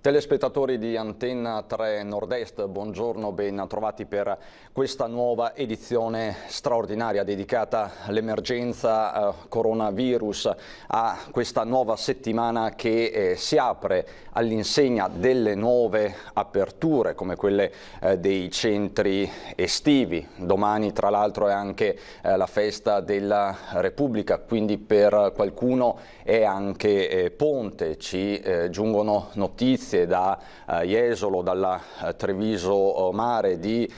Telespettatori di Antenna 3 Nord-Est, buongiorno, ben trovati per questa nuova edizione straordinaria dedicata all'emergenza coronavirus, a questa nuova settimana che si apre all'insegna delle nuove aperture come quelle dei centri estivi. Domani tra l'altro è anche la festa della Repubblica, quindi per qualcuno è anche ponte. Ci giungono notizie da Jesolo, dalla Treviso Mare, di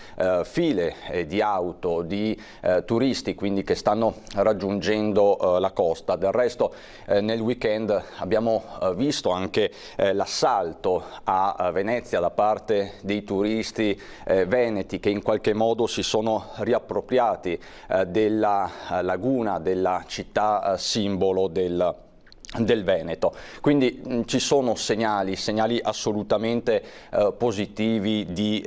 file di auto, di turisti quindi che stanno raggiungendo la costa. Del resto nel weekend abbiamo visto anche l'assalto a Venezia da parte dei turisti veneti che in qualche modo si sono riappropriati della laguna, della città simbolo del Veneto. Quindi ci sono segnali assolutamente positivi di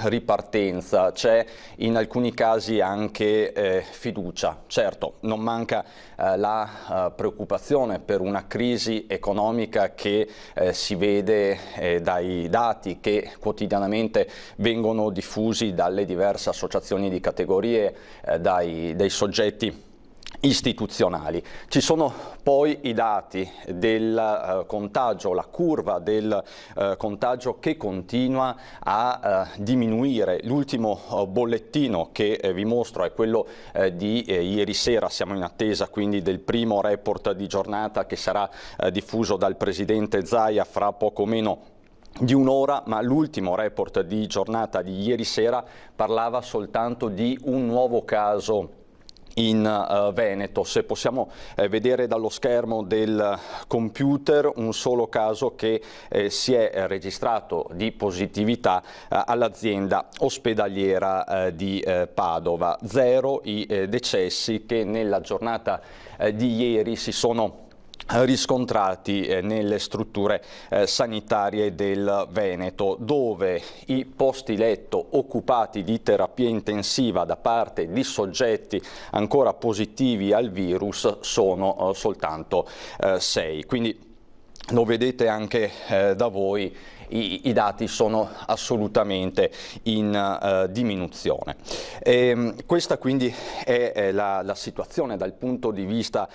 ripartenza. C'è in alcuni casi anche fiducia. Certo, non manca la preoccupazione per una crisi economica che si vede dai dati che quotidianamente vengono diffusi dalle diverse associazioni di categorie, dai soggetti istituzionali. Ci sono poi i dati del contagio, la curva del contagio che continua a diminuire. L'ultimo bollettino che vi mostro è quello di ieri sera. Siamo in attesa quindi del primo report di giornata che sarà diffuso dal presidente Zaia fra poco meno di un'ora, ma l'ultimo report di giornata di ieri sera parlava soltanto di un nuovo caso in Veneto. Se possiamo vedere dallo schermo del computer un solo caso che si è registrato di positività all'azienda ospedaliera di Padova. 0 i decessi che nella giornata di ieri si sono riscontrati nelle strutture sanitarie del Veneto, dove i posti letto occupati di terapia intensiva da parte di soggetti ancora positivi al virus sono soltanto 6. Quindi lo vedete anche da voi, i dati sono assolutamente in diminuzione. Questa quindi è la situazione dal punto di vista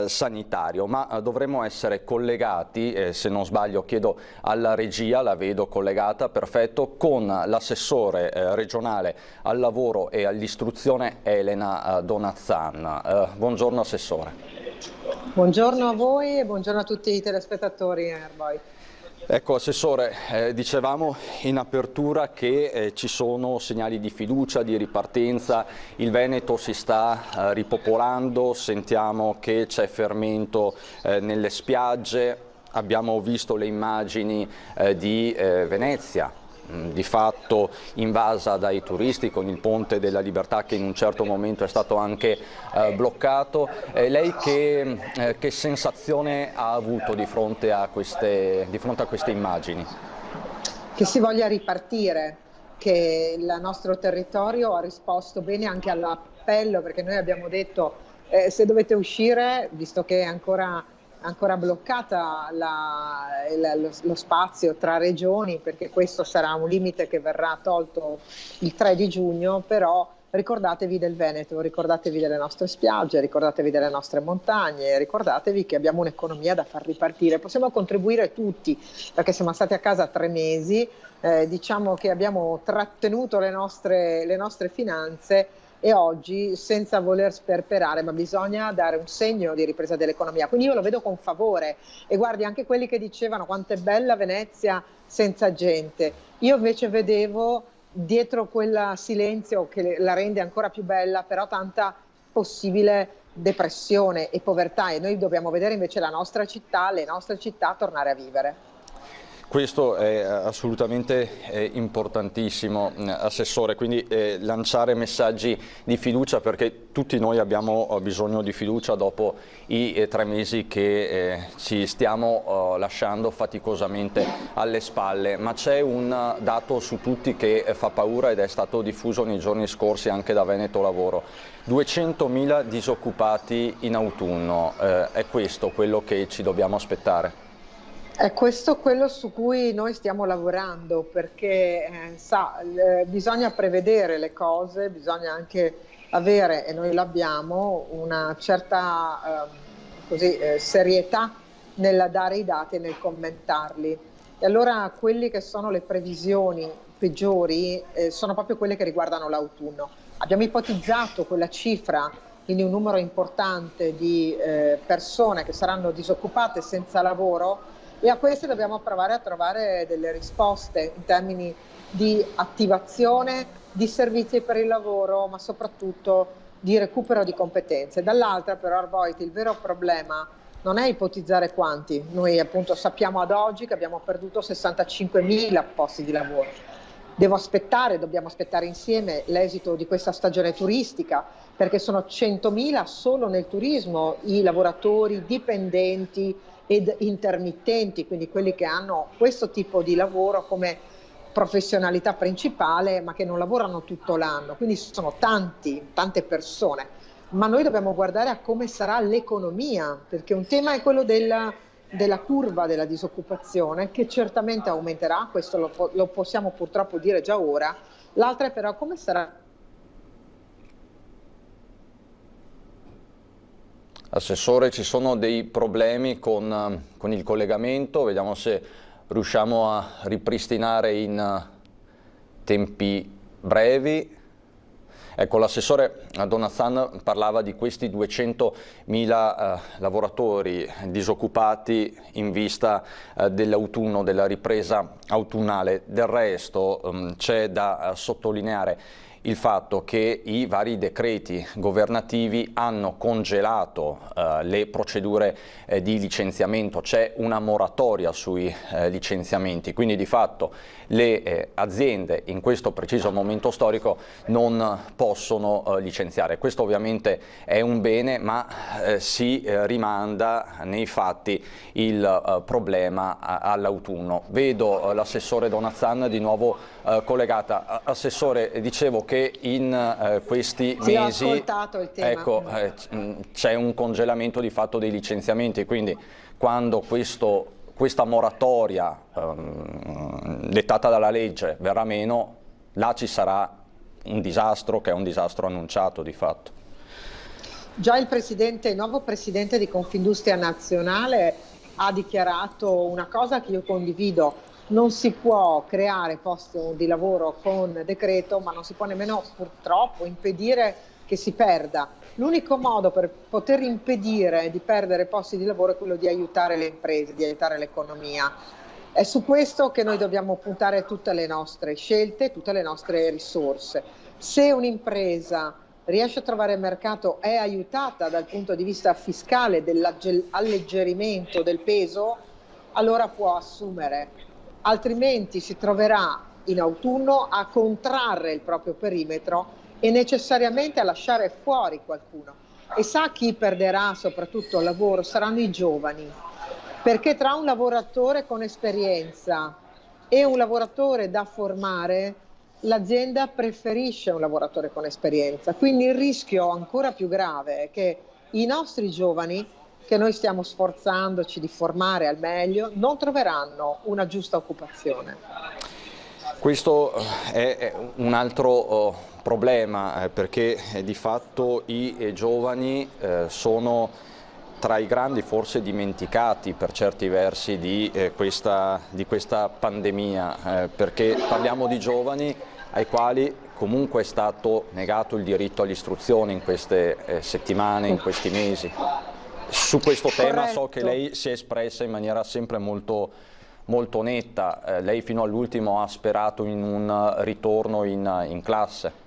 sanitario, ma dovremmo essere collegati, se non sbaglio chiedo alla regia, la vedo collegata, perfetto, con l'assessore regionale al lavoro e all'istruzione Elena Donazzan. Buongiorno Assessore. Buongiorno a voi e buongiorno a tutti i telespettatori Airboy. Ecco Assessore, dicevamo in apertura che ci sono segnali di fiducia, di ripartenza, il Veneto si sta ripopolando, sentiamo che c'è fermento nelle spiagge, abbiamo visto le immagini di Venezia, di fatto invasa dai turisti con il Ponte della Libertà che in un certo momento è stato anche bloccato. Lei che sensazione ha avuto di fronte a queste immagini? Che si voglia ripartire, che il nostro territorio ha risposto bene anche all'appello, perché noi abbiamo detto se dovete uscire, visto che è ancora bloccata lo spazio tra regioni, perché questo sarà un limite che verrà tolto il 3 di giugno, però ricordatevi del Veneto, ricordatevi delle nostre spiagge, ricordatevi delle nostre montagne, ricordatevi che abbiamo un'economia da far ripartire. Possiamo contribuire tutti, perché siamo stati a casa 3 mesi, diciamo che abbiamo trattenuto le nostre finanze, e oggi, senza voler sperperare, ma bisogna dare un segno di ripresa dell'economia. Quindi io lo vedo con favore, e guardi anche quelli che dicevano quanto è bella Venezia senza gente. Io invece vedevo dietro quel silenzio che la rende ancora più bella, però tanta possibile depressione e povertà, e noi dobbiamo vedere invece la nostra città, le nostre città tornare a vivere. Questo è assolutamente importantissimo, Assessore, quindi lanciare messaggi di fiducia, perché tutti noi abbiamo bisogno di fiducia dopo i 3 mesi che ci stiamo lasciando faticosamente alle spalle, ma c'è un dato su tutti che fa paura ed è stato diffuso nei giorni scorsi anche da Veneto Lavoro. 200.000 disoccupati in autunno, è questo quello che ci dobbiamo aspettare? È questo quello su cui noi stiamo lavorando perché bisogna prevedere le cose, bisogna anche avere, e noi l'abbiamo, una certa serietà nel dare i dati e nel commentarli. E allora quelli che sono le previsioni peggiori sono proprio quelle che riguardano l'autunno. Abbiamo ipotizzato quella cifra, quindi un numero importante di persone che saranno disoccupate senza lavoro, e a queste dobbiamo provare a trovare delle risposte in termini di attivazione, di servizi per il lavoro, ma soprattutto di recupero di competenze. Dall'altra però, Arboit, il vero problema non è ipotizzare quanti. Noi appunto sappiamo ad oggi che abbiamo perduto 65.000 posti di lavoro. Dobbiamo aspettare insieme l'esito di questa stagione turistica, perché sono 100.000 solo nel turismo i lavoratori dipendenti ed intermittenti, quindi quelli che hanno questo tipo di lavoro come professionalità principale, ma che non lavorano tutto l'anno. Quindi sono tante persone. Ma noi dobbiamo guardare a come sarà l'economia, perché un tema è quello della curva della disoccupazione, che certamente aumenterà, questo lo possiamo purtroppo dire già ora. L'altra è però come sarà. Assessore, ci sono dei problemi con il collegamento, vediamo se riusciamo a ripristinare in tempi brevi. Ecco, l'assessore Donazzan parlava di questi 200.000 lavoratori disoccupati in vista dell'autunno, della ripresa autunnale. Del resto c'è da sottolineare il fatto che i vari decreti governativi hanno congelato le procedure di licenziamento, c'è una moratoria sui licenziamenti, quindi di fatto le aziende in questo preciso momento storico non possono licenziare. Questo ovviamente è un bene, ma si rimanda nei fatti il problema all'autunno. Vedo l'assessore Donazzan di nuovo collegata. Assessore, dicevo che in questi mesi Ho ascoltato il tema. Ecco, c'è un congelamento di fatto dei licenziamenti, quindi quando questa moratoria dettata dalla legge verrà meno, là ci sarà un disastro che è un disastro annunciato di fatto. Già il nuovo presidente di Confindustria Nazionale ha dichiarato una cosa che io condivido: non si può creare posto di lavoro con decreto, ma non si può nemmeno purtroppo impedire che si perda. L'unico modo per poter impedire di perdere posti di lavoro è quello di aiutare le imprese, di aiutare l'economia. È su questo che noi dobbiamo puntare tutte le nostre scelte, tutte le nostre risorse. Se un'impresa riesce a trovare mercato, è aiutata dal punto di vista fiscale dell'alleggerimento del peso, allora può assumere. Altrimenti si troverà in autunno a contrarre il proprio perimetro e necessariamente a lasciare fuori qualcuno. E sa chi perderà soprattutto il lavoro? Saranno i giovani, perché tra un lavoratore con esperienza e un lavoratore da formare, l'azienda preferisce un lavoratore con esperienza. Quindi il rischio ancora più grave è che i nostri giovani, che noi stiamo sforzandoci di formare al meglio, non troveranno una giusta occupazione. Questo è un altro problema, perché di fatto i giovani sono tra i grandi forse dimenticati per certi versi di questa pandemia, perché parliamo di giovani ai quali comunque è stato negato il diritto all'istruzione in queste settimane, in questi mesi. Su questo tema Corretto. so che lei si è espressa in maniera sempre molto netta. Lei fino all'ultimo ha sperato in un ritorno in classe.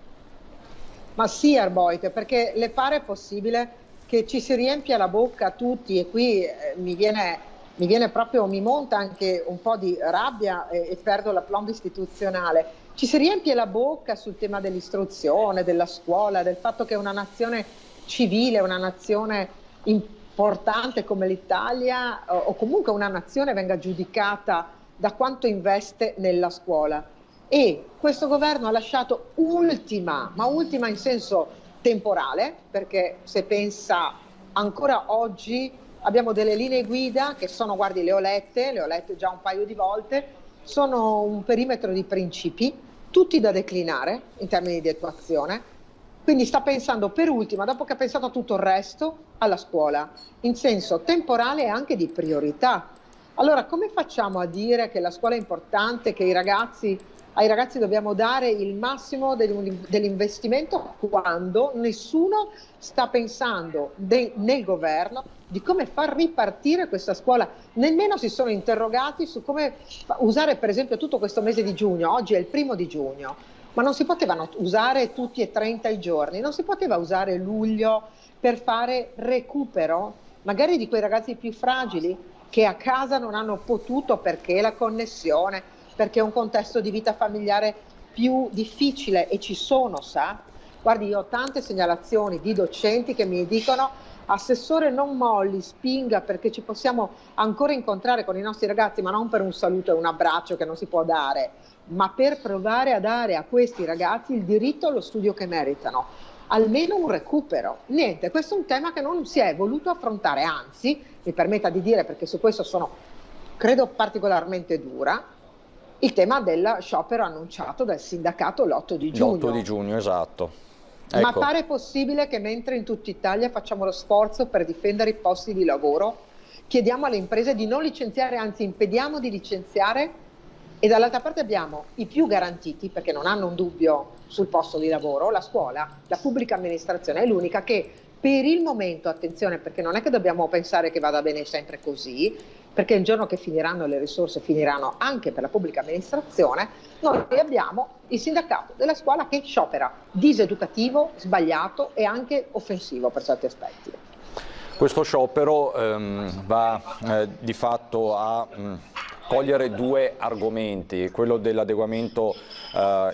Ma sì, Arboit, perché le pare possibile che ci si riempia la bocca tutti, e qui mi monta anche un po' di rabbia e perdo l'aplomb istituzionale. Ci si riempie la bocca sul tema dell'istruzione, della scuola, del fatto che una nazione civile, una nazione importante come l'Italia, o comunque una nazione, venga giudicata da quanto investe nella scuola. E questo governo ha lasciato ultima, ma ultima in senso temporale, perché se pensa ancora oggi abbiamo delle linee guida che sono, guardi, le ho lette già un paio di volte, sono un perimetro di principi, tutti da declinare in termini di attuazione. Quindi sta pensando per ultima, dopo che ha pensato a tutto il resto, alla scuola, in senso temporale e anche di priorità. Allora, come facciamo a dire che la scuola è importante, che ai ragazzi dobbiamo dare il massimo dell'investimento quando nessuno sta pensando nel governo di come far ripartire questa scuola? Nemmeno si sono interrogati su come usare per esempio tutto questo mese di giugno. Oggi è il 1° giugno. Ma non si potevano usare tutti e 30 i giorni, non si poteva usare luglio per fare recupero, magari di quei ragazzi più fragili che a casa non hanno potuto perché la connessione, perché è un contesto di vita familiare più difficile, e ci sono, sa? Guardi, io ho tante segnalazioni di docenti che mi dicono: assessore, non molli, spinga, perché ci possiamo ancora incontrare con i nostri ragazzi, ma non per un saluto e un abbraccio che non si può dare, ma per provare a dare a questi ragazzi il diritto allo studio che meritano, almeno un recupero. Niente, questo è un tema che non si è voluto affrontare, anzi, mi permetta di dire, perché su questo sono, credo, particolarmente dura, il tema del sciopero annunciato dal sindacato l'8 di giugno. L'8 di giugno, esatto. Ecco. Ma pare possibile che mentre in tutta Italia facciamo lo sforzo per difendere i posti di lavoro, chiediamo alle imprese di non licenziare, anzi impediamo di licenziare, e dall'altra parte abbiamo i più garantiti, perché non hanno un dubbio sul posto di lavoro, la scuola, la pubblica amministrazione è l'unica che per il momento, attenzione, perché non è che dobbiamo pensare che vada bene sempre così, perché il giorno che finiranno le risorse finiranno anche per la pubblica amministrazione, noi abbiamo il sindacato della scuola che sciopera, diseducativo, sbagliato e anche offensivo per certi aspetti. Questo sciopero va di fatto a cogliere due argomenti, quello dell'adeguamento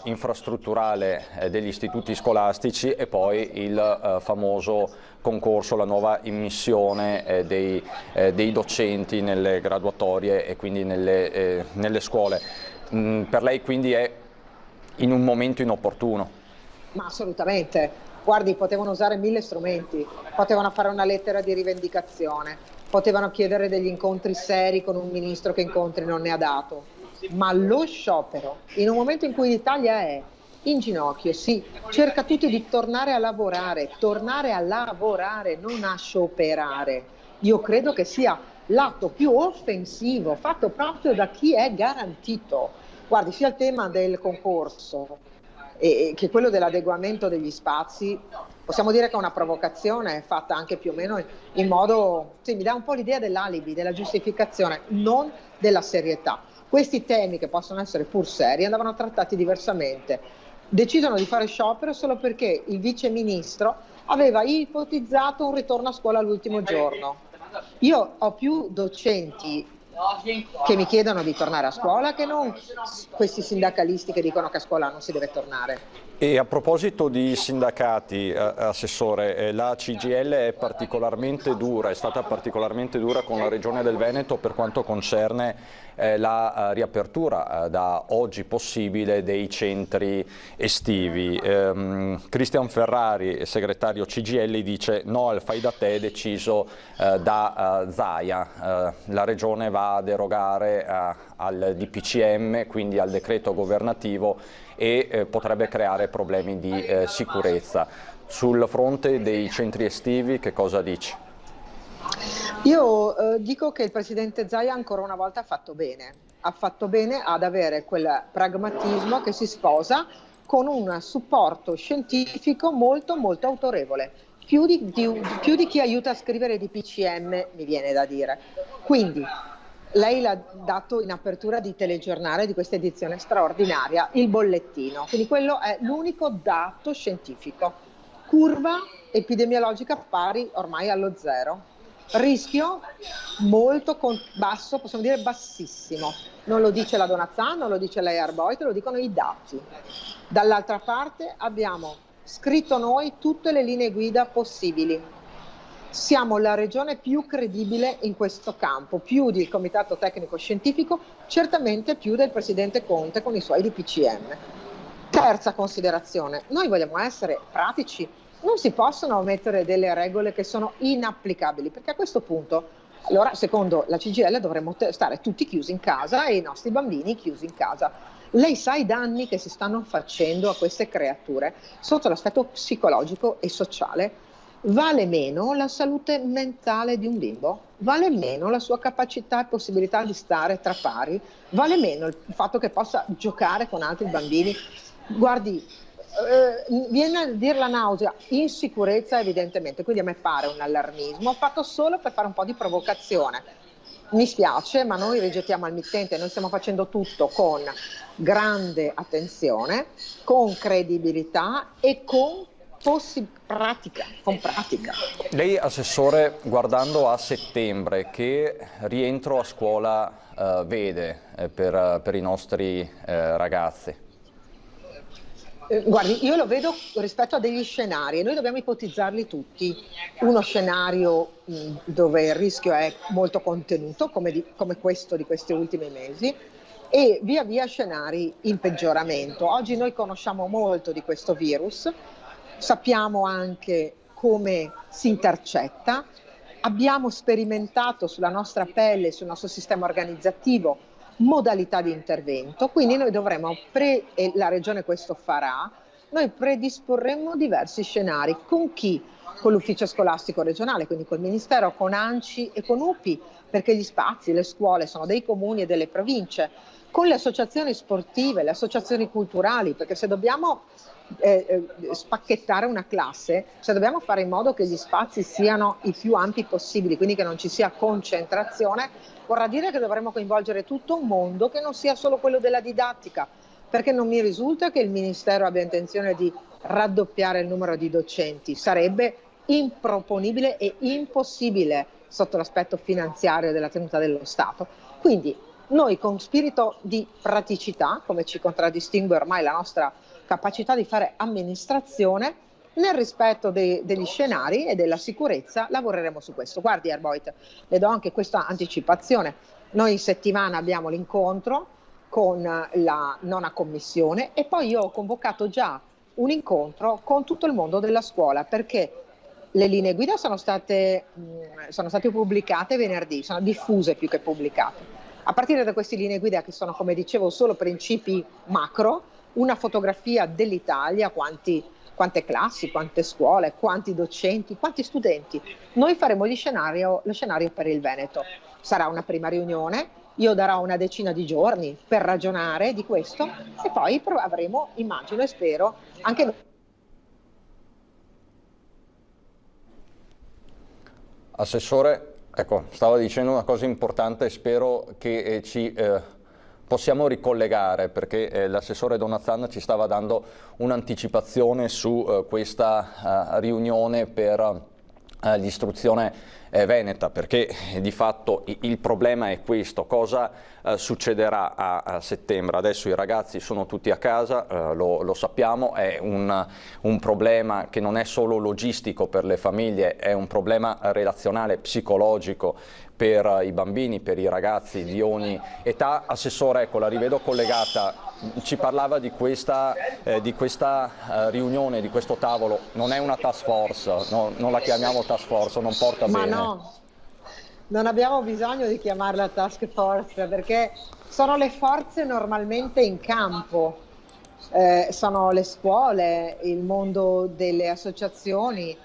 infrastrutturale degli istituti scolastici e poi il famoso concorso, la nuova immissione dei docenti nelle graduatorie e quindi nelle scuole. Per lei quindi è in un momento inopportuno? Ma assolutamente. Guardi, potevano usare 1000 strumenti, potevano fare una lettera di rivendicazione, potevano chiedere degli incontri seri con un ministro che incontri non ne ha dato, ma lo sciopero, in un momento in cui l'Italia è in ginocchio, sì, cerca tutti di tornare a lavorare, non a scioperare. Io credo che sia l'atto più offensivo fatto proprio da chi è garantito. Guardi, sia il tema del concorso che quello dell'adeguamento degli spazi, possiamo dire che è una provocazione fatta anche più o meno in modo, sì, mi dà un po' l'idea dell'alibi, della giustificazione, non della serietà. Questi temi, che possono essere pur seri, andavano trattati diversamente. Decidono di fare sciopero solo perché il vice ministro aveva ipotizzato un ritorno a scuola all'ultimo giorno. Io ho più docenti che mi chiedono di tornare a scuola che non questi sindacalisti che dicono che a scuola non si deve tornare. E a proposito di sindacati, Assessore, la CGIL è particolarmente dura, è stata particolarmente dura con la Regione del Veneto per quanto concerne la riapertura da oggi possibile dei centri estivi. Cristian Ferrari, segretario CGIL, dice no al fai da te deciso da Zaia. La Regione va a derogare al DPCM, quindi al decreto governativo, e potrebbe creare problemi di sicurezza. Sul fronte dei centri estivi che cosa dici? Io dico che il Presidente Zaia ancora una volta ha fatto bene ad avere quel pragmatismo che si sposa con un supporto scientifico molto molto autorevole, più di chi aiuta a scrivere di DPCM, mi viene da dire. Quindi lei l'ha dato in apertura di telegiornale di questa edizione straordinaria, il bollettino, quindi quello è l'unico dato scientifico. Curva epidemiologica pari ormai allo 0, rischio molto basso, possiamo dire bassissimo, non lo dice la Donazzano, non lo dice l'Airboit, lo dicono i dati. Dall'altra parte abbiamo scritto noi tutte le linee guida possibili. Siamo la regione più credibile in questo campo, più del Comitato Tecnico Scientifico, certamente più del Presidente Conte con i suoi DPCM. Terza considerazione, noi vogliamo essere pratici, non si possono mettere delle regole che sono inapplicabili, perché a questo punto Allora, secondo la CGIL dovremmo stare tutti chiusi in casa e i nostri bambini chiusi in casa. Lei sa i danni che si stanno facendo a queste creature sotto l'aspetto psicologico e sociale? Vale meno la salute mentale di un bimbo? Vale meno la sua capacità e possibilità di stare tra pari? Vale meno il fatto che possa giocare con altri bambini? Guardi, viene a dire la nausea, insicurezza evidentemente, quindi a me pare un allarmismo fatto solo per fare un po' di provocazione. Mi spiace, ma noi rigettiamo al mittente, noi stiamo facendo tutto con grande attenzione, con credibilità e con pratica, con pratica. Lei, Assessore, guardando a settembre, che rientro a scuola vede per i nostri ragazzi? Guardi, io lo vedo rispetto a degli scenari e noi dobbiamo ipotizzarli tutti. Uno scenario dove il rischio è molto contenuto, come questo di questi ultimi mesi, e via via scenari in peggioramento. Oggi noi conosciamo molto di questo virus, sappiamo anche come si intercetta, abbiamo sperimentato sulla nostra pelle, sul nostro sistema organizzativo, modalità di intervento, quindi noi dovremo, e la Regione questo farà, noi predisporremo diversi scenari. Con chi? Con l'ufficio scolastico regionale, quindi col Ministero, con ANCI e con UPI, perché gli spazi, le scuole sono dei comuni e delle province, con le associazioni sportive, le associazioni culturali, perché se dobbiamo spacchettare una classe, se dobbiamo fare in modo che gli spazi siano i più ampi possibili, quindi che non ci sia concentrazione, vorrà dire che dovremo coinvolgere tutto un mondo che non sia solo quello della didattica, perché non mi risulta che il Ministero abbia intenzione di raddoppiare il numero di docenti, sarebbe improponibile e impossibile sotto l'aspetto finanziario della tenuta dello Stato. Quindi noi con spirito di praticità, come ci contraddistingue ormai la nostra capacità di fare amministrazione, nel rispetto degli scenari e della sicurezza lavoreremo su questo. Guardi Erboit, le do anche questa anticipazione, noi in settimana abbiamo l'incontro con la nona commissione e poi io ho convocato già un incontro con tutto il mondo della scuola, perché le linee guida sono state pubblicate venerdì, sono diffuse più che pubblicate. A partire da queste linee guida, che sono, come dicevo, solo principi macro, una fotografia dell'Italia, quante classi, quante scuole, quanti docenti, quanti studenti. Noi faremo lo scenario per il Veneto. Sarà una prima riunione, io darò una decina di giorni per ragionare di questo e poi avremo, immagino e spero, anche... Assessore, ecco, stava dicendo una cosa importante, spero che ci possiamo ricollegare, perché l'assessore Donazzan ci stava dando un'anticipazione su questa riunione per l'istruzione veneta, perché di fatto il problema è questo: cosa succederà a settembre? Adesso i ragazzi sono tutti a casa, lo sappiamo, è un problema che non è solo logistico per le famiglie, è un problema relazionale, psicologico per i bambini, per i ragazzi di ogni età. Assessore, ecco, la rivedo collegata, ci parlava di questa riunione, di questo tavolo. Non è una task force, no, non la chiamiamo task force, non porta bene. No, non abbiamo bisogno di chiamarla task force, perché sono le forze normalmente in campo, sono le scuole, il mondo delle associazioni,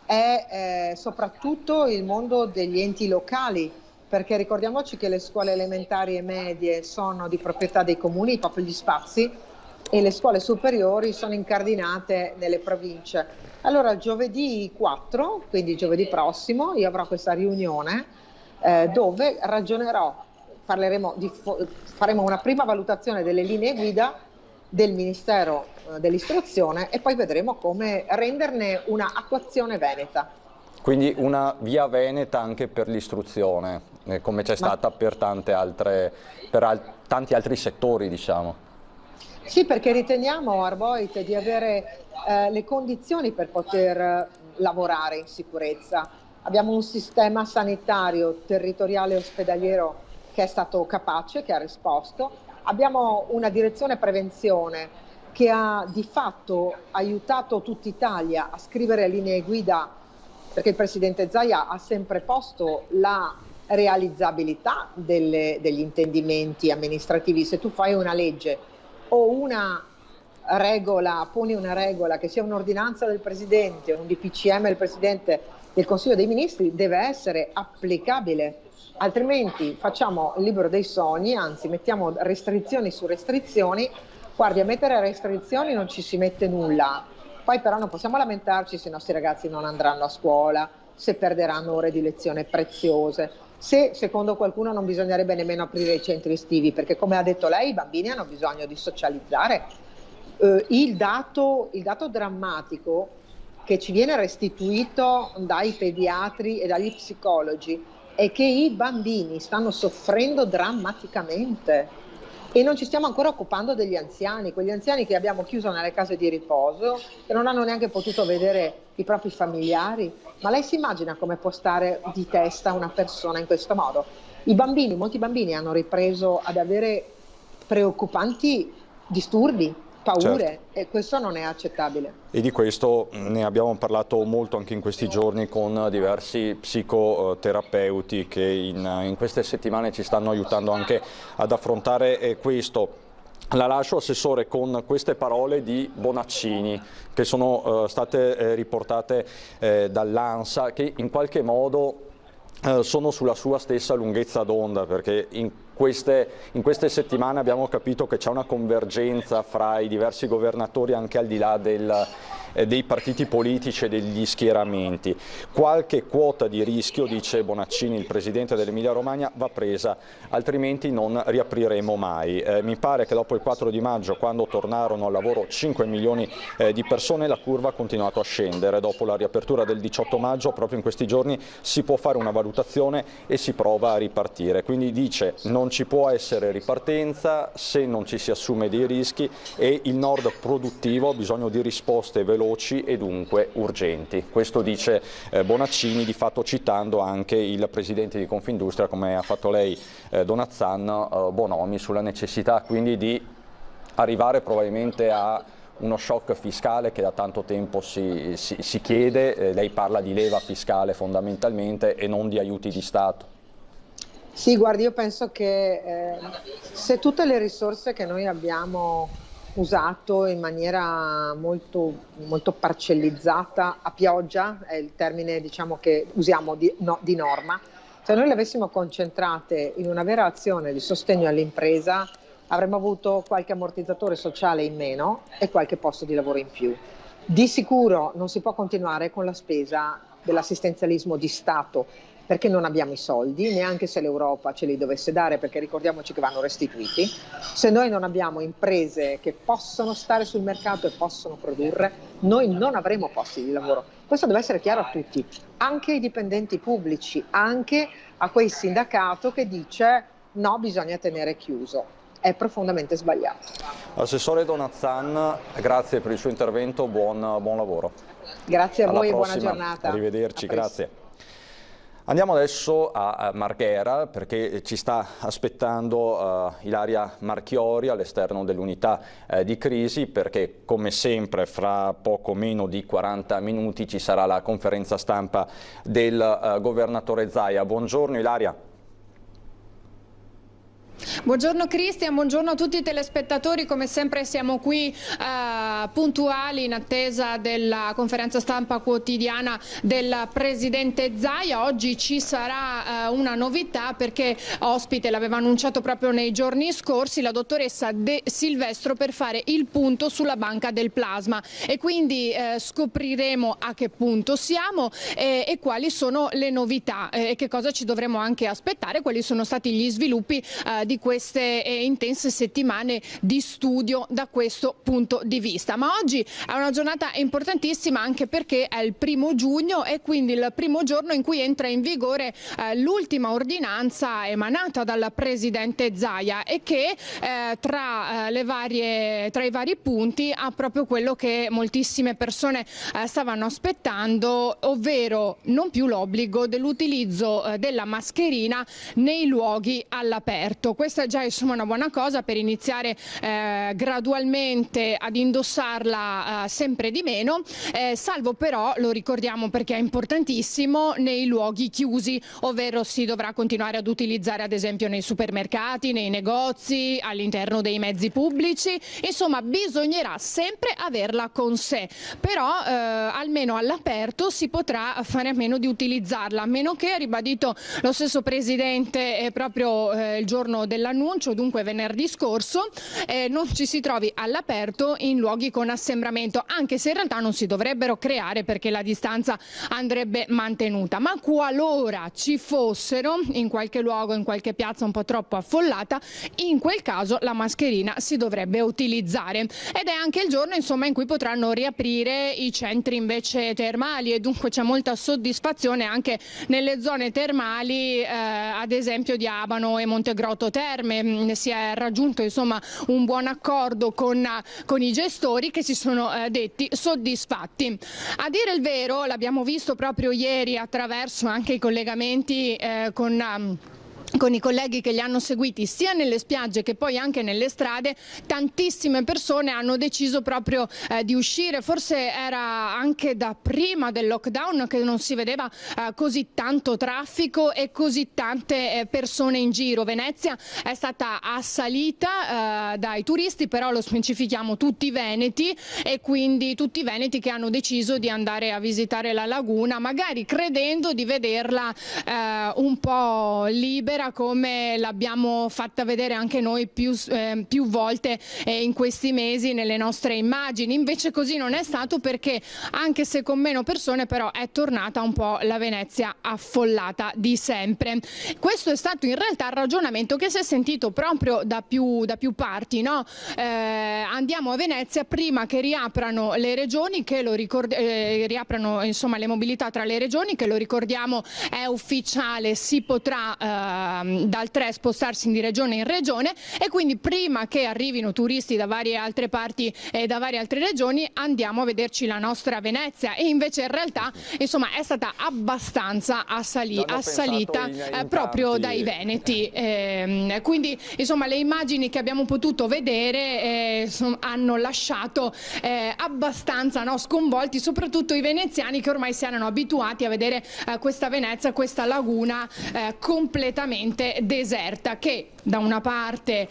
è soprattutto il mondo degli enti locali, perché ricordiamoci che le scuole elementari e medie sono di proprietà dei comuni, proprio gli spazi, e le scuole superiori sono incardinate nelle province. Allora giovedì 4, quindi giovedì prossimo, io avrò questa riunione dove ragionerò, faremo una prima valutazione delle linee guida del Ministero dell'Istruzione e poi vedremo come renderne una attuazione veneta. Quindi una via veneta anche per l'istruzione, come c'è stata per tanti altri settori, diciamo. Sì, perché riteniamo, Arboit, di avere le condizioni per poter lavorare in sicurezza. Abbiamo un sistema sanitario territoriale e ospedaliero che è stato capace, che ha risposto. Abbiamo una direzione prevenzione che ha di fatto aiutato tutta Italia a scrivere linee guida, perché il Presidente Zaia ha sempre posto la realizzabilità degli intendimenti amministrativi. Se tu fai una legge o una regola, poni una regola che sia un'ordinanza del Presidente o un DPCM del Presidente del Consiglio dei Ministri, deve essere applicabile, altrimenti facciamo il libro dei sogni, anzi mettiamo restrizioni su restrizioni. Guardi, a mettere restrizioni non ci si mette nulla, poi però non possiamo lamentarci se i nostri ragazzi non andranno a scuola, se perderanno ore di lezione preziose, se secondo qualcuno non bisognerebbe nemmeno aprire i centri estivi, perché come ha detto lei i bambini hanno bisogno di socializzare. Il dato drammatico che ci viene restituito dai pediatri e dagli psicologi è che i bambini stanno soffrendo drammaticamente e non ci stiamo ancora occupando degli anziani, quegli anziani che abbiamo chiuso nelle case di riposo, che non hanno neanche potuto vedere i propri familiari. Ma lei si immagina come può stare di testa una persona in questo modo? Molti bambini hanno ripreso ad avere preoccupanti disturbi, paure, certo. E questo non è accettabile. E di questo ne abbiamo parlato molto anche in questi giorni con diversi psicoterapeuti che in queste settimane ci stanno aiutando anche ad affrontare questo. La lascio, Assessore, con queste parole di Bonaccini che sono state riportate dall'ANSA, che in qualche modo sono sulla sua stessa lunghezza d'onda, perché in queste settimane abbiamo capito che c'è una convergenza fra i diversi governatori anche al di là dei partiti politici e degli schieramenti. Qualche quota di rischio, dice Bonaccini, il presidente dell'Emilia Romagna, va presa, altrimenti non riapriremo mai. Mi pare che dopo il 4 di maggio, quando tornarono al lavoro 5 milioni di persone, la curva ha continuato a scendere. Dopo la riapertura del 18 maggio, proprio in questi giorni, si può fare una valutazione e si prova a ripartire. Quindi dice non ci può essere ripartenza se non ci si assume dei rischi e il nord produttivo ha bisogno di risposte veloci e dunque urgenti. Questo dice Bonaccini, di fatto citando anche il presidente di Confindustria, come ha fatto lei, Donazzan, Bonomi, sulla necessità quindi di arrivare probabilmente a uno shock fiscale che da tanto tempo si chiede. Lei parla di leva fiscale fondamentalmente e non di aiuti di Stato. Sì, guardi, io penso che se tutte le risorse che noi abbiamo usato in maniera molto, molto parcellizzata, a pioggia, è il termine diciamo che usiamo di norma, se noi le avessimo concentrate in una vera azione di sostegno all'impresa, avremmo avuto qualche ammortizzatore sociale in meno e qualche posto di lavoro in più. Di sicuro non si può continuare con la spesa dell'assistenzialismo di Stato, perché non abbiamo i soldi, neanche se l'Europa ce li dovesse dare, perché ricordiamoci che vanno restituiti. Se noi non abbiamo imprese che possono stare sul mercato e possono produrre, noi non avremo posti di lavoro. Questo deve essere chiaro a tutti, anche ai dipendenti pubblici, anche a quel sindacato che dice no, bisogna tenere chiuso. È profondamente sbagliato. Assessore Donazzan, grazie per il suo intervento, buon lavoro. Grazie a voi e buona giornata. Arrivederci, grazie. Andiamo adesso a Marghera, perché ci sta aspettando Ilaria Marchiori all'esterno dell'unità di crisi, perché come sempre fra poco meno di 40 minuti ci sarà la conferenza stampa del governatore Zaia. Buongiorno Ilaria. Buongiorno Cristian, buongiorno a tutti i telespettatori, come sempre siamo qui puntuali in attesa della conferenza stampa quotidiana del Presidente Zaia. Oggi ci sarà una novità, perché ospite, l'aveva annunciato proprio nei giorni scorsi, la dottoressa De Silvestro, per fare il punto sulla banca del plasma, e quindi scopriremo a che punto siamo e quali sono le novità e che cosa ci dovremo anche aspettare, quali sono stati gli sviluppi di queste intense settimane di studio da questo punto di vista. Ma oggi è una giornata importantissima anche perché è il 1° giugno e quindi il primo giorno in cui entra in vigore l'ultima ordinanza emanata dal Presidente Zaia e che tra i vari punti ha proprio quello che moltissime persone stavano aspettando, ovvero non più l'obbligo dell'utilizzo della mascherina nei luoghi all'aperto. Questa è già insomma una buona cosa per iniziare gradualmente ad indossare indossarla sempre di meno, salvo però, lo ricordiamo perché è importantissimo, nei luoghi chiusi, ovvero si dovrà continuare ad utilizzare ad esempio nei supermercati, nei negozi, all'interno dei mezzi pubblici, insomma bisognerà sempre averla con sé, però almeno all'aperto si potrà fare a meno di utilizzarla, a meno che, ha ribadito lo stesso Presidente proprio il giorno dell'annuncio, dunque venerdì scorso, non ci si trovi all'aperto in luoghi con assembramento, anche se in realtà non si dovrebbero creare perché la distanza andrebbe mantenuta, ma qualora ci fossero in qualche luogo, in qualche piazza un po' troppo affollata, in quel caso la mascherina si dovrebbe utilizzare, ed è anche il giorno insomma in cui potranno riaprire i centri invece termali, e dunque c'è molta soddisfazione anche nelle zone termali, ad esempio di Abano e Montegrotto Terme. Si è raggiunto insomma un buon accordo con i gestori, che si sono detti soddisfatti. A dire il vero, l'abbiamo visto proprio ieri attraverso anche i collegamenti con i colleghi che li hanno seguiti sia nelle spiagge che poi anche nelle strade, tantissime persone hanno deciso proprio di uscire. Forse era anche da prima del lockdown che non si vedeva così tanto traffico e così tante persone in giro. Venezia è stata assalita dai turisti, però lo specifichiamo tutti veneti, e quindi tutti i veneti che hanno deciso di andare a visitare la laguna, magari credendo di vederla un po' libera, come l'abbiamo fatta vedere anche noi più volte in questi mesi nelle nostre immagini. Invece così non è stato, perché anche se con meno persone però è tornata un po' la Venezia affollata di sempre. Questo è stato in realtà il ragionamento che si è sentito proprio da più parti, no? Andiamo a Venezia prima che riaprano le regioni, che riaprano insomma le mobilità tra le regioni, che lo ricordiamo è ufficiale, si potrà dal 3 spostarsi di regione in regione, e quindi prima che arrivino turisti da varie altre parti e da varie altre regioni andiamo a vederci la nostra Venezia. E invece in realtà insomma è stata abbastanza assalita proprio dai veneti, quindi insomma le immagini che abbiamo potuto vedere hanno lasciato abbastanza sconvolti soprattutto i veneziani, che ormai si erano abituati a vedere questa Venezia, questa laguna completamente deserta, che da una parte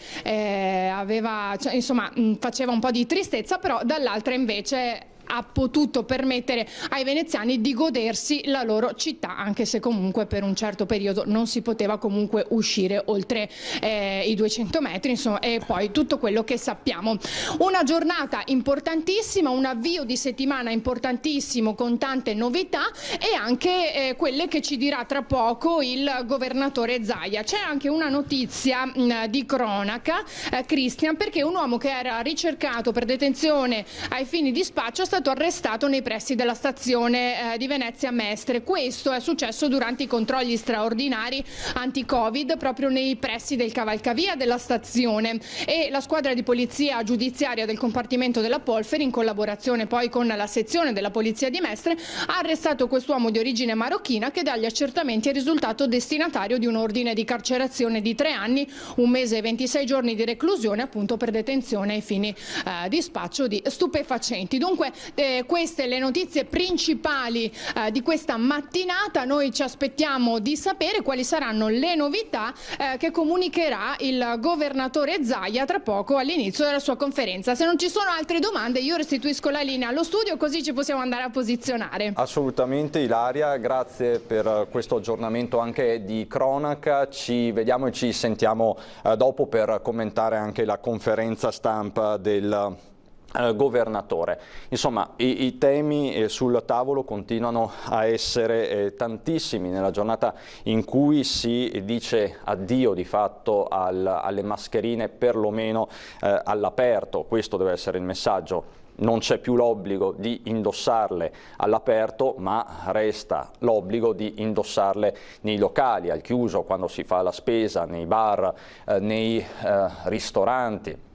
faceva un po' di tristezza, però dall'altra invece ha potuto permettere ai veneziani di godersi la loro città, anche se comunque per un certo periodo non si poteva comunque uscire oltre i 200 metri, insomma, e poi tutto quello che sappiamo. Una giornata importantissima, un avvio di settimana importantissimo con tante novità, e anche quelle che ci dirà tra poco il governatore Zaia. C'è anche una notizia di cronaca, Cristian, perché un uomo che era ricercato per detenzione ai fini di spaccio è stato arrestato nei pressi della stazione di Venezia Mestre. Questo è successo durante i controlli straordinari anti-Covid proprio nei pressi del cavalcavia della stazione, e la squadra di polizia giudiziaria del compartimento della Polferi, in collaborazione poi con la sezione della polizia di Mestre, ha arrestato quest'uomo di origine marocchina, che dagli accertamenti è risultato destinatario di un ordine di carcerazione di 3 anni, 1 mese e 26 giorni di reclusione, appunto per detenzione ai fini di spaccio di stupefacenti. Dunque queste le notizie principali di questa mattinata. Noi ci aspettiamo di sapere quali saranno le novità che comunicherà il governatore Zaia tra poco all'inizio della sua conferenza. Se non ci sono altre domande io restituisco la linea allo studio, così ci possiamo andare a posizionare. Assolutamente Ilaria, grazie per questo aggiornamento anche di cronaca. Ci vediamo e ci sentiamo dopo per commentare anche la conferenza stampa del governatore. Insomma, i temi sul tavolo continuano a essere tantissimi nella giornata in cui si dice addio di fatto alle mascherine, perlomeno all'aperto. Questo deve essere il messaggio. Non c'è più l'obbligo di indossarle all'aperto, ma resta l'obbligo di indossarle nei locali, al chiuso, quando si fa la spesa, nei bar, nei ristoranti.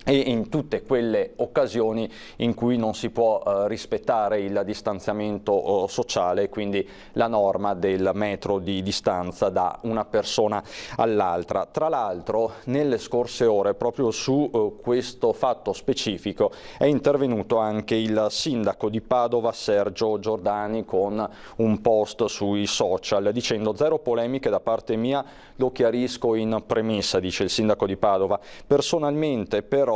e in tutte quelle occasioni in cui non si può rispettare il distanziamento sociale, quindi la norma del metro di distanza da una persona all'altra. Tra l'altro nelle scorse ore proprio su questo fatto specifico è intervenuto anche il sindaco di Padova Sergio Giordani con un post sui social dicendo: zero polemiche da parte mia, lo chiarisco in premessa, dice il sindaco di Padova. Personalmente però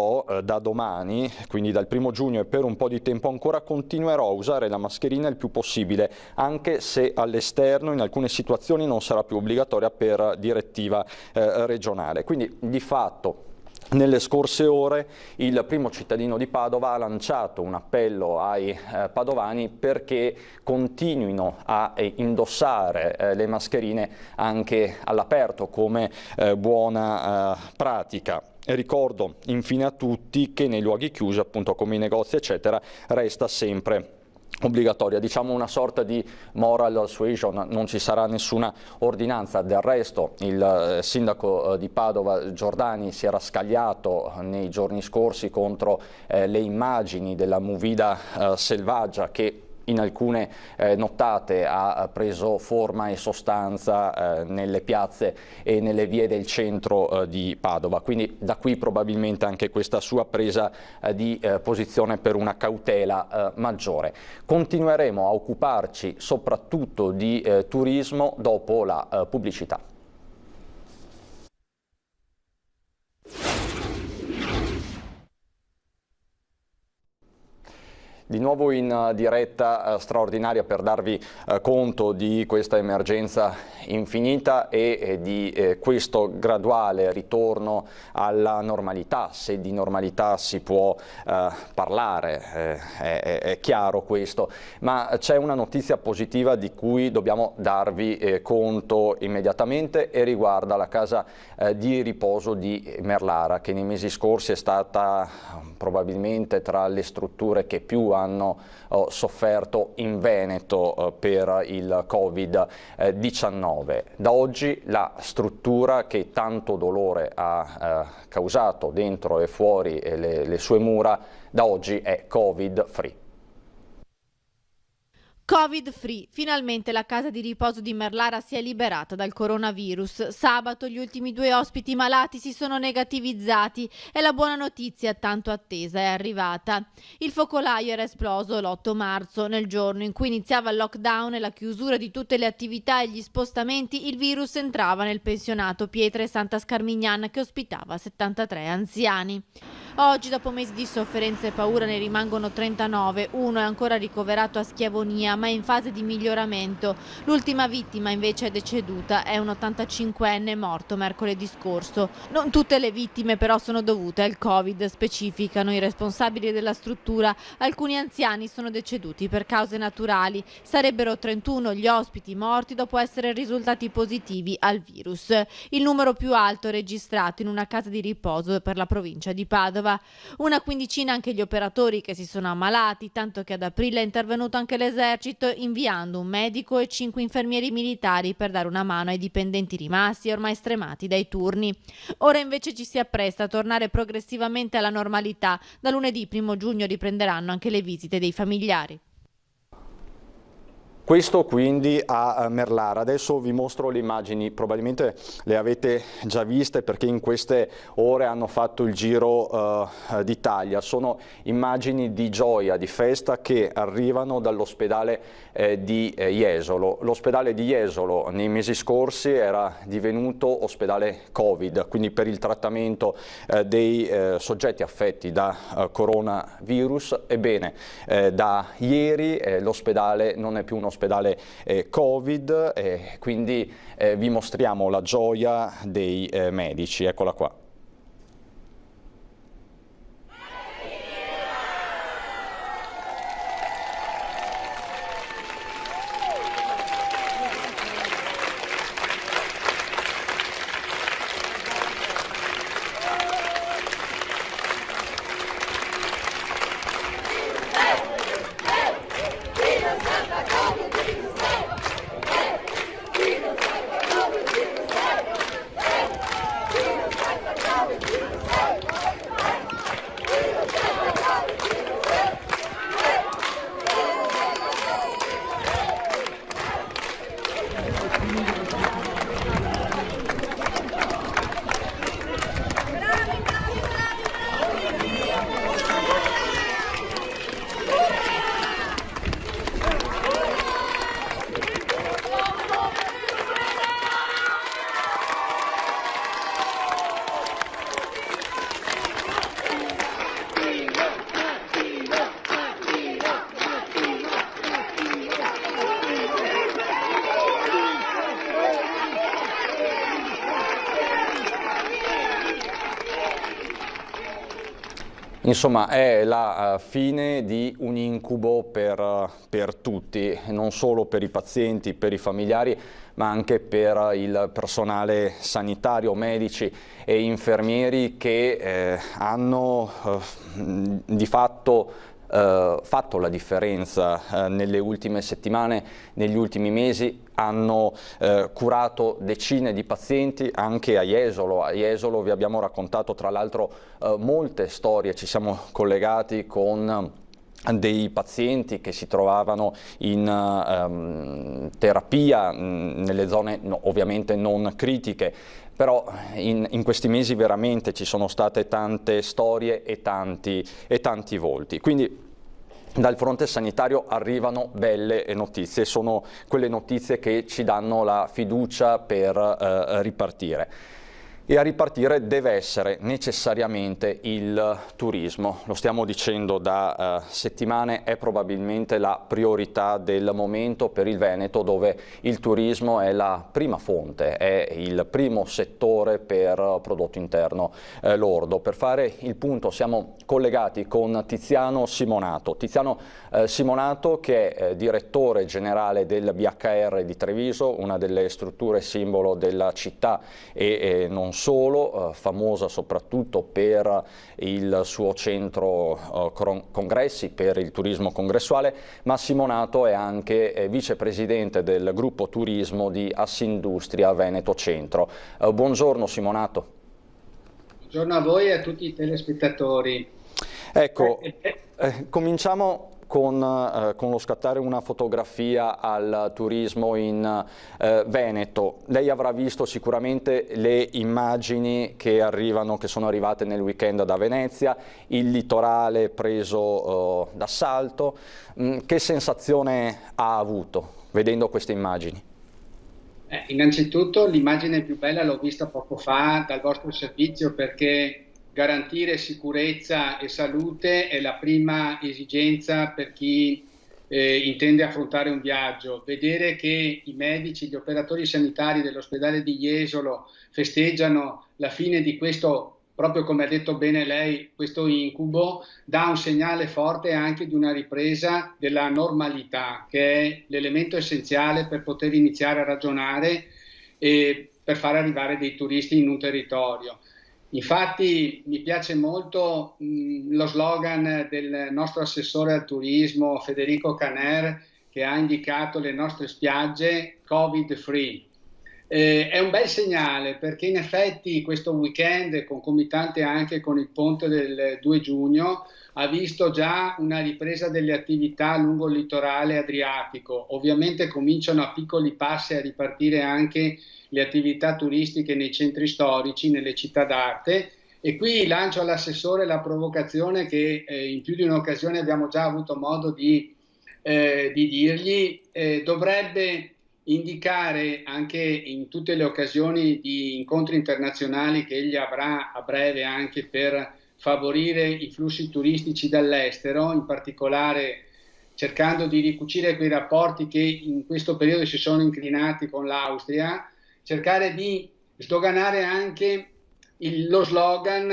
da domani, quindi dal 1° giugno e per un po' di tempo ancora, continuerò a usare la mascherina il più possibile, anche se all'esterno in alcune situazioni non sarà più obbligatoria per direttiva regionale. Quindi di fatto nelle scorse ore il primo cittadino di Padova ha lanciato un appello ai padovani perché continuino a indossare le mascherine anche all'aperto come buona pratica. Ricordo infine a tutti che nei luoghi chiusi, appunto come i negozi eccetera, resta sempre obbligatoria, diciamo una sorta di moral suasion, non ci sarà nessuna ordinanza. Del resto il sindaco di Padova Giordani si era scagliato nei giorni scorsi contro le immagini della movida selvaggia che in alcune nottate ha preso forma e sostanza nelle piazze e nelle vie del centro di Padova, quindi da qui probabilmente anche questa sua presa di posizione per una cautela maggiore. Continueremo a occuparci soprattutto di turismo dopo la pubblicità. Di nuovo in diretta straordinaria per darvi conto di questa emergenza infinita e di questo graduale ritorno alla normalità, se di normalità si può parlare, è chiaro questo, ma c'è una notizia positiva di cui dobbiamo darvi conto immediatamente e riguarda la casa di riposo di Merlara, che nei mesi scorsi è stata probabilmente tra le strutture che più hanno sofferto in Veneto per il Covid-19. Da oggi la struttura che tanto dolore ha causato dentro e fuori le sue mura, da oggi è Covid-free. Covid-free. Finalmente la casa di riposo di Merlara si è liberata dal coronavirus. Sabato gli ultimi 2 ospiti malati si sono negativizzati e la buona notizia tanto attesa è arrivata. Il focolaio era esploso l'8 marzo, nel giorno in cui iniziava il lockdown e la chiusura di tutte le attività e gli spostamenti. Il virus entrava nel pensionato Pietre Santa Scarmignana che ospitava 73 anziani. Oggi, dopo mesi di sofferenza e paura, ne rimangono 39. Uno è ancora ricoverato a Schiavonia, ma è in fase di miglioramento. L'ultima vittima invece è deceduta, è un 85enne morto mercoledì scorso. Non tutte le vittime però sono dovute al Covid, specificano i responsabili della struttura. Alcuni anziani sono deceduti per cause naturali. Sarebbero 31 gli ospiti morti dopo essere risultati positivi al virus. Il numero più alto registrato in una casa di riposo per la provincia di Padova. Una quindicina anche gli operatori che si sono ammalati, tanto che ad aprile è intervenuto anche l'esercito inviando un medico e 5 infermieri militari per dare una mano ai dipendenti rimasti ormai stremati dai turni. Ora invece ci si appresta a tornare progressivamente alla normalità. Da lunedì 1° giugno riprenderanno anche le visite dei familiari. Questo quindi a Merlara. Adesso vi mostro le immagini, probabilmente le avete già viste perché in queste ore hanno fatto il giro d'Italia. Sono immagini di gioia, di festa che arrivano dall'ospedale di Jesolo. L'ospedale di Jesolo nei mesi scorsi era divenuto ospedale Covid, quindi per il trattamento dei soggetti affetti da coronavirus. Ebbene, da ieri l'ospedale non è più un ospedale Covid, quindi vi mostriamo la gioia dei medici, eccola qua. Insomma, è la fine di un incubo per tutti, non solo per i pazienti, per i familiari, ma anche per il personale sanitario, medici e infermieri che hanno di fatto fatto la differenza nelle ultime settimane, negli ultimi mesi, hanno curato decine di pazienti anche a Jesolo. A Jesolo vi abbiamo raccontato tra l'altro molte storie, ci siamo collegati con dei pazienti che si trovavano in terapia nelle zone ovviamente non critiche, però in questi mesi veramente ci sono state tante storie e tanti volti. Quindi dal fronte sanitario arrivano belle notizie, sono quelle notizie che ci danno la fiducia per ripartire. E a ripartire deve essere necessariamente il turismo. Lo stiamo dicendo da settimane, è probabilmente la priorità del momento per il Veneto, dove il turismo è la prima fonte, è il primo settore per prodotto interno lordo. Per fare il punto siamo collegati con Tiziano Simonato. Tiziano Simonato, che è direttore generale del BHR di Treviso, una delle strutture simbolo della città e non solo, famosa soprattutto per il suo centro congressi, per il turismo congressuale, ma Simonato è anche vicepresidente del gruppo turismo di Assindustria Veneto Centro. Buongiorno Simonato. Buongiorno a voi e a tutti i telespettatori. Ecco, cominciamo con lo scattare una fotografia al turismo in Veneto. Lei avrà visto sicuramente le immagini che sono arrivate nel weekend da Venezia, il litorale preso d'assalto. Che sensazione ha avuto vedendo queste immagini? Innanzitutto l'immagine più bella l'ho vista poco fa dal vostro servizio, perché garantire sicurezza e salute è la prima esigenza per chi intende affrontare un viaggio. Vedere che i medici, gli operatori sanitari dell'ospedale di Jesolo festeggiano la fine di questo, proprio come ha detto bene lei, questo incubo, dà un segnale forte anche di una ripresa della normalità, che è l'elemento essenziale per poter iniziare a ragionare e per far arrivare dei turisti in un territorio. Infatti mi piace molto lo slogan del nostro assessore al turismo Federico Caner, che ha indicato le nostre spiagge Covid free. È un bel segnale, perché in effetti questo weekend, concomitante anche con il ponte del 2 giugno, ha visto già una ripresa delle attività lungo il litorale adriatico. Ovviamente cominciano a piccoli passi a ripartire anche le attività turistiche nei centri storici, nelle città d'arte, e qui lancio all'assessore la provocazione che in più di un'occasione abbiamo già avuto modo di dirgli, dovrebbe indicare anche in tutte le occasioni di incontri internazionali che egli avrà a breve anche per favorire i flussi turistici dall'estero, in particolare cercando di ricucire quei rapporti che in questo periodo si sono incrinati con l'Austria, cercare di sdoganare anche lo slogan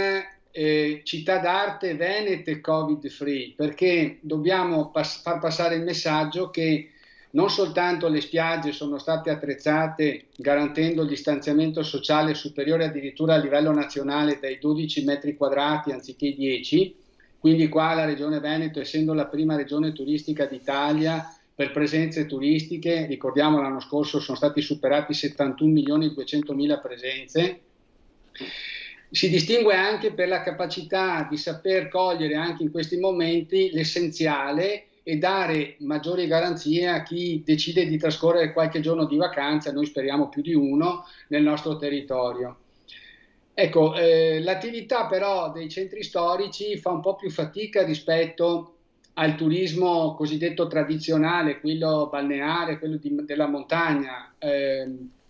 città d'arte venete Covid free, perché dobbiamo far passare il messaggio che non soltanto le spiagge sono state attrezzate garantendo il distanziamento sociale superiore addirittura a livello nazionale dai 12 metri quadrati anziché i 10, quindi qua la Regione Veneto, essendo la prima regione turistica d'Italia per presenze turistiche, ricordiamo l'anno scorso sono stati superati 71.200.000 presenze, si distingue anche per la capacità di saper cogliere anche in questi momenti l'essenziale e dare maggiori garanzie a chi decide di trascorrere qualche giorno di vacanza, noi speriamo più di uno, nel nostro territorio. Ecco, l'attività però dei centri storici fa un po' più fatica rispetto al turismo cosiddetto tradizionale, quello balneare, quello della montagna.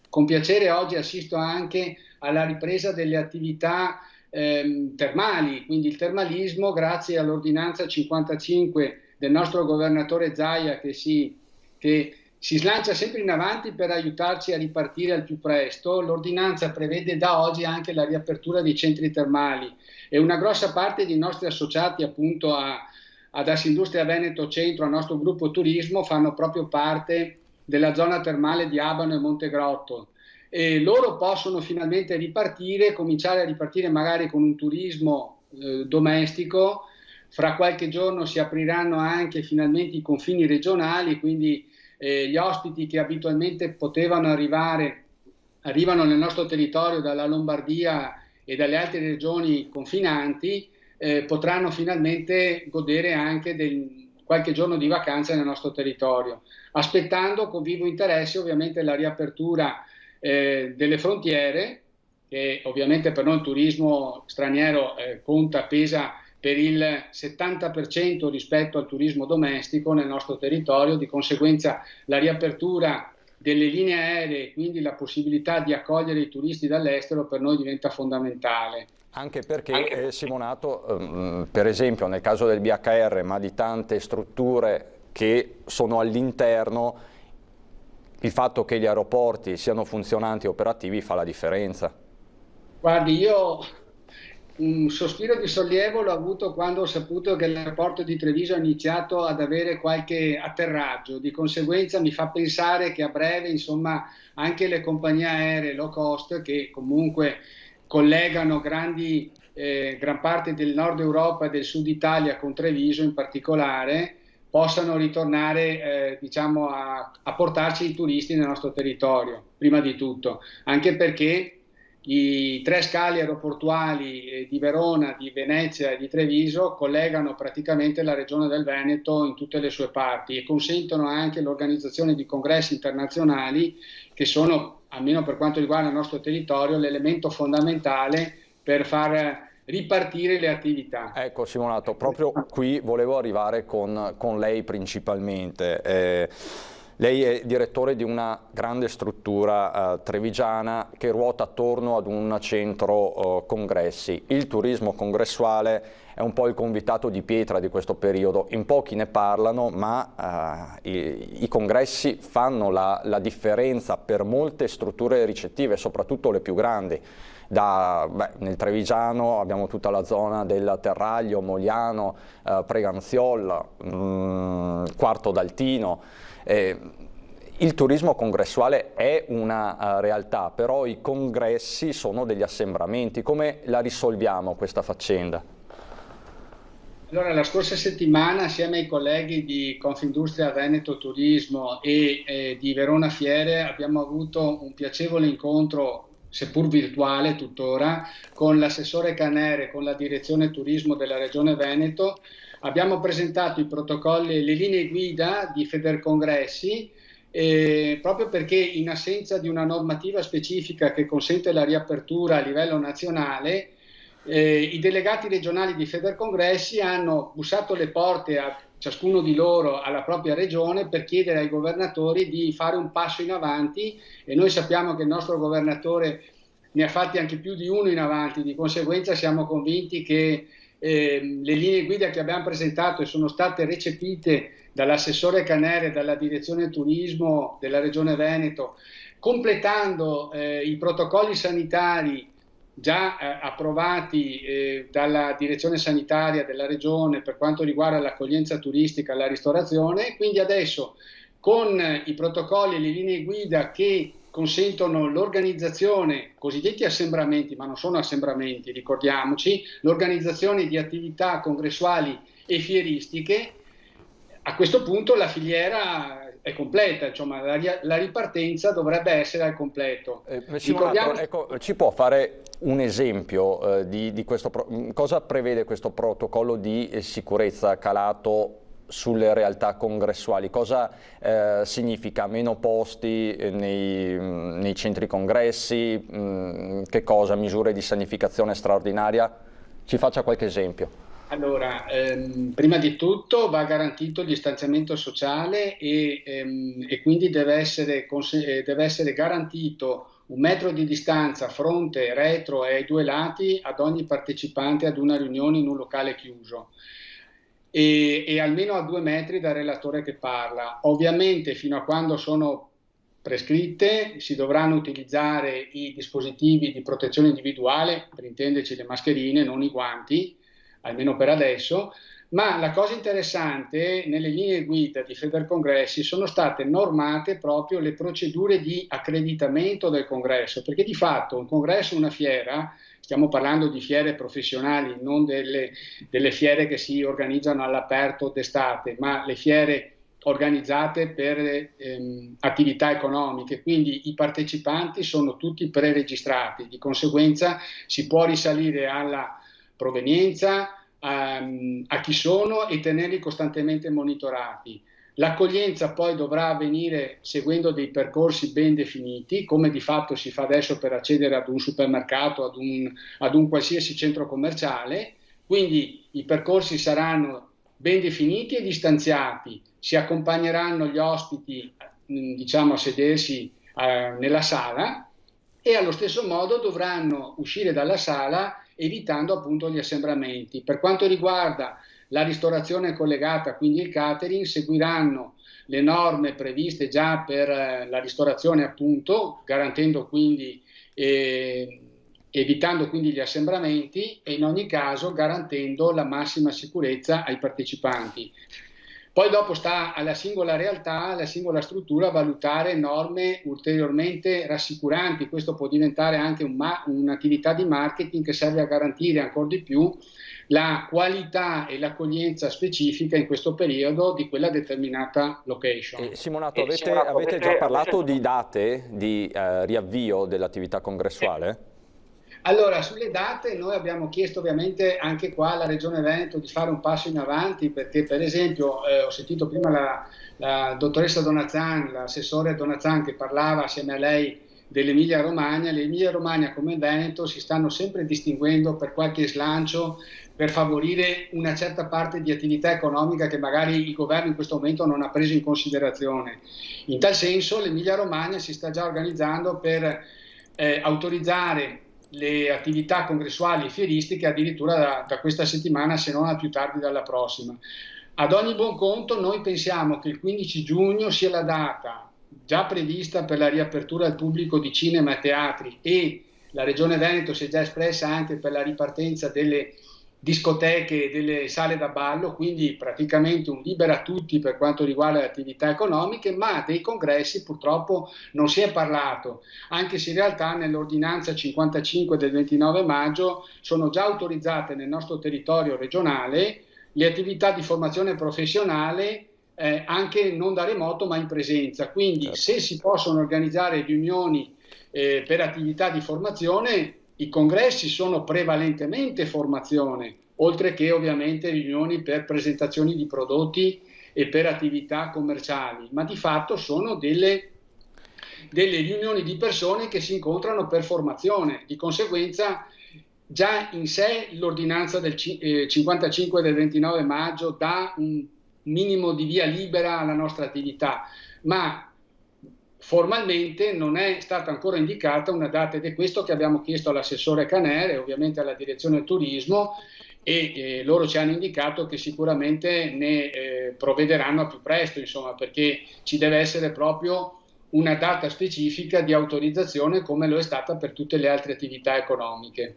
Con piacere oggi assisto anche alla ripresa delle attività termali, quindi il termalismo, grazie all'ordinanza 55 del nostro governatore Zaia che si slancia sempre in avanti per aiutarci a ripartire al più presto. L'ordinanza prevede da oggi anche la riapertura dei centri termali e una grossa parte dei nostri associati appunto ad Assindustria Veneto Centro, al nostro gruppo turismo, fanno proprio parte della zona termale di Abano e Montegrotto. E loro possono finalmente ripartire, cominciare a ripartire magari con un turismo domestico. Fra qualche giorno si apriranno anche finalmente i confini regionali, quindi gli ospiti che abitualmente potevano arrivano nel nostro territorio dalla Lombardia e dalle altre regioni confinanti, potranno finalmente godere anche qualche giorno di vacanza nel nostro territorio, aspettando con vivo interesse ovviamente la riapertura delle frontiere, che ovviamente per noi il turismo straniero pesa per il 70% rispetto al turismo domestico nel nostro territorio. Di conseguenza la riapertura delle linee aeree, quindi la possibilità di accogliere i turisti dall'estero, per noi diventa fondamentale. Anche perché, Simonato, per esempio nel caso del BHR, ma di tante strutture che sono all'interno, il fatto che gli aeroporti siano funzionanti e operativi fa la differenza. Guardi, io un sospiro di sollievo l'ho avuto quando ho saputo che l'aeroporto di Treviso ha iniziato ad avere qualche atterraggio. Di conseguenza mi fa pensare che a breve, insomma, anche le compagnie aeree low cost, che comunque collegano gran parte del nord Europa e del sud Italia con Treviso in particolare, possano ritornare a portarci i turisti nel nostro territorio, prima di tutto, anche perché i 3 scali aeroportuali di Verona, di Venezia e di Treviso collegano praticamente la regione del Veneto in tutte le sue parti e consentono anche l'organizzazione di congressi internazionali che sono, almeno per quanto riguarda il nostro territorio, l'elemento fondamentale per far ripartire le attività. Ecco Simonato, proprio qui volevo arrivare con lei principalmente. Lei è direttore di una grande struttura trevigiana che ruota attorno ad un centro congressi. Il turismo congressuale è un po' il convitato di pietra di questo periodo. In pochi ne parlano, ma i congressi fanno la differenza per molte strutture ricettive, soprattutto le più grandi. Nel Trevigiano abbiamo tutta la zona del Terraglio, Mogliano, Preganziol, Quarto d'Altino. Il turismo congressuale è una realtà, però i congressi sono degli assembramenti. Come la risolviamo questa faccenda? Allora, la scorsa settimana, assieme ai colleghi di Confindustria Veneto Turismo e di Verona Fiere, abbiamo avuto un piacevole incontro, seppur virtuale tuttora, con l'assessore Canere, con la direzione turismo della Regione Veneto. Abbiamo presentato i protocolli e le linee guida di Federcongressi, proprio perché in assenza di una normativa specifica che consente la riapertura a livello nazionale, i delegati regionali di Federcongressi hanno bussato le porte a ciascuno di loro alla propria regione per chiedere ai governatori di fare un passo in avanti, e noi sappiamo che il nostro governatore ne ha fatti anche più di uno in avanti. Di conseguenza siamo convinti che le linee guida che abbiamo presentato e sono state recepite dall'assessore Canere e dalla direzione turismo della Regione Veneto, completando i protocolli sanitari già approvati dalla direzione sanitaria della Regione per quanto riguarda l'accoglienza turistica e la ristorazione. Quindi adesso, con i protocolli e le linee guida che consentono l'organizzazione, cosiddetti assembramenti, ma non sono assembramenti, ricordiamoci, l'organizzazione di attività congressuali e fieristiche, a questo punto la filiera è completa, insomma la ripartenza dovrebbe essere al completo. Ecco, ci può fare un esempio di questo, cosa prevede questo protocollo di sicurezza calato sulle realtà congressuali? Cosa significa meno posti nei centri congressi? Che cosa? Misure di sanificazione straordinaria? Ci faccia qualche esempio. Allora, prima di tutto va garantito il distanziamento sociale e quindi deve essere garantito 1 metro di distanza fronte, retro e ai 2 lati ad ogni partecipante ad una riunione in un locale chiuso. e almeno a 2 metri dal relatore che parla. Ovviamente fino a quando sono prescritte si dovranno utilizzare i dispositivi di protezione individuale, per intenderci le mascherine, non i guanti, almeno per adesso. Ma la cosa interessante, nelle linee guida di Federcongressi sono state normate proprio le procedure di accreditamento del congresso, perché di fatto un congresso, una fiera, stiamo parlando di fiere professionali, non delle fiere che si organizzano all'aperto d'estate, ma le fiere organizzate per attività economiche, quindi i partecipanti sono tutti preregistrati, di conseguenza si può risalire alla provenienza, a chi sono e tenerli costantemente monitorati. L'accoglienza poi dovrà avvenire seguendo dei percorsi ben definiti, come di fatto si fa adesso per accedere ad un supermercato, ad un qualsiasi centro commerciale, quindi i percorsi saranno ben definiti e distanziati, si accompagneranno gli ospiti, diciamo, a sedersi nella sala e allo stesso modo dovranno uscire dalla sala evitando appunto gli assembramenti. Per quanto riguarda la ristorazione collegata, quindi il catering, seguiranno le norme previste già per la ristorazione appunto, garantendo quindi evitando quindi gli assembramenti e in ogni caso garantendo la massima sicurezza ai partecipanti. Poi dopo sta alla singola realtà, alla singola struttura valutare norme ulteriormente rassicuranti. Questo può diventare anche un'attività di marketing che serve a garantire ancora di più la qualità e l'accoglienza specifica in questo periodo di quella determinata location. Simonato, avete già parlato di date di riavvio dell'attività congressuale? Allora, sulle date noi abbiamo chiesto ovviamente anche qua alla Regione Veneto di fare un passo in avanti, perché per esempio ho sentito prima la dottoressa Donazan, l'assessore Donazan che parlava assieme a lei dell'Emilia Romagna. L'Emilia Romagna come il Veneto si stanno sempre distinguendo per qualche slancio per favorire una certa parte di attività economica che magari il governo in questo momento non ha preso in considerazione. In tal senso l'Emilia Romagna si sta già organizzando per autorizzare le attività congressuali e fieristiche addirittura da questa settimana, se non a più tardi dalla prossima. Ad ogni buon conto noi pensiamo che il 15 giugno sia la data già prevista per la riapertura al pubblico di cinema e teatri, e la Regione Veneto si è già espressa anche per la ripartenza delle discoteche e delle sale da ballo, quindi praticamente un libera tutti per quanto riguarda le attività economiche, ma dei congressi purtroppo non si è parlato, anche se in realtà nell'ordinanza 55 del 29 maggio sono già autorizzate nel nostro territorio regionale le attività di formazione professionale anche non da remoto ma in presenza, quindi se si possono organizzare riunioni per attività di formazione, i congressi sono prevalentemente formazione, oltre che ovviamente riunioni per presentazioni di prodotti e per attività commerciali, ma di fatto sono delle riunioni di persone che si incontrano per formazione. Di conseguenza già in sé l'ordinanza del 55 del 29 maggio dà un minimo di via libera alla nostra attività, ma formalmente non è stata ancora indicata una data, ed è questo che abbiamo chiesto all'assessore Caner e ovviamente alla direzione del turismo, e loro ci hanno indicato che sicuramente ne provvederanno a più presto, insomma, perché ci deve essere proprio una data specifica di autorizzazione come lo è stata per tutte le altre attività economiche.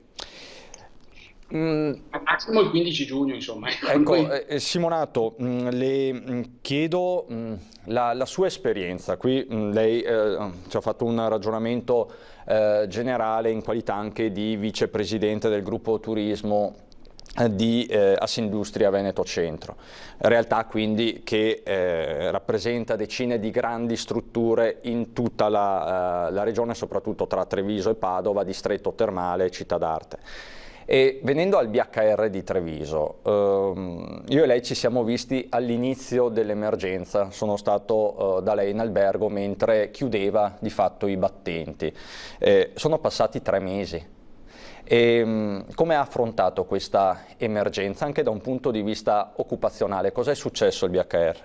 Al massimo il 15 giugno, insomma. Ecco, Simonato, le chiedo la sua esperienza. Qui lei ci ha fatto un ragionamento generale in qualità anche di vicepresidente del gruppo turismo di Assindustria Veneto Centro, realtà quindi che rappresenta decine di grandi strutture in tutta la regione, soprattutto tra Treviso e Padova, distretto termale e città d'arte. E venendo al BHR di Treviso, io e lei ci siamo visti all'inizio dell'emergenza, sono stato da lei in albergo mentre chiudeva di fatto i battenti. Sono passati 3 mesi. E come ha affrontato questa emergenza anche da un punto di vista occupazionale? Cosa è successo al BHR?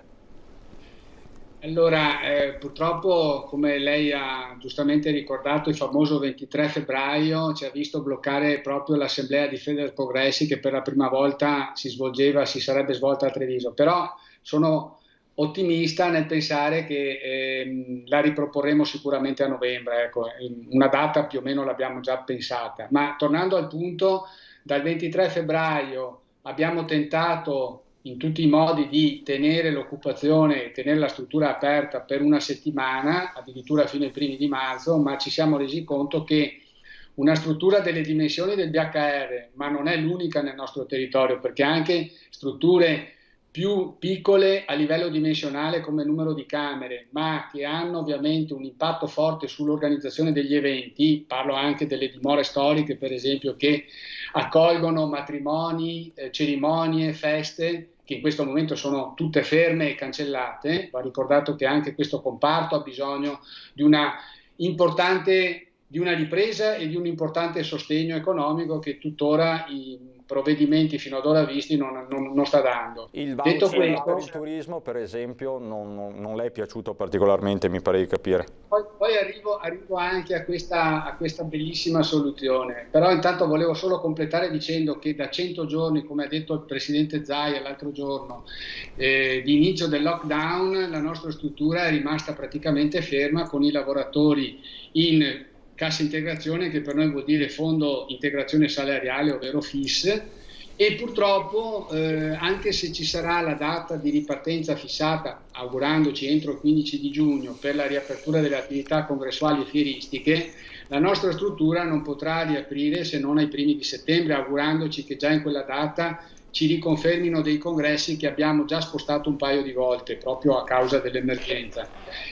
Allora, purtroppo, come lei ha giustamente ricordato, il famoso 23 febbraio ci ha visto bloccare proprio l'assemblea di Federprogressi che per la prima volta si sarebbe svolta a Treviso. Però sono ottimista nel pensare che la riproporremo sicuramente a novembre. Ecco, una data più o meno l'abbiamo già pensata. Ma tornando al punto, dal 23 febbraio abbiamo tentato in tutti i modi di tenere l'occupazione e tenere la struttura aperta per una settimana, addirittura fino ai primi di marzo, ma ci siamo resi conto che una struttura delle dimensioni del BHR, ma non è l'unica nel nostro territorio, perché anche strutture più piccole a livello dimensionale come numero di camere, ma che hanno ovviamente un impatto forte sull'organizzazione degli eventi, parlo anche delle dimore storiche per esempio che accolgono matrimoni, cerimonie, feste, che in questo momento sono tutte ferme e cancellate. Va ricordato che anche questo comparto ha bisogno di una ripresa e di un importante sostegno economico che tuttora i provvedimenti fino ad ora visti non sta dando. Il voucher per il turismo, per esempio, non le è piaciuto particolarmente, mi pare di capire. Poi arrivo anche a questa bellissima soluzione, però intanto volevo solo completare dicendo che da 100 giorni, come ha detto il Presidente Zaia l'altro giorno, di inizio del lockdown, la nostra struttura è rimasta praticamente ferma con i lavoratori in cassa integrazione, che per noi vuol dire fondo integrazione salariale, ovvero FIS, e purtroppo anche se ci sarà la data di ripartenza fissata, augurandoci entro il 15 di giugno, per la riapertura delle attività congressuali e fieristiche, la nostra struttura non potrà riaprire se non ai primi di settembre, augurandoci che già in quella data ci riconfermino dei congressi che abbiamo già spostato un paio di volte proprio a causa dell'emergenza,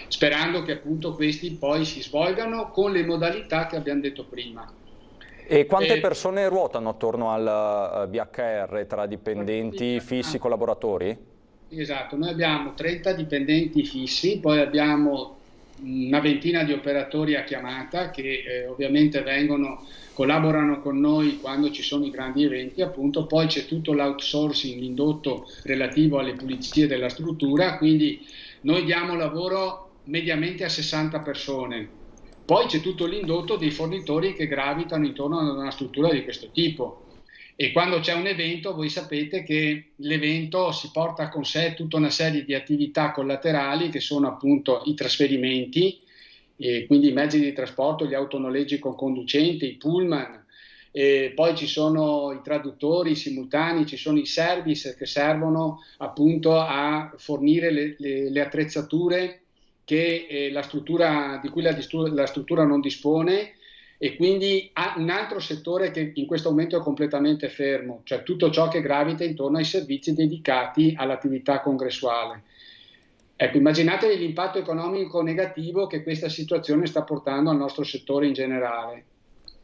sperando che appunto questi poi si svolgano con le modalità che abbiamo detto prima. E quante persone ruotano attorno al BHR tra dipendenti fissi, collaboratori? Esatto, noi abbiamo 30 dipendenti fissi, poi abbiamo una ventina di operatori a chiamata che ovviamente collaborano con noi quando ci sono i grandi eventi, appunto. Poi c'è tutto l'outsourcing, l'indotto relativo alle pulizie della struttura, quindi noi diamo lavoro mediamente a 60 persone. Poi c'è tutto l'indotto dei fornitori che gravitano intorno ad una struttura di questo tipo. E quando c'è un evento, voi sapete che l'evento si porta con sé tutta una serie di attività collaterali che sono appunto i trasferimenti, e quindi i mezzi di trasporto, gli autonoleggi con conducente, i pullman, e poi ci sono i traduttori, i simultanei, ci sono i service che servono appunto a fornire le attrezzature che di cui la struttura non dispone. E quindi un altro settore che in questo momento è completamente fermo, cioè tutto ciò che gravita intorno ai servizi dedicati all'attività congressuale. Ecco, immaginatevi l'impatto economico negativo che questa situazione sta portando al nostro settore in generale.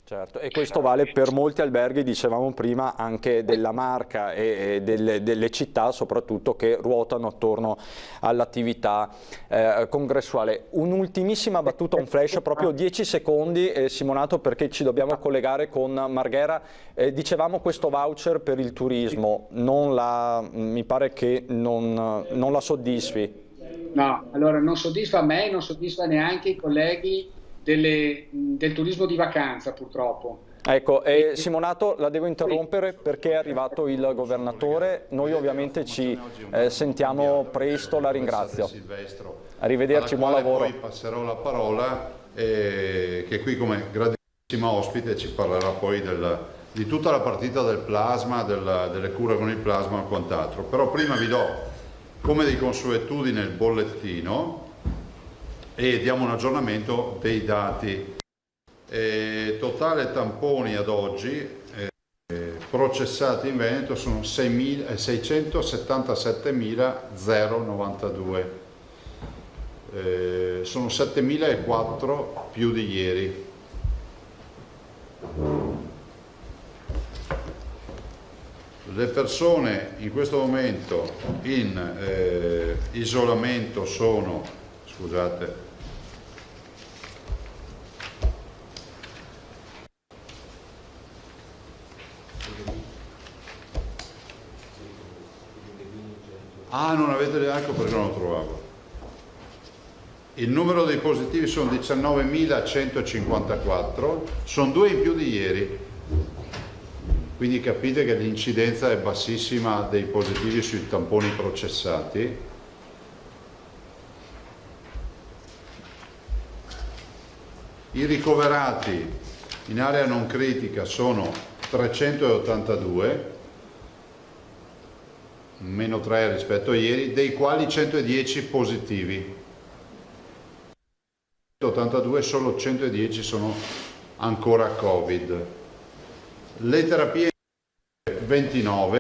Certo, e questo vale per molti alberghi, dicevamo prima, anche della Marca e delle città soprattutto, che ruotano attorno all'attività congressuale. Un'ultimissima battuta, un flash, proprio 10 secondi, Simonato, perché ci dobbiamo collegare con Marghera. Dicevamo questo voucher per il turismo, mi pare che non la soddisfi. No, allora non soddisfa me, non soddisfa neanche i colleghi del turismo di vacanza, purtroppo. Ecco, Simonato, la devo interrompere perché è arrivato il governatore. Noi ovviamente ci sentiamo presto, la ringrazio. Arrivederci, buon lavoro. Poi passerò la parola, che qui come graditissima ospite ci parlerà poi di tutta la partita del plasma, delle cure con il plasma e quant'altro. Però prima vi do, come di consuetudine, il bollettino e diamo un aggiornamento dei dati. Totale tamponi ad oggi processati in Veneto sono 677.092, sono 7.004 più di ieri. Le persone in questo momento in isolamento sono, scusate, non avete, ecco perché non lo trovavo. Il numero dei positivi sono 19.154, sono 2 in più di ieri, quindi capite che l'incidenza è bassissima dei positivi sui tamponi processati. I ricoverati in area non critica sono 382, meno 3 rispetto a ieri, dei quali 110 positivi. 82, solo 110 sono ancora Covid. Le terapie 29,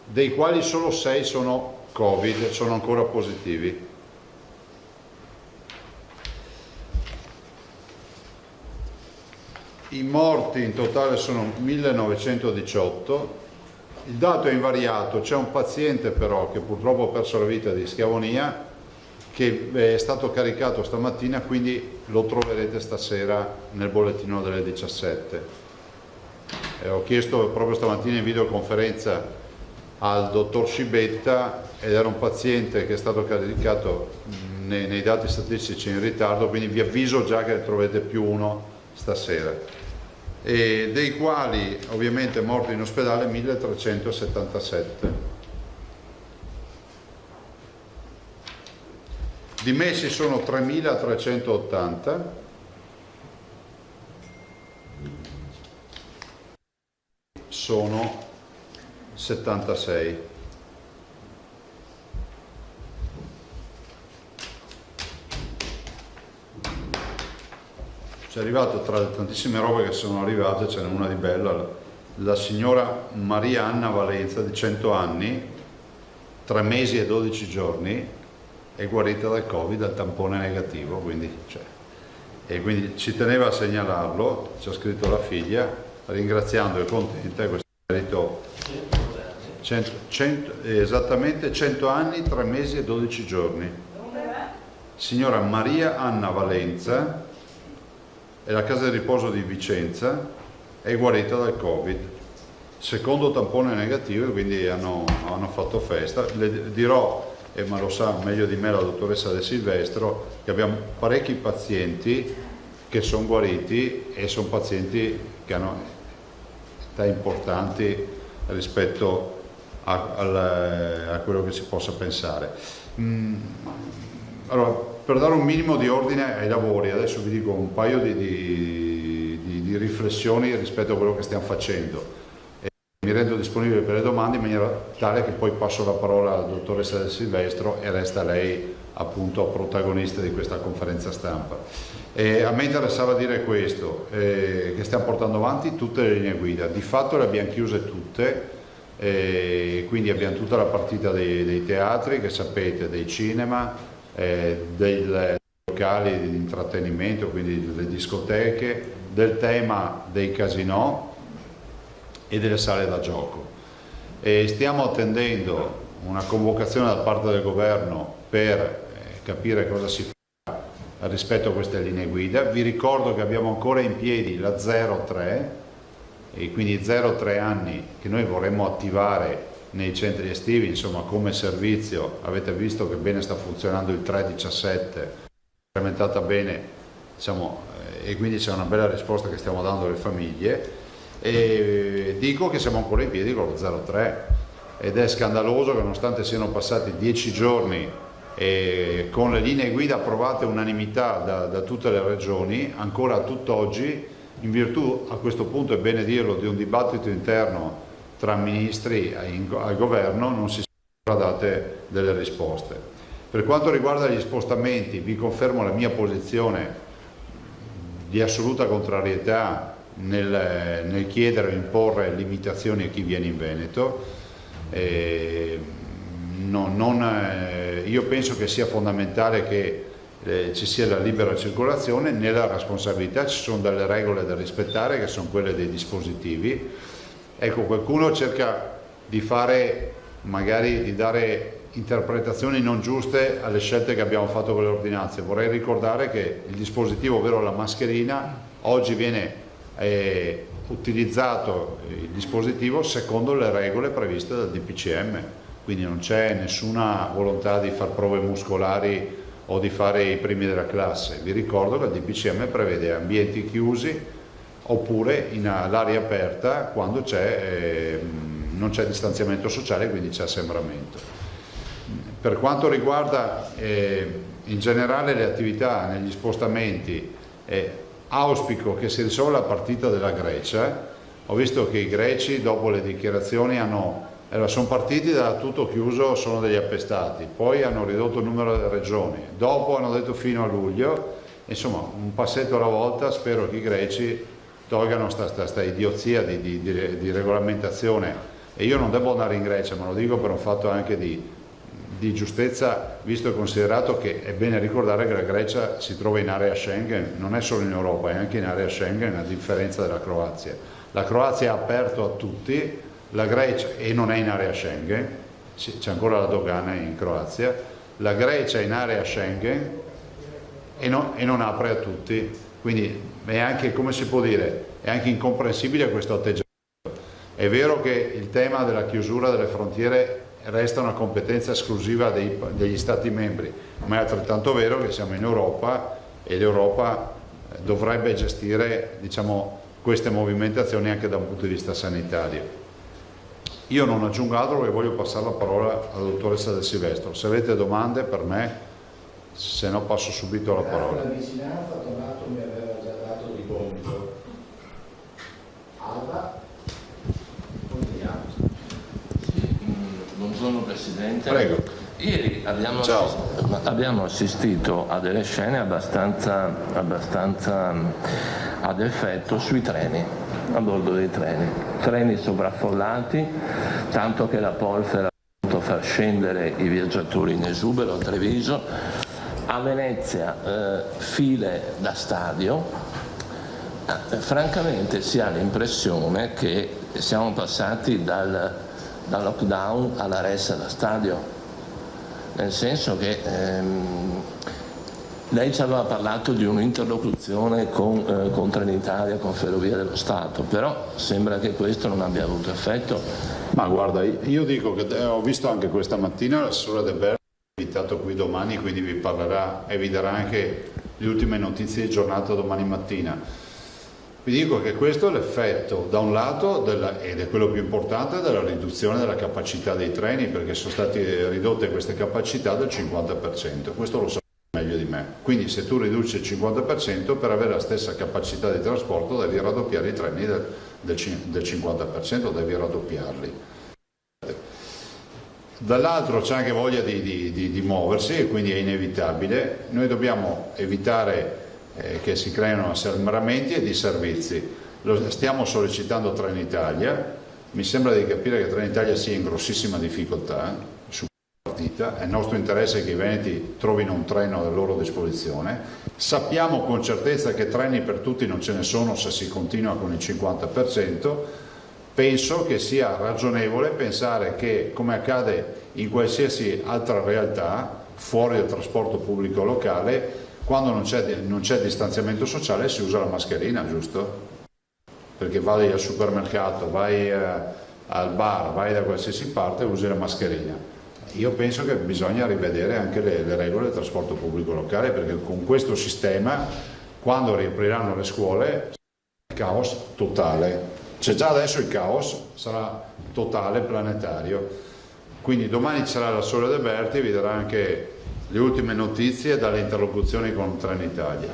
dei quali solo 6 sono Covid, sono ancora positivi. I morti in totale sono 1918. Il dato è invariato, c'è un paziente però che purtroppo ha perso la vita di schiavonia, che è stato caricato stamattina, quindi lo troverete stasera nel bollettino delle 17. Ho chiesto proprio stamattina in videoconferenza al dottor Scibetta ed era un paziente che è stato caricato nei dati statistici in ritardo, quindi vi avviso già che ne troverete più uno stasera. E dei quali ovviamente morti in ospedale 1377. Dimessi sono 3.380, sono 76. C'è arrivato, tra le tantissime robe che sono arrivate, ce n'è una di bella, la signora Maria Anna Valenza di 100 anni, 3 mesi e 12 giorni, è guarita dal Covid, dal tampone negativo, quindi, e quindi ci teneva a segnalarlo, ci ha scritto la figlia, ringraziando e contenta, questo merito, esattamente 100 anni, 3 mesi e 12 giorni. Signora Maria Anna Valenza, è la casa di riposo di Vicenza, è guarita dal Covid, secondo tampone negativo, quindi hanno fatto festa. Le dirò, ma lo sa meglio di me la dottoressa De Silvestro, che abbiamo parecchi pazienti che sono guariti e sono pazienti che hanno età importanti rispetto a quello che si possa pensare. Allora, per dare un minimo di ordine ai lavori, adesso vi dico un paio di riflessioni rispetto a quello che stiamo facendo. Mi rendo disponibile per le domande in maniera tale che poi passo la parola alla dottoressa Del Silvestro e resta lei appunto protagonista di questa conferenza stampa. A me interessava dire questo, che stiamo portando avanti tutte le linee guida, di fatto le abbiamo chiuse tutte, quindi abbiamo tutta la partita dei teatri, che sapete, dei cinema, dei locali di intrattenimento, quindi delle discoteche, del tema dei casinò e delle sale da gioco. Stiamo attendendo una convocazione da parte del governo per capire cosa si fa rispetto a queste linee guida. Vi ricordo che abbiamo ancora in piedi la 03, e quindi 0-3 anni che noi vorremmo attivare nei centri estivi, insomma, come servizio. Avete visto che bene sta funzionando il 3-17, implementata bene, diciamo, e quindi c'è una bella risposta che stiamo dando alle famiglie. E dico che siamo ancora in piedi con lo 03 ed è scandaloso che nonostante siano passati 10 giorni e con le linee guida approvate unanimità da tutte le regioni, ancora a tutt'oggi, in virtù, a questo punto è bene dirlo, di un dibattito interno tra ministri al governo, non si sono date delle risposte. Per quanto riguarda gli spostamenti, vi confermo la mia posizione di assoluta contrarietà nel chiedere o imporre limitazioni a chi viene in Veneto. Io penso che sia fondamentale che ci sia la libera circolazione. Nella responsabilità ci sono delle regole da rispettare, che sono quelle dei dispositivi. Ecco, qualcuno cerca di fare, magari di dare interpretazioni non giuste alle scelte che abbiamo fatto con le ordinanze. Vorrei ricordare che il dispositivo, ovvero la mascherina, oggi viene utilizzato il dispositivo secondo le regole previste dal DPCM, quindi non c'è nessuna volontà di far prove muscolari o di fare i primi della classe. Vi ricordo che il DPCM prevede ambienti chiusi oppure all'aria aperta quando non c'è distanziamento sociale, quindi c'è assembramento. Per quanto riguarda in generale le attività negli spostamenti, auspico che si risolva la partita della Grecia. Ho visto che i greci dopo le dichiarazioni sono partiti da tutto chiuso, sono degli appestati, poi hanno ridotto il numero delle regioni, dopo hanno detto fino a luglio, insomma un passetto alla volta. Spero che i greci tolgano questa idiozia di regolamentazione, e io non devo andare in Grecia, ma lo dico per un fatto anche di giustezza, visto e considerato che è bene ricordare che la Grecia si trova in area Schengen, non è solo in Europa, è anche in area Schengen, a differenza della Croazia. La Croazia ha aperto a tutti, la Grecia, e non è in area Schengen, c'è ancora la dogana in Croazia, la Grecia è in area Schengen e non apre a tutti, quindi è anche, come si può dire, è anche incomprensibile questo atteggiamento. È vero che il tema della chiusura delle frontiere resta una competenza esclusiva degli Stati membri, ma è altrettanto vero che siamo in Europa e l'Europa dovrebbe gestire, diciamo, queste movimentazioni anche da un punto di vista sanitario. Io non aggiungo altro perché voglio passare la parola alla dottoressa Del Silvestro. Se avete domande per me, se no passo subito la parola. La vicinanza, Donato mi aveva già dato di gomito. Alba, continuiamo. Buongiorno Presidente. Prego. Ieri abbiamo assistito a delle scene abbastanza ad effetto sui treni, a bordo dei treni sovraffollati, tanto che la Polfer ha dovuto far scendere i viaggiatori in esubero a Treviso. A Venezia file da stadio. Francamente si ha l'impressione che siamo passati dal lockdown alla ressa da stadio, nel senso che lei ci aveva parlato di un'interlocuzione con Trenitalia, con Ferrovie dello Stato, però sembra che questo non abbia avuto effetto. Ma guarda, io dico che ho visto anche questa mattina l'assessore De Berti è invitato qui domani, quindi vi parlerà e vi darà anche le ultime notizie di giornata domani mattina. Vi dico che questo è l'effetto, da un lato, ed è quello più importante, della riduzione della capacità dei treni, perché sono state ridotte queste capacità del 50%, questo lo sapete meglio di me. Quindi se tu riduci il 50%, per avere la stessa capacità di trasporto devi raddoppiare i treni del 50%, devi raddoppiarli. Dall'altro c'è anche voglia di muoversi e quindi è inevitabile. Noi dobbiamo evitare che si creino assembramenti e disservizi. Lo stiamo sollecitando Trenitalia, mi sembra di capire che Trenitalia sia in grossissima difficoltà su questa partita, è il nostro interesse che i veneti trovino un treno a loro disposizione. Sappiamo con certezza che treni per tutti non ce ne sono se si continua con il 50%, penso che sia ragionevole pensare che, come accade in qualsiasi altra realtà fuori dal trasporto pubblico locale, quando non c'è distanziamento sociale si usa la mascherina, giusto? Perché vai al supermercato, vai al bar, vai da qualsiasi parte e usi la mascherina. Io penso che bisogna rivedere anche le regole del trasporto pubblico locale, perché con questo sistema, quando riapriranno le scuole, il caos totale. C'è già adesso il caos, sarà totale, planetario. Quindi domani c'era la Sole De Berti, vi darà anche le ultime notizie dalle interlocuzioni con Trenitalia.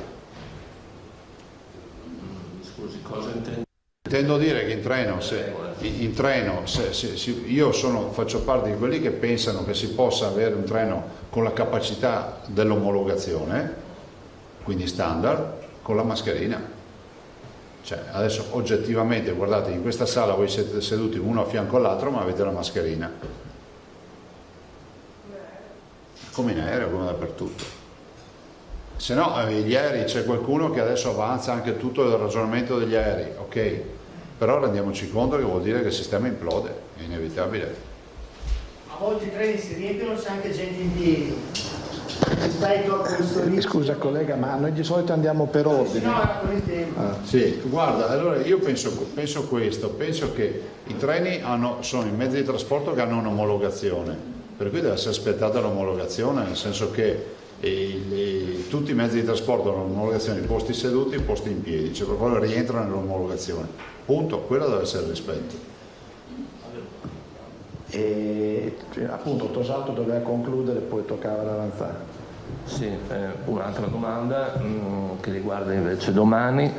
Scusi, cosa intendi? Intendo dire che io faccio parte di quelli che pensano che si possa avere un treno con la capacità dell'omologazione, quindi standard, con la mascherina. Cioè, adesso oggettivamente, guardate, in questa sala voi siete seduti uno a fianco all'altro ma avete la mascherina. Come in aereo, come dappertutto. Se no, gli aerei, c'è qualcuno che adesso avanza anche tutto il ragionamento degli aerei, ok, però rendiamoci conto che vuol dire che il sistema implode, è inevitabile. A volte i treni si riempiono, c'è anche gente in piedi. Rispetto a questo rischio. Scusa collega, ma noi di solito andiamo per ordine. No, era con il tempo. Sì, guarda, allora io penso questo, penso che i treni sono i mezzi di trasporto che hanno un'omologazione. Per cui deve essere aspettata l'omologazione, nel senso che tutti i mezzi di trasporto hanno l'omologazione di posti seduti e posti in piedi, cioè proprio rientrano nell'omologazione. Punto, quello deve essere il rispetto. E appunto Tosato doveva concludere, poi toccava l'avanzare. Sì, un'altra domanda che riguarda invece domani.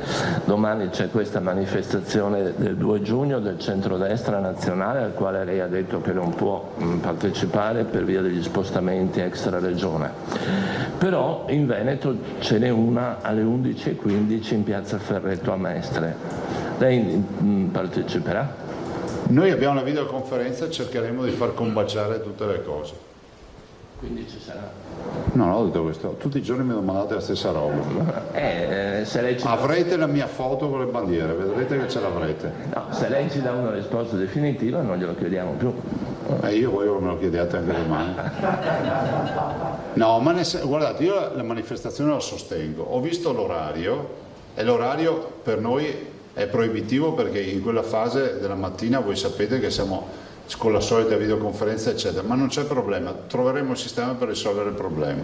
Domani c'è questa manifestazione del 2 giugno del centrodestra nazionale, al quale lei ha detto che non può partecipare per via degli spostamenti extra regione. Però in Veneto ce n'è una alle 11:15 in piazza Ferretto a Mestre. Lei parteciperà? Noi abbiamo una videoconferenza e cercheremo di far combaciare tutte le cose. Quindi ci sarà? No, ho detto questo, tutti i giorni mi domandate la stessa roba. Se lei ci avrete la mia foto con le bandiere, vedrete che ce l'avrete. No, se lei ci dà una risposta definitiva non glielo chiediamo più. Io voglio che me lo chiediate anche domani. No, ma guardate, io la manifestazione la sostengo. Ho visto l'orario e l'orario per noi è proibitivo, perché in quella fase della mattina voi sapete che siamo con la solita videoconferenza eccetera, ma non c'è problema, troveremo il sistema per risolvere il problema.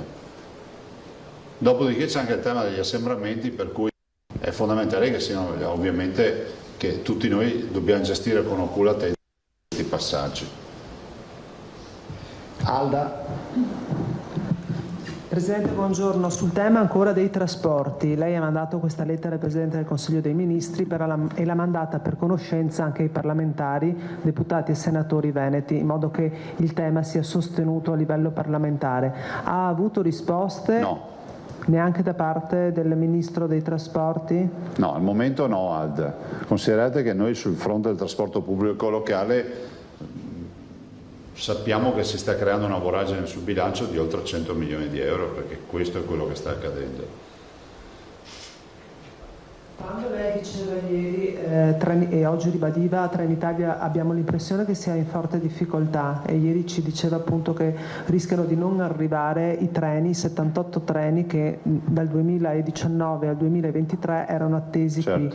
Dopodiché c'è anche il tema degli assembramenti, per cui è fondamentale che siano, ovviamente, che tutti noi dobbiamo gestire con oculatezza questi passaggi. Alda. Presidente, buongiorno. Sul tema ancora dei trasporti, lei ha mandato questa lettera al Presidente del Consiglio dei Ministri e l'ha mandata per conoscenza anche ai parlamentari, deputati e senatori veneti, in modo che il tema sia sostenuto a livello parlamentare. Ha avuto risposte? No. Neanche da parte del Ministro dei Trasporti? No, al momento no, Alda. Considerate che noi sul fronte del trasporto pubblico locale sappiamo che si sta creando una voragine sul bilancio di oltre 100 milioni di euro, perché questo è quello che sta accadendo. Quando lei diceva ieri e oggi ribadiva Trenitalia, abbiamo l'impressione che sia in forte difficoltà, e ieri ci diceva appunto che rischiano di non arrivare i treni, 78 treni che dal 2019 al 2023 erano attesi qui.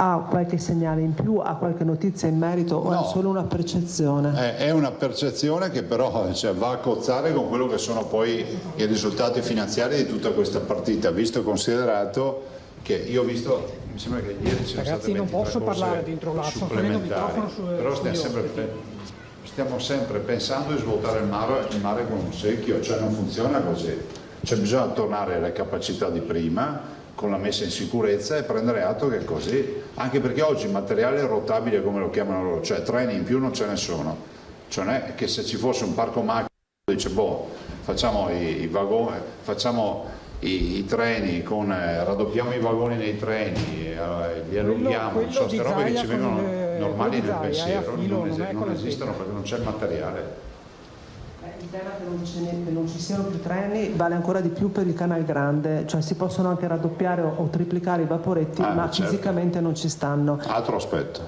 Ha qualche segnale in più, ha qualche notizia in merito o no, è solo una percezione? È una percezione che però va a cozzare con quello che sono poi i risultati finanziari di tutta questa partita, visto e considerato che io ho visto, mi sembra che ieri c'è Ragazzi, non posso parlare dentro l'azzo, prendo il microfono però stiamo sempre pensando di svuotare il mare con un secchio, cioè non funziona così, cioè bisogna tornare alle capacità di prima, con la messa in sicurezza, e prendere atto che è così, anche perché oggi materiale rotabile, come lo chiamano loro, cioè treni in più non ce ne sono, cioè non è che se ci fosse un parco macchine dice facciamo i vagoni, facciamo i treni raddoppiamo i vagoni nei treni, li allunghiamo, sono queste robe che ci vengono normali nel pensiero, non esistono perché non c'è il materiale. Il tema che non ci siano più treni vale ancora di più per il Canal Grande, cioè si possono anche raddoppiare o triplicare i vaporetti, ma certo, fisicamente non ci stanno. Altro aspetto.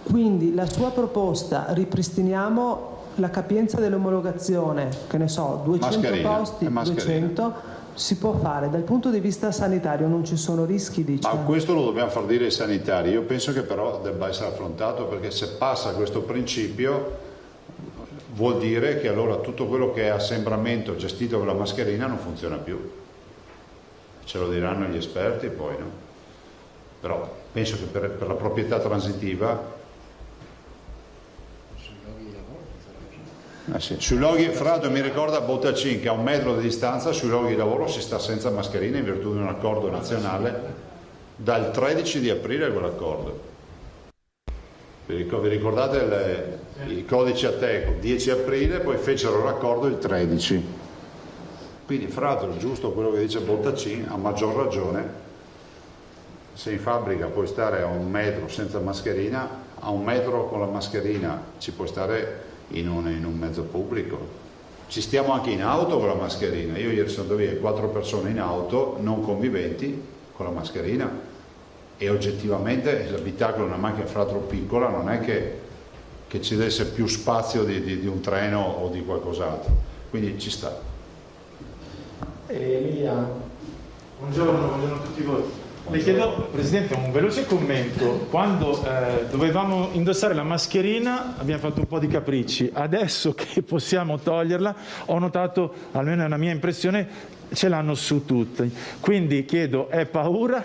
Quindi la sua proposta, ripristiniamo la capienza dell'omologazione, che ne so, 200 posti, 200, si può fare. Dal punto di vista sanitario non ci sono rischi, dice? Ma questo lo dobbiamo far dire ai sanitari, io penso che però debba essere affrontato, perché se passa questo principio vuol dire che allora tutto quello che è assembramento gestito con la mascherina non funziona più. Ce lo diranno gli esperti poi, no? Però penso che per la proprietà transitiva sui luoghi, Frado mi ricorda Bottacin che a 1 metro di distanza sui luoghi di lavoro si sta senza mascherina in virtù di un accordo nazionale dal 13 di aprile quell'accordo. Vi ricordate i codici Ateco, 10 aprile, poi fecero il raccordo il 13. Quindi Frado, giusto quello che dice Bottacin, a maggior ragione, se in fabbrica puoi stare a 1 metro senza mascherina, a 1 metro con la mascherina ci puoi stare in un mezzo pubblico. Ci stiamo anche in auto con la mascherina. Io ieri sono andato via 4 persone in auto non conviventi con la mascherina, e oggettivamente l'abitacolo, una macchina fra l'altro piccola, non è che ci desse più spazio di un treno o di qualcos'altro, quindi ci sta. Emiliano. Buongiorno a tutti voi. Le chiedo, Presidente, un veloce commento. Quando dovevamo indossare la mascherina abbiamo fatto un po' di capricci. Adesso che possiamo toglierla, ho notato, almeno è una mia impressione, ce l'hanno su tutti. Quindi chiedo, è paura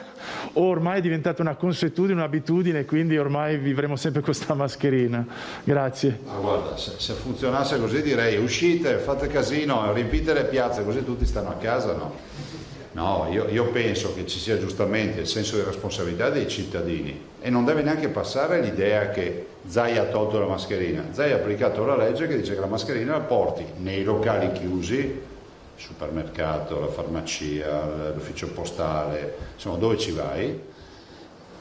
o ormai è diventata una consuetudine, un'abitudine, quindi ormai vivremo sempre con questa mascherina? Grazie. Ma guarda, se funzionasse così direi uscite, fate casino, riempite le piazze, così tutti stanno a casa, no? No, io penso che ci sia giustamente il senso di responsabilità dei cittadini e non deve neanche passare l'idea che Zaia ha tolto la mascherina. Zaia ha applicato la legge che dice che la mascherina la porti nei locali chiusi, il supermercato, la farmacia, l'ufficio postale, insomma dove ci vai,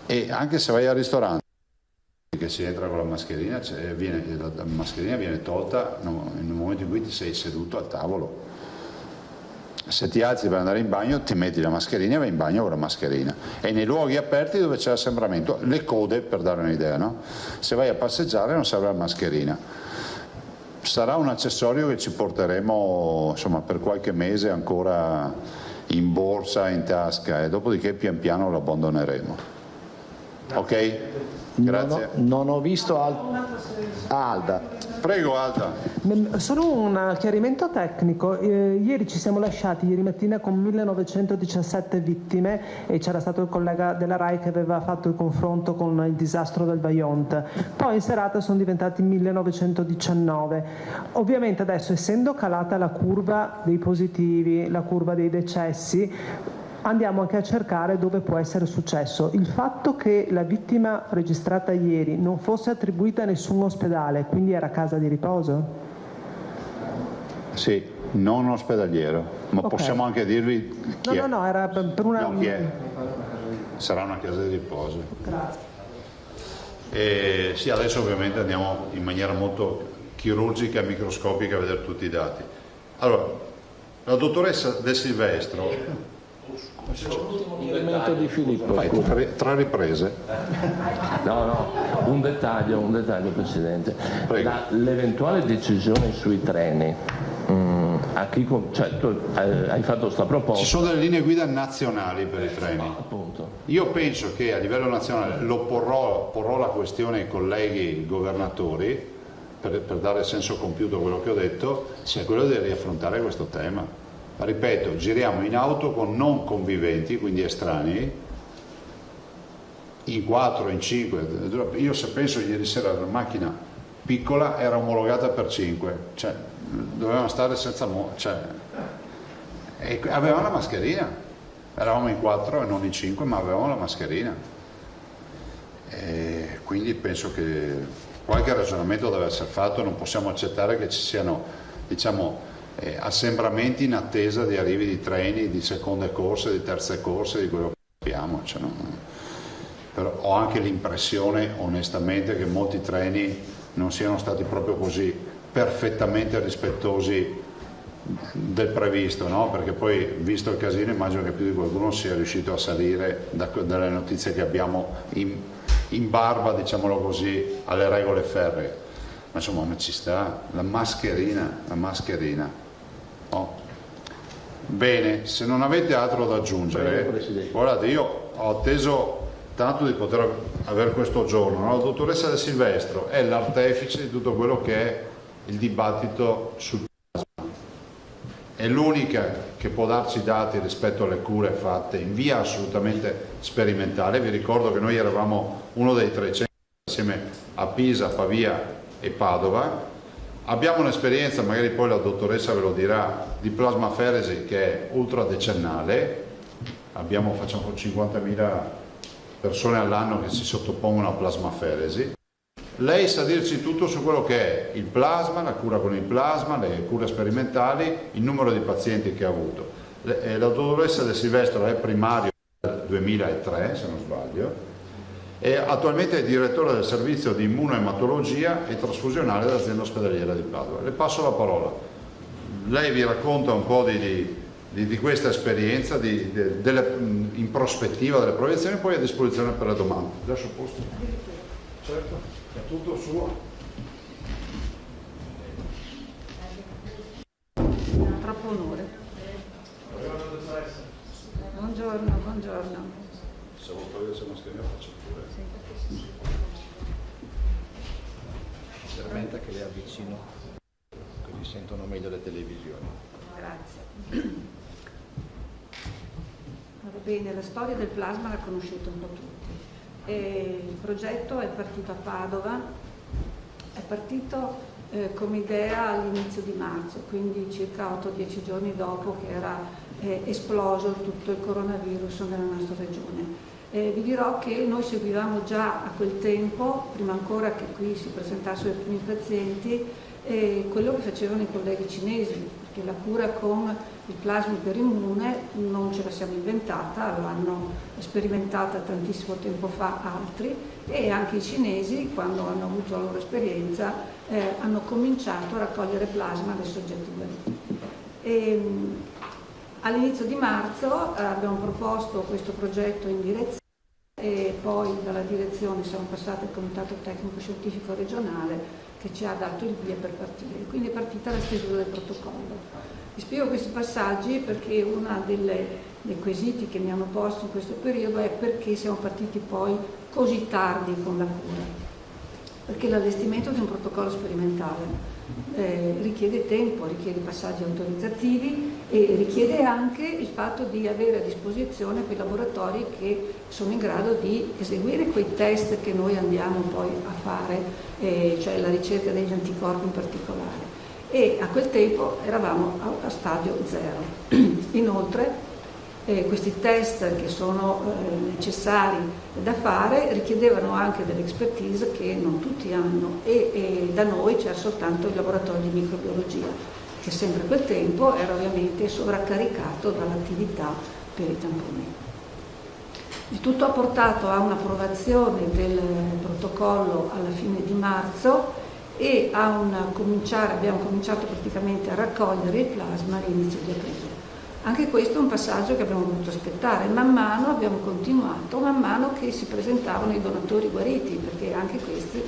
e anche se vai al ristorante che si entra con la mascherina, la mascherina viene tolta nel momento in cui ti sei seduto al tavolo. Se ti alzi per andare in bagno ti metti la mascherina e vai in bagno con la mascherina, e nei luoghi aperti dove c'è l'assembramento, le code, per dare un'idea, no? Se vai a passeggiare non serve la mascherina. Sarà un accessorio che ci porteremo, insomma, per qualche mese ancora in borsa, in tasca, e dopodiché pian piano lo abbandoneremo. Ok? Grazie. Non ho visto Alda. Prego Alda. Solo un chiarimento tecnico. Ieri ci siamo lasciati, ieri mattina, con 1917 vittime e c'era stato il collega della RAI che aveva fatto il confronto con il disastro del Vajont. Poi in serata sono diventati 1919. Ovviamente adesso, essendo calata la curva dei positivi, la curva dei decessi, andiamo anche a cercare dove può essere successo. Il fatto che la vittima registrata ieri non fosse attribuita a nessun ospedale, quindi era casa di riposo? Sì, non ospedaliero, ma Okay. possiamo anche dirvi chi è. No, era per una... No, chi è? Sarà una casa di riposo. Grazie. E sì, adesso ovviamente andiamo in maniera molto chirurgica e microscopica a vedere tutti i dati. Allora, la dottoressa De Silvestro... Commento di Filippo. Vai, tre riprese. No, un dettaglio Presidente. L'eventuale decisione sui treni, a chi, cioè, tu hai fatto sta proposta. Ci sono delle linee guida nazionali per i treni. Appunto. Io penso che a livello nazionale porrò la questione ai colleghi governatori per dare senso compiuto a quello che ho detto, sia quello di riaffrontare questo tema. Ma ripeto, giriamo in auto con non conviventi, quindi estranei, in 4, in 5. Io se penso ieri sera la macchina piccola era omologata per 5, cioè dovevamo stare senza e avevamo la mascherina, eravamo in 4 e non in 5, ma avevamo la mascherina. E quindi penso che qualche ragionamento deve essere fatto, non possiamo accettare che ci siano, diciamo, assembramenti in attesa di arrivi di treni di seconde corse, di terze corse, di quello che abbiamo. Cioè, però ho anche l'impressione, onestamente, che molti treni non siano stati proprio così perfettamente rispettosi del previsto, no? Perché poi, visto il casino, immagino che più di qualcuno sia riuscito a salire dalle notizie che abbiamo in barba, diciamolo così, alle regole ferree. Ma insomma, non ci sta la mascherina. Oh. Bene, se non avete altro da aggiungere, guardate, io ho atteso tanto di poter avere questo giorno, no? La dottoressa De Silvestro è l'artefice di tutto quello che è il dibattito sul plasma, è l'unica che può darci dati rispetto alle cure fatte in via assolutamente sperimentale. Vi ricordo che noi eravamo uno dei 300 insieme a Pisa, Pavia e Padova. Abbiamo un'esperienza, magari poi la dottoressa ve lo dirà, di plasmaferesi che è ultradecennale. Facciamo 50.000 persone all'anno che si sottopongono a plasmaferesi. Lei sa dirci tutto su quello che è il plasma, la cura con il plasma, le cure sperimentali, il numero di pazienti che ha avuto. La dottoressa De Silvestro è primario dal 2003, se non sbaglio, e attualmente è direttore del servizio di immunoematologia e trasfusionale dell'azienda ospedaliera di Padova. Le passo la parola. Lei vi racconta un po' di questa esperienza, in prospettiva delle proiezioni, poi a disposizione per le domande. Adesso posto. Certo, è tutto suo. Troppo onore. Buongiorno. Se vuoi togliersi la mascherina faccio pure. Veramente che le avvicino, così sentono meglio le televisioni. Grazie. Va bene, la storia del plasma la conoscete un po' tutti. Il progetto è partito a Padova, è partito come idea all'inizio di marzo, quindi circa 8-10 giorni dopo che era esploso tutto il coronavirus nella nostra regione. Vi dirò che noi seguivamo già a quel tempo, prima ancora che qui si presentassero i primi pazienti, quello che facevano i colleghi cinesi, perché la cura con il plasma iperimmune non ce la siamo inventata, l'hanno sperimentata tantissimo tempo fa altri, e anche i cinesi, quando hanno avuto la loro esperienza, hanno cominciato a raccogliere plasma dai soggetti guariti. All'inizio di marzo abbiamo proposto questo progetto in direzione e poi dalla direzione siamo passati al Comitato Tecnico Scientifico Regionale che ci ha dato il via per partire. Quindi è partita la stesura del protocollo. Vi spiego questi passaggi perché uno dei quesiti che mi hanno posto in questo periodo è perché siamo partiti poi così tardi con la cura. Perché l'allestimento di un protocollo sperimentale richiede tempo, richiede passaggi autorizzativi e richiede anche il fatto di avere a disposizione quei laboratori che sono in grado di eseguire quei test che noi andiamo poi a fare, cioè la ricerca degli anticorpi in particolare. E a quel tempo eravamo a stadio 0. Inoltre questi test che sono necessari da fare richiedevano anche dell'expertise che non tutti hanno e da noi c'era soltanto il laboratorio di microbiologia che sempre a quel tempo era ovviamente sovraccaricato dall'attività per i tamponi. Il tutto ha portato a un'approvazione del protocollo alla fine di marzo e abbiamo cominciato praticamente a raccogliere il plasma all'inizio di aprile. Anche questo è un passaggio che abbiamo dovuto aspettare, man mano abbiamo continuato, man mano che si presentavano i donatori guariti, perché anche questi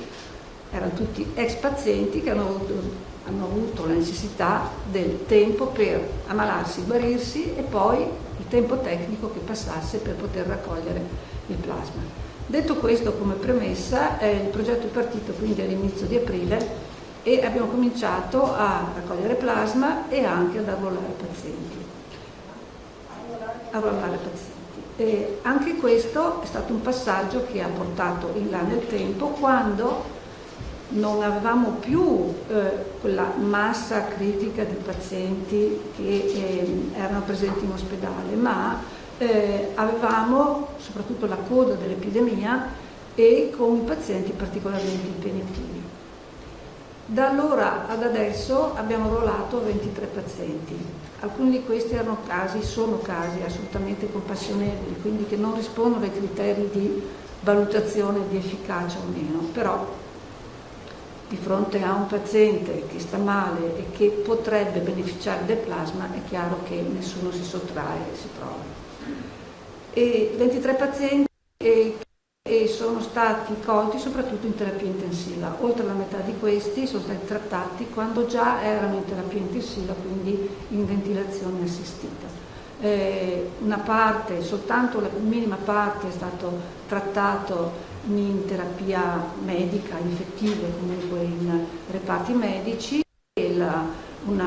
erano tutti ex pazienti che hanno avuto la necessità del tempo per ammalarsi, guarirsi e poi il tempo tecnico che passasse per poter raccogliere il plasma. Detto questo come premessa, il progetto è partito quindi all'inizio di aprile e abbiamo cominciato a raccogliere plasma e anche ad arruolare pazienti. Anche questo è stato un passaggio che ha portato in là nel tempo quando non avevamo più quella massa critica di pazienti che erano presenti in ospedale, ma avevamo soprattutto la coda dell'epidemia e con i pazienti particolarmente impegnativi. Da allora ad adesso abbiamo arruolato 23 pazienti. Alcuni di questi sono casi assolutamente compassionevoli, quindi che non rispondono ai criteri di valutazione di efficacia o meno, però di fronte a un paziente che sta male e che potrebbe beneficiare del plasma è chiaro che nessuno si sottrae e si prova. E 23 pazienti sono stati colti soprattutto in terapia intensiva. Oltre la metà di questi sono stati trattati quando già erano in terapia intensiva, quindi in ventilazione assistita. Una parte, soltanto la minima parte è stato trattato in terapia medica, infettive, comunque in reparti medici e un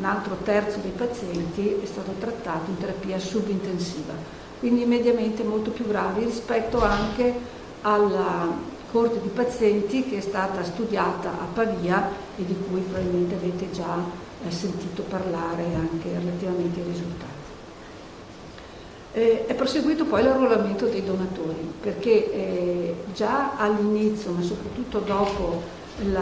altro terzo dei pazienti è stato trattato in terapia subintensiva. Quindi mediamente molto più gravi rispetto anche alla coorte di pazienti che è stata studiata a Pavia e di cui probabilmente avete già sentito parlare anche relativamente ai risultati. È proseguito poi l'arruolamento dei donatori perché già all'inizio, ma soprattutto dopo il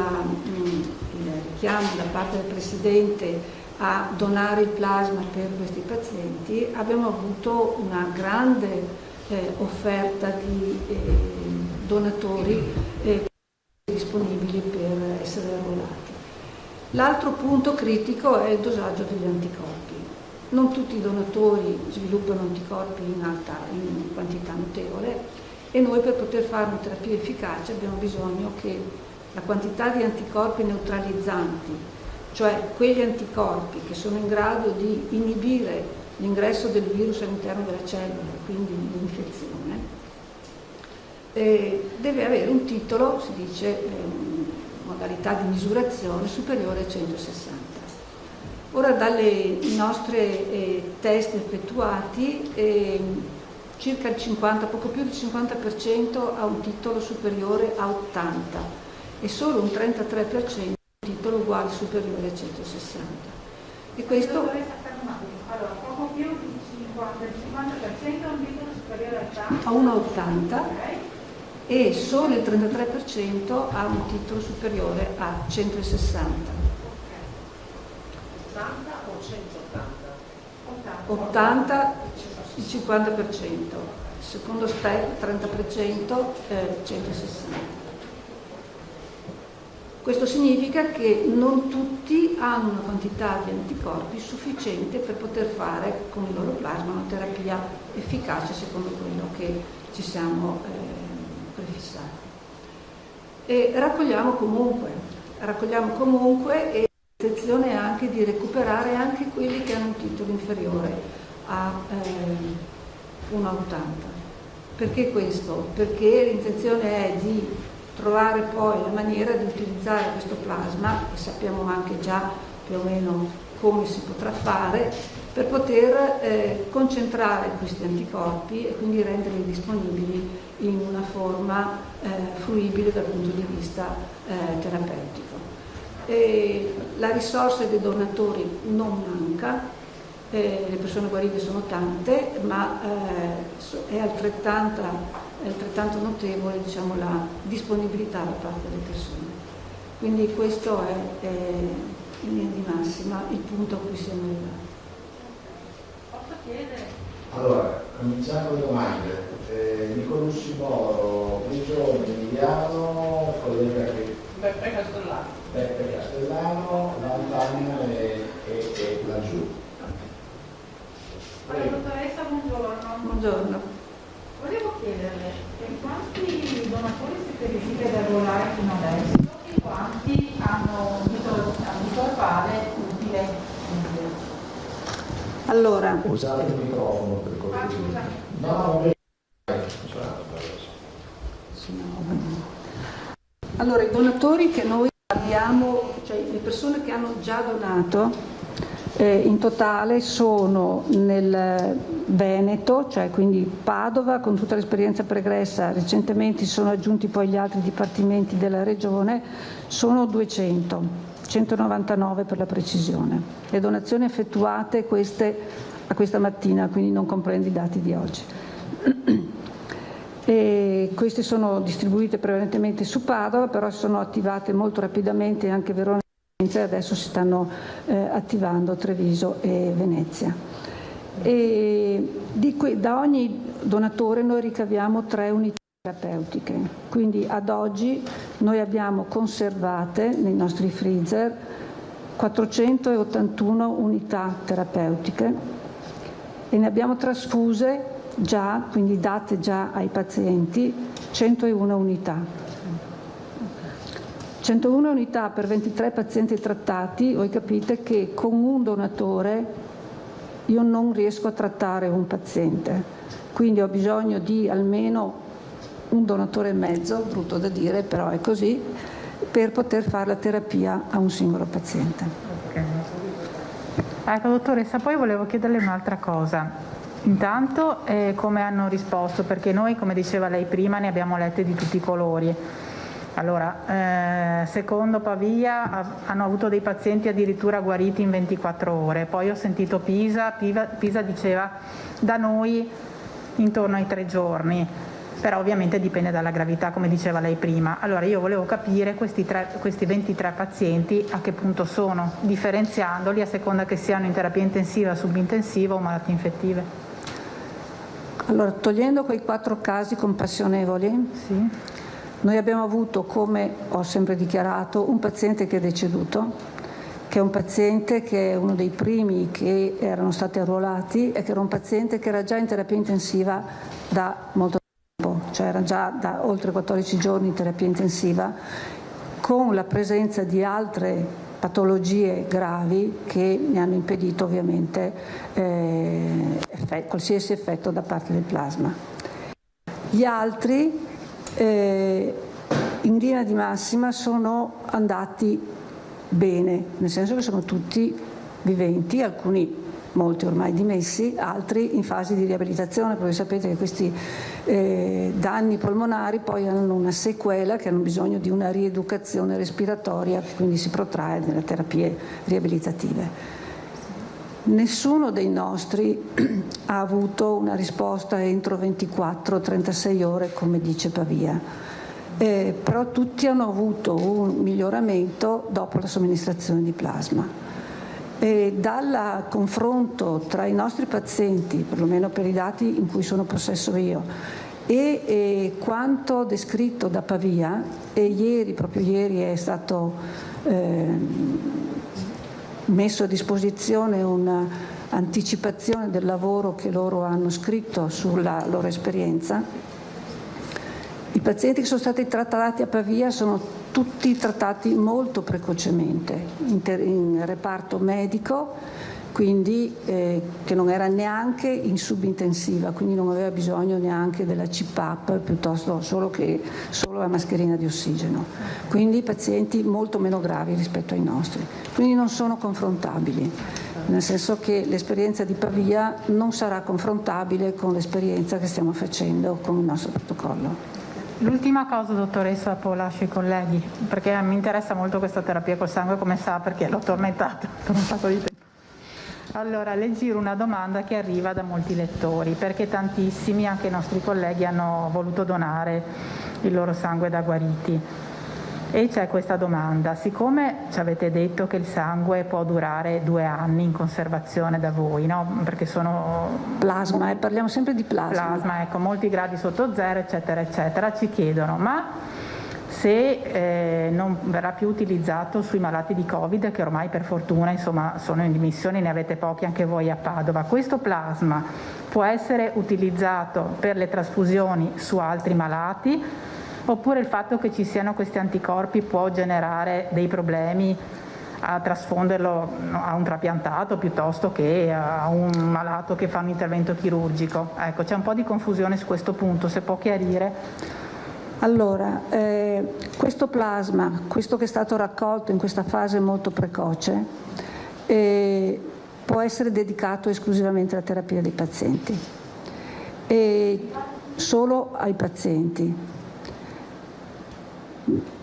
richiamo da parte del Presidente a donare il plasma per questi pazienti, abbiamo avuto una grande offerta di donatori disponibili per essere arruolati. L'altro punto critico è il dosaggio degli anticorpi. Non tutti i donatori sviluppano anticorpi in quantità notevole e noi per poter fare una terapia efficace abbiamo bisogno che la quantità di anticorpi neutralizzanti, cioè quegli anticorpi che sono in grado di inibire l'ingresso del virus all'interno della cellula, quindi l'infezione, deve avere un titolo, si dice, modalità di misurazione superiore a 160. Ora dalle nostre test effettuati circa il 50, poco più del 50% ha un titolo superiore a 80 e solo un 33% ha un titolo uguale superiore a 160. E questo allora, poco più di 50, il 50% ha un titolo superiore a 80 a 1,80 e solo il 33% ha un titolo superiore a 160. 80 o 180? 80 il 50%, il secondo step 30%, 160. Questo significa che non tutti hanno una quantità di anticorpi sufficiente per poter fare con il loro plasma una terapia efficace secondo quello che ci siamo prefissati. E raccogliamo comunque e l'intenzione è anche di recuperare anche quelli che hanno un titolo inferiore a 1,80. Perché questo? Perché l'intenzione è di trovare poi la maniera di utilizzare questo plasma, e sappiamo anche già più o meno come si potrà fare, per poter concentrare questi anticorpi e quindi renderli disponibili in una forma fruibile dal punto di vista terapeutico. La risorsa dei donatori non manca, le persone guarite sono tante, ma è altrettanto notevole, diciamo, la disponibilità da parte delle persone. Quindi questo è in linea di massima il punto a cui siamo arrivati. Posso chiedere? Allora, cominciamo le domande. Nicolussi Moro, Prigione, Emiliano, collega che... Beppe Castellano, Lantagna e laggiù. Allora, dottoressa, buongiorno. Buongiorno. Volevo chiederle quanti donatori siete riusciti ad arruolare fino adesso e quanti hanno un titolo anticorpale utile? Allora, usate il microfono per cortesia. Allora, i donatori che noi abbiamo, cioè le persone che hanno già donato, in totale sono nel Veneto, cioè quindi Padova, con tutta l'esperienza pregressa, recentemente si sono aggiunti poi gli altri dipartimenti della regione, sono 200, 199 per la precisione. Le donazioni effettuate a questa mattina, quindi non comprende i dati di oggi. E queste sono distribuite prevalentemente su Padova, però sono attivate molto rapidamente anche Verona e adesso si stanno attivando Treviso e Venezia. E da ogni donatore noi ricaviamo 3 unità terapeutiche, quindi ad oggi noi abbiamo conservate nei nostri freezer 481 unità terapeutiche e ne abbiamo trasfuse già, quindi date già ai pazienti, 101 unità. 101 unità per 23 pazienti trattati, voi capite che con un donatore io non riesco a trattare un paziente, quindi ho bisogno di almeno un donatore e mezzo, brutto da dire, però è così, per poter fare la terapia a un singolo paziente. Ecco, dottoressa, poi volevo chiederle un'altra cosa. Intanto come hanno risposto, perché noi, come diceva lei prima, ne abbiamo lette di tutti i colori. Allora, secondo Pavia hanno avuto dei pazienti addirittura guariti in 24 ore, poi ho sentito Pisa diceva da noi intorno ai 3 giorni, però ovviamente dipende dalla gravità, come diceva lei prima. Allora io volevo capire questi 23 pazienti a che punto sono, differenziandoli a seconda che siano in terapia intensiva, subintensiva o malattie infettive. Allora, togliendo quei 4 casi compassionevoli, sì. Noi abbiamo avuto, come ho sempre dichiarato, un paziente che è deceduto, che è un paziente che è uno dei primi che erano stati arruolati e che era un paziente che era già in terapia intensiva da molto tempo, cioè era già da oltre 14 giorni in terapia intensiva, con la presenza di altre patologie gravi che mi hanno impedito ovviamente qualsiasi effetto da parte del plasma. Gli altri in linea di massima sono andati bene, nel senso che sono tutti viventi, molti ormai dimessi, altri in fase di riabilitazione, perché sapete che questi danni polmonari poi hanno una sequela che hanno bisogno di una rieducazione respiratoria che quindi si protrae nelle terapie riabilitative. Nessuno dei nostri ha avuto una risposta entro 24-36 ore, come dice Pavia, però tutti hanno avuto un miglioramento dopo la somministrazione di plasma. Dal confronto tra i nostri pazienti, perlomeno per i dati in cui sono possesso io, e quanto descritto da Pavia, e proprio ieri è stato messo a disposizione un'anticipazione del lavoro che loro hanno scritto sulla loro esperienza. I pazienti che sono stati trattati a Pavia sono tutti trattati molto precocemente in reparto medico, quindi che non era neanche in subintensiva, quindi non aveva bisogno neanche della CPAP, piuttosto solo la mascherina di ossigeno. Quindi pazienti molto meno gravi rispetto ai nostri. Quindi non sono confrontabili, nel senso che l'esperienza di Pavia non sarà confrontabile con l'esperienza che stiamo facendo con il nostro protocollo. L'ultima cosa, dottoressa, poi lascio ai colleghi, perché mi interessa molto questa terapia col sangue, come sa, perché l'ho tormentata per un sacco di tempo. Allora, le giro una domanda che arriva da molti lettori, perché tantissimi, anche i nostri colleghi, hanno voluto donare il loro sangue da guariti. E c'è questa domanda: siccome ci avete detto che il sangue può durare 2 anni in conservazione da voi, no? Perché sono plasma, parliamo sempre di plasma. Ecco, molti gradi sotto zero, eccetera, eccetera, ci chiedono, ma se non verrà più utilizzato sui malati di Covid, che ormai per fortuna insomma sono in dimissione, ne avete pochi anche voi a Padova, questo plasma può essere utilizzato per le trasfusioni su altri malati? Oppure il fatto che ci siano questi anticorpi può generare dei problemi a trasfonderlo a un trapiantato piuttosto che a un malato che fa un intervento chirurgico? Ecco, c'è un po' di confusione su questo punto, se può chiarire. Allora, questo plasma, questo che è stato raccolto in questa fase molto precoce, può essere dedicato esclusivamente alla terapia dei pazienti, e solo ai pazienti.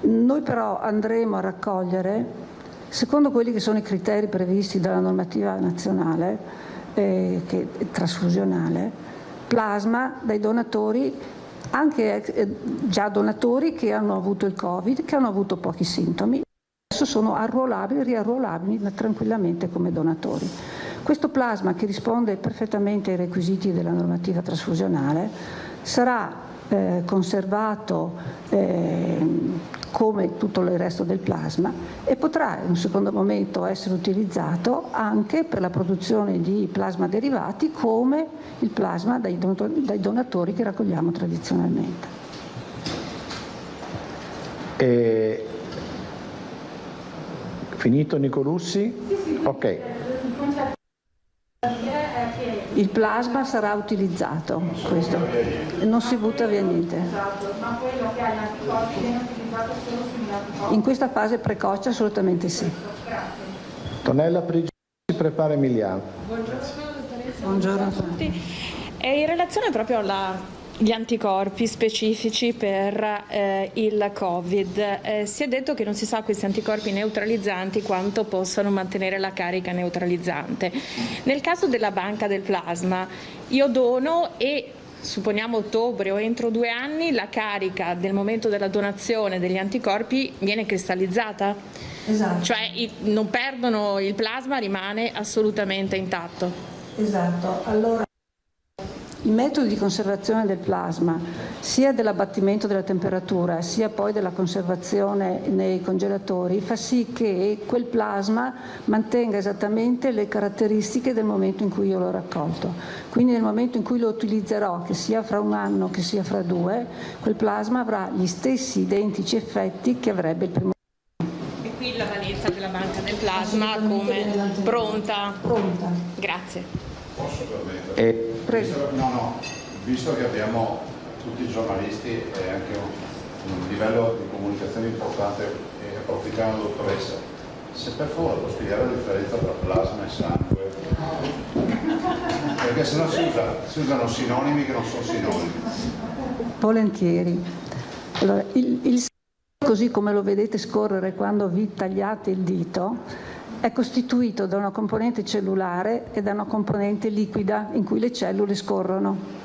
Noi però andremo a raccogliere, secondo quelli che sono i criteri previsti dalla normativa nazionale che è trasfusionale, plasma dai donatori, anche già donatori che hanno avuto il Covid, che hanno avuto pochi sintomi, adesso sono riarruolabili tranquillamente come donatori. Questo plasma, che risponde perfettamente ai requisiti della normativa trasfusionale, sarà conservato come tutto il resto del plasma e potrà in un secondo momento essere utilizzato anche per la produzione di plasma derivati, come il plasma dai donatori che raccogliamo tradizionalmente. Finito Nicolussi? Ok. Il plasma sarà utilizzato, questo, non si butta via niente. Ma quello che ha gli anticorpi viene utilizzato solo sugli anticorpi? In questa fase precoce assolutamente sì. Tonella Prigi, si prepara Emiliano. Buongiorno a tutti. In relazione proprio agli anticorpi specifici per il Covid, si è detto che non si sa questi anticorpi neutralizzanti quanto possano mantenere la carica neutralizzante. Nel caso della banca del plasma, io dono e supponiamo ottobre o entro 2 anni la carica del momento della donazione degli anticorpi viene cristallizzata? Esatto. Cioè non perdono il plasma, rimane assolutamente intatto? Esatto. Allora, i metodi di conservazione del plasma, sia dell'abbattimento della temperatura sia poi della conservazione nei congelatori, fa sì che quel plasma mantenga esattamente le caratteristiche del momento in cui io l'ho raccolto. Quindi nel momento in cui lo utilizzerò, che sia fra 1 anno che sia fra 2, quel plasma avrà gli stessi identici effetti che avrebbe il primo. E qui la valenza della banca del plasma come pronta. Grazie. Posso permettere? Visto che abbiamo tutti i giornalisti e anche un livello di comunicazione importante e approfittiamo la dottoressa, se per favore può spiegare la differenza tra plasma e sangue, perché sennò si usano sinonimi che non sono sinonimi. Volentieri. Allora, il sangue, così come lo vedete scorrere quando vi tagliate il dito, è costituito da una componente cellulare e da una componente liquida in cui le cellule scorrono.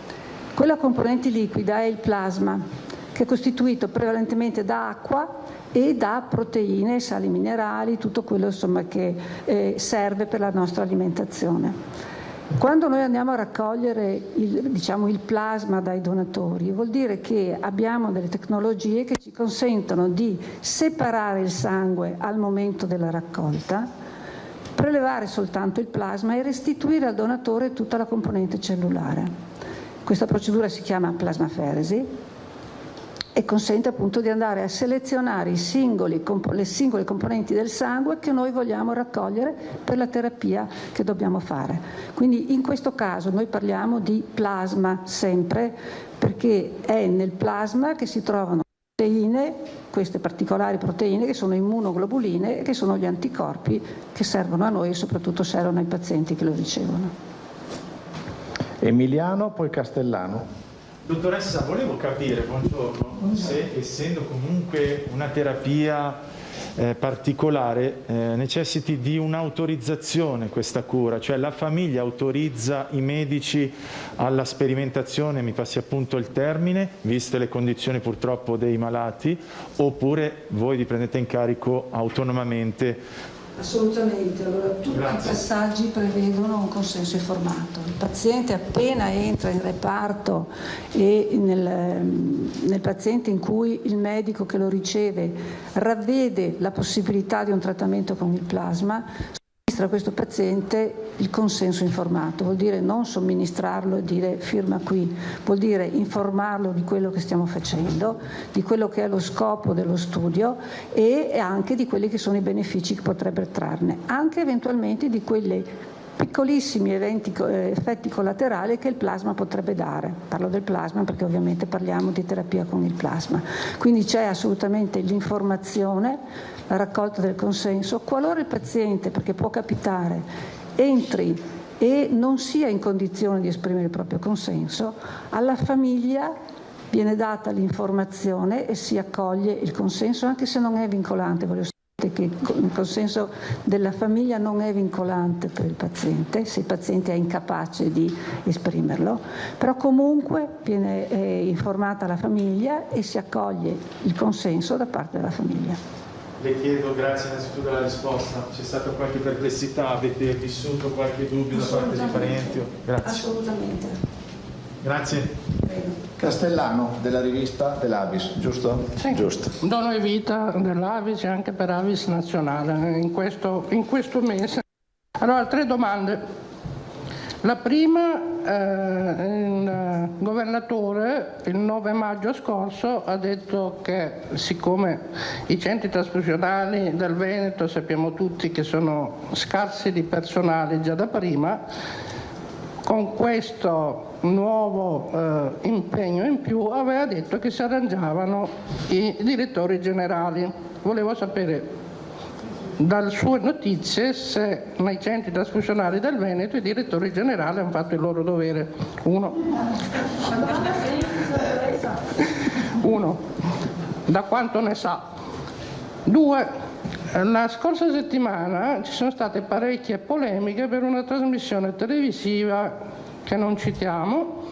Quella componente liquida è il plasma, che è costituito prevalentemente da acqua e da proteine, sali minerali, tutto quello insomma, che serve per la nostra alimentazione. Quando noi andiamo a raccogliere il plasma dai donatori, vuol dire che abbiamo delle tecnologie che ci consentono di separare il sangue al momento della raccolta, prelevare soltanto il plasma e restituire al donatore tutta la componente cellulare. Questa procedura si chiama plasmaferesi e consente appunto di andare a selezionare le singole componenti del sangue che noi vogliamo raccogliere per la terapia che dobbiamo fare. Quindi in questo caso noi parliamo di plasma sempre, perché è nel plasma che si trovano proteine, queste particolari proteine che sono immunoglobuline e che sono gli anticorpi che servono a noi e soprattutto servono ai pazienti che lo ricevono. Emiliano, poi Castellano. Dottoressa, volevo capire, buongiorno, se essendo comunque una terapia particolare necessiti di un'autorizzazione questa cura, cioè la famiglia autorizza i medici alla sperimentazione, mi passi appunto il termine, viste le condizioni purtroppo dei malati, oppure voi vi prendete in carico autonomamente? Assolutamente, allora tutti i passaggi prevedono un consenso informato. Il paziente appena entra in reparto e nel paziente in cui il medico che lo riceve ravvede la possibilità di un trattamento con il plasma, somministra a questo paziente il consenso informato, vuol dire non somministrarlo e dire firma qui, vuol dire informarlo di quello che stiamo facendo, di quello che è lo scopo dello studio e anche di quelli che sono i benefici che potrebbe trarne, anche eventualmente di quelle piccolissimi effetti collaterali che il plasma potrebbe dare. Parlo del plasma perché ovviamente parliamo di terapia con il plasma. Quindi c'è assolutamente l'informazione, la raccolta del consenso. Qualora il paziente, perché può capitare, entri e non sia in condizione di esprimere il proprio consenso, alla famiglia viene data l'informazione e si accoglie il consenso, anche se non è vincolante. Voglio che il consenso della famiglia non è vincolante per il paziente, se il paziente è incapace di esprimerlo, però comunque viene informata la famiglia e si accoglie il consenso da parte della famiglia. Le chiedo, grazie innanzitutto della risposta, c'è stata qualche perplessità, avete vissuto qualche dubbio da parte di parenti? Grazie. Assolutamente. Grazie. Castellano, della rivista dell'Avis, giusto? Sì, giusto. Dono e vita dell'Avis e anche per Avis Nazionale in questo mese. Allora, 3 domande. La prima, il governatore il 9 maggio scorso ha detto che siccome i centri trasfusionali del Veneto sappiamo tutti che sono scarsi di personale già da prima, con questo nuovo impegno in più aveva detto che si arrangiavano i direttori generali. Volevo sapere dalle sue notizie se nei centri trasfusionali del Veneto i direttori generali hanno fatto il loro dovere. Uno, da quanto ne sa. 2, la scorsa settimana ci sono state parecchie polemiche per una trasmissione televisiva che non citiamo,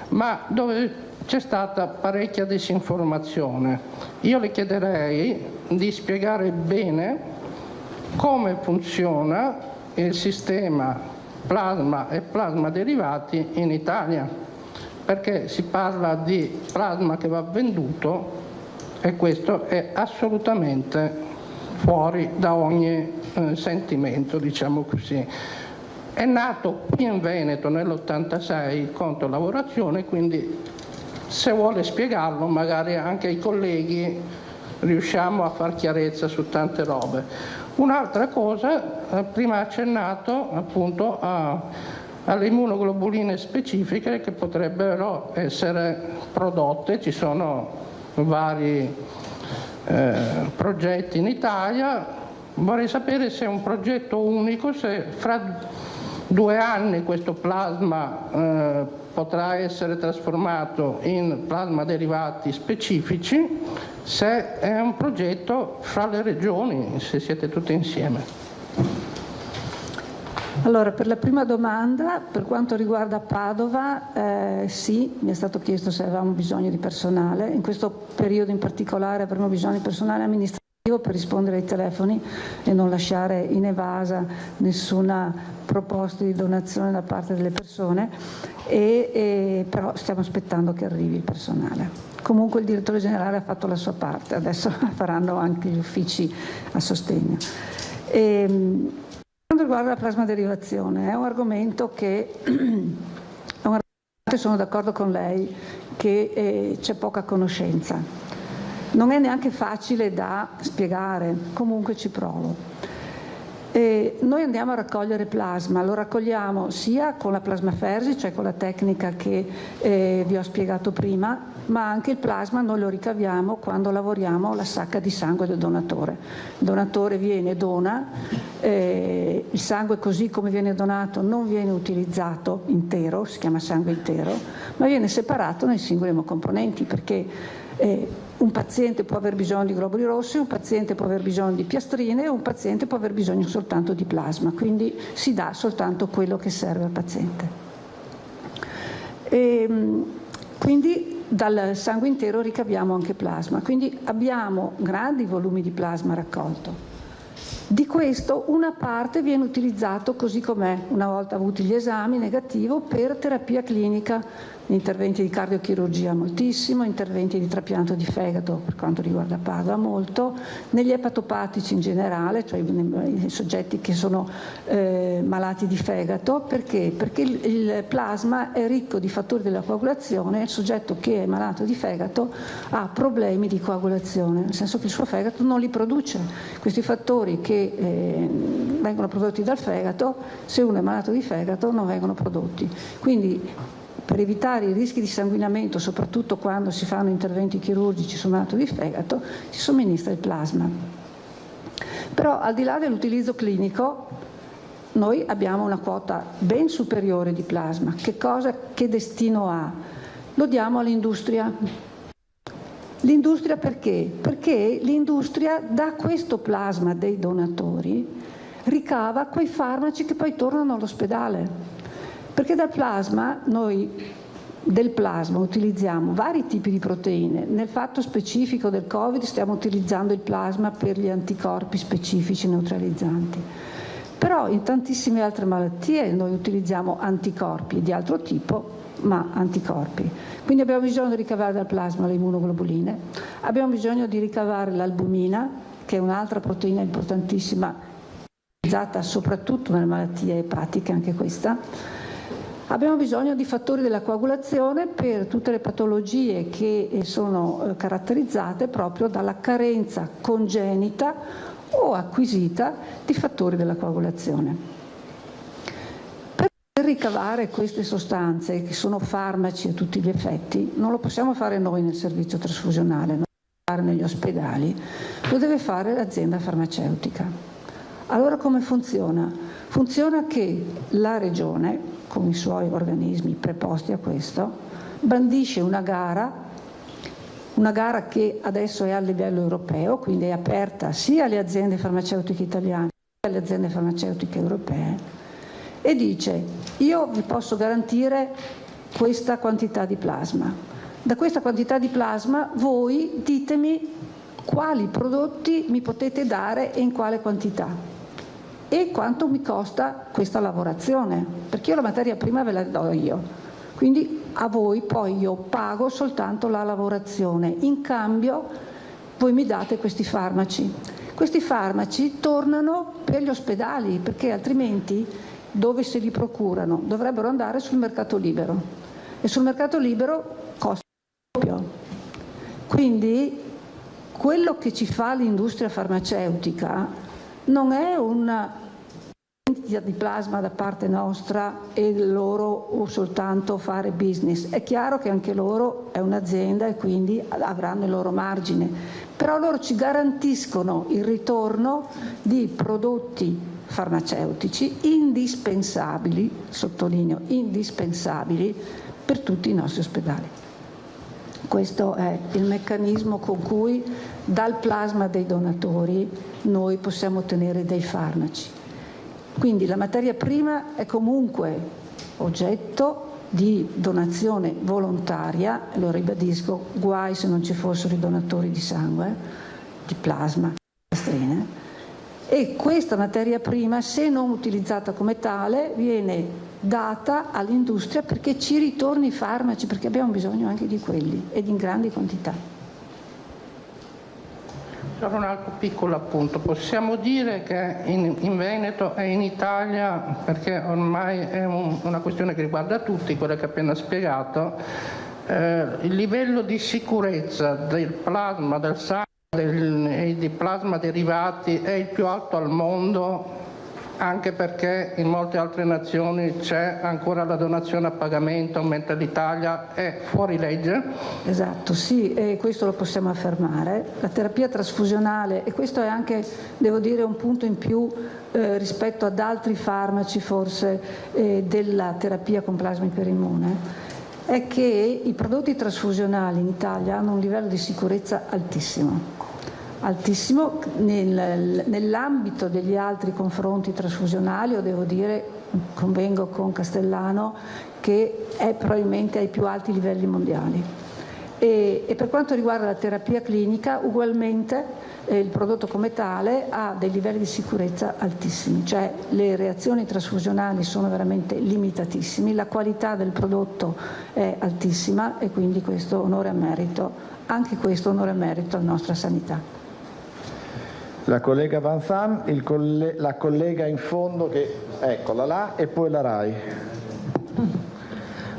ma dove c'è stata parecchia disinformazione. Io le chiederei di spiegare bene come funziona il sistema plasma e plasma derivati in Italia, perché si parla di plasma che va venduto e questo è assolutamente fuori da ogni sentimento, diciamo così. È nato qui in Veneto nell'86 il conto lavorazione, quindi se vuole spiegarlo magari anche ai colleghi riusciamo a far chiarezza su tante robe. Un'altra cosa, prima accennato appunto alle immunoglobuline specifiche che potrebbero essere prodotte, ci sono vari progetti in Italia. Vorrei sapere se è un progetto unico, se fra 2 anni questo plasma potrà essere trasformato in plasma derivati specifici, se è un progetto fra le regioni, se siete tutti insieme. Allora, per la prima domanda, per quanto riguarda Padova, sì, mi è stato chiesto se avevamo bisogno di personale. In questo periodo in particolare avremo bisogno di personale amministrativo per rispondere ai telefoni e non lasciare inevasa nessuna proposta di donazione da parte delle persone, però stiamo aspettando che arrivi il personale. Comunque il direttore generale ha fatto la sua parte, adesso faranno anche gli uffici a sostegno. Per quanto riguarda la plasmaderivazione, è un argomento che sono d'accordo con lei che c'è poca conoscenza. Non è neanche facile da spiegare, comunque ci provo. Noi andiamo a raccogliere plasma, lo raccogliamo sia con la plasmaferesi, cioè con la tecnica che vi ho spiegato prima, ma anche il plasma noi lo ricaviamo quando lavoriamo la sacca di sangue del donatore. Il donatore viene e dona, il sangue così come viene donato non viene utilizzato intero, si chiama sangue intero, ma viene separato nei singoli emocomponenti, perché un paziente può aver bisogno di globuli rossi, un paziente può aver bisogno di piastrine, un paziente può aver bisogno soltanto di plasma, quindi si dà soltanto quello che serve al paziente. Quindi dal sangue intero ricaviamo anche plasma, quindi abbiamo grandi volumi di plasma raccolto. Di questo una parte viene utilizzato così com'è, una volta avuti gli esami negativo, per terapia clinica, interventi di cardiochirurgia moltissimo, interventi di trapianto di fegato per quanto riguarda Padova molto, negli epatopatici in generale, cioè i soggetti che sono malati di fegato. Perché? Perché il plasma è ricco di fattori della coagulazione e il soggetto che è malato di fegato ha problemi di coagulazione, nel senso che il suo fegato non li produce. Questi fattori che vengono prodotti dal fegato, se uno è malato di fegato non vengono prodotti. Quindi per evitare i rischi di sanguinamento, soprattutto quando si fanno interventi chirurgici sul malato di fegato, si somministra il plasma. Però al di là dell'utilizzo clinico, noi abbiamo una quota ben superiore di plasma. Che destino ha? Lo diamo all'industria. L'industria perché? Perché l'industria da questo plasma dei donatori ricava quei farmaci che poi tornano all'ospedale. Perché del plasma utilizziamo vari tipi di proteine. Nel fatto specifico del Covid stiamo utilizzando il plasma per gli anticorpi specifici neutralizzanti. Però in tantissime altre malattie noi utilizziamo anticorpi di altro tipo, ma anticorpi. Quindi abbiamo bisogno di ricavare dal plasma le immunoglobuline, abbiamo bisogno di ricavare l'albumina, che è un'altra proteina importantissima, utilizzata soprattutto nelle malattie epatiche, anche questa. Abbiamo bisogno di fattori della coagulazione per tutte le patologie che sono caratterizzate proprio dalla carenza congenita o acquisita di fattori della coagulazione. Per ricavare queste sostanze, che sono farmaci a tutti gli effetti, non lo possiamo fare noi nel servizio trasfusionale, non lo possiamo fare negli ospedali, lo deve fare l'azienda farmaceutica. Allora come funziona? Funziona che la regione, con i suoi organismi preposti a questo, bandisce una gara che adesso è a livello europeo, quindi è aperta sia alle aziende farmaceutiche italiane che alle aziende farmaceutiche europee, e dice: io vi posso garantire questa quantità di plasma. Da questa quantità di plasma voi ditemi quali prodotti mi potete dare e in quale quantità. E quanto mi costa questa lavorazione, perché io la materia prima ve la do io, quindi a voi poi io pago soltanto la lavorazione, in cambio voi mi date questi farmaci. Questi farmaci tornano per gli ospedali, perché altrimenti dove se li procurano? Dovrebbero andare sul mercato libero, e sul mercato libero costa doppio. Quindi quello che ci fa l'industria farmaceutica non è una vendita di plasma da parte nostra e loro o soltanto fare business. È chiaro che anche loro è un'azienda e quindi avranno il loro margine, però loro ci garantiscono il ritorno di prodotti farmaceutici indispensabili, sottolineo indispensabili, per tutti i nostri ospedali. Questo è il meccanismo con cui dal plasma dei donatori noi possiamo ottenere dei farmaci. Quindi la materia prima è comunque oggetto di donazione volontaria, lo ribadisco, guai se non ci fossero i donatori di sangue, di plasma, piastrine, e questa materia prima, se non utilizzata come tale, viene data all'industria perché ci ritorni i farmaci, perché abbiamo bisogno anche di quelli ed in grandi quantità. Solo un altro piccolo appunto, possiamo dire che in Veneto e in Italia, perché ormai è una questione che riguarda tutti, quella che ho appena spiegato, il livello di sicurezza del plasma, del sangue e di plasma derivati è il più alto al mondo, anche perché in molte altre nazioni c'è ancora la donazione a pagamento, mentre l'Italia è fuori legge. Esatto, sì, e questo lo possiamo affermare. La terapia trasfusionale, e questo è anche, devo dire, un punto in più rispetto ad altri farmaci forse della terapia con plasma iperimmune, è che i prodotti trasfusionali in Italia hanno un livello di sicurezza altissimo nell'ambito degli altri confronti trasfusionali, o devo dire, convengo con Castellano, che è probabilmente ai più alti livelli mondiali. E per quanto riguarda la terapia clinica, ugualmente il prodotto come tale ha dei livelli di sicurezza altissimi, cioè le reazioni trasfusionali sono veramente limitatissime, la qualità del prodotto è altissima e quindi questo onore a merito, anche questo onore a merito alla nostra sanità. La collega Van Zan, la collega in fondo, che eccola là, e poi la RAI.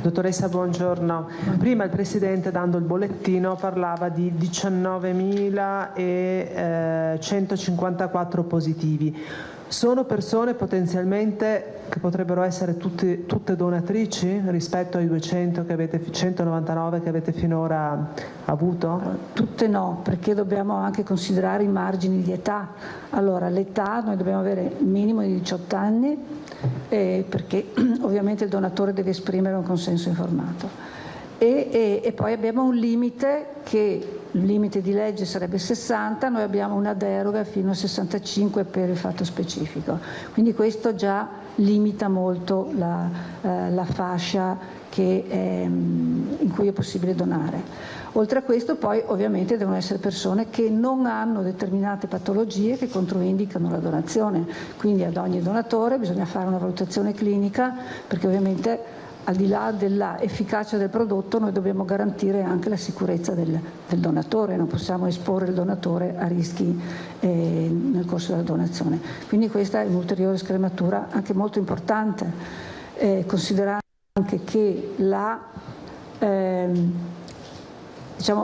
Dottoressa, buongiorno. Prima il Presidente, dando il bollettino, parlava di 19.154 positivi. Sono persone potenzialmente che potrebbero essere tutte donatrici rispetto ai 199 che avete finora avuto? Tutte no, perché dobbiamo anche considerare i margini di età. Allora, l'età, noi dobbiamo avere il minimo di 18 anni, perché ovviamente il donatore deve esprimere un consenso informato. E poi abbiamo un limite, che il limite di legge sarebbe 60, noi abbiamo una deroga fino a 65 per il fatto specifico. Quindi questo già limita molto la fascia in cui è possibile donare. Oltre a questo poi ovviamente devono essere persone che non hanno determinate patologie che controindicano la donazione, quindi ad ogni donatore bisogna fare una valutazione clinica, perché ovviamente al di là dell'efficacia del prodotto noi dobbiamo garantire anche la sicurezza del donatore, non possiamo esporre il donatore a rischi nel corso della donazione. Quindi questa è un'ulteriore scrematura anche molto importante, considerando anche che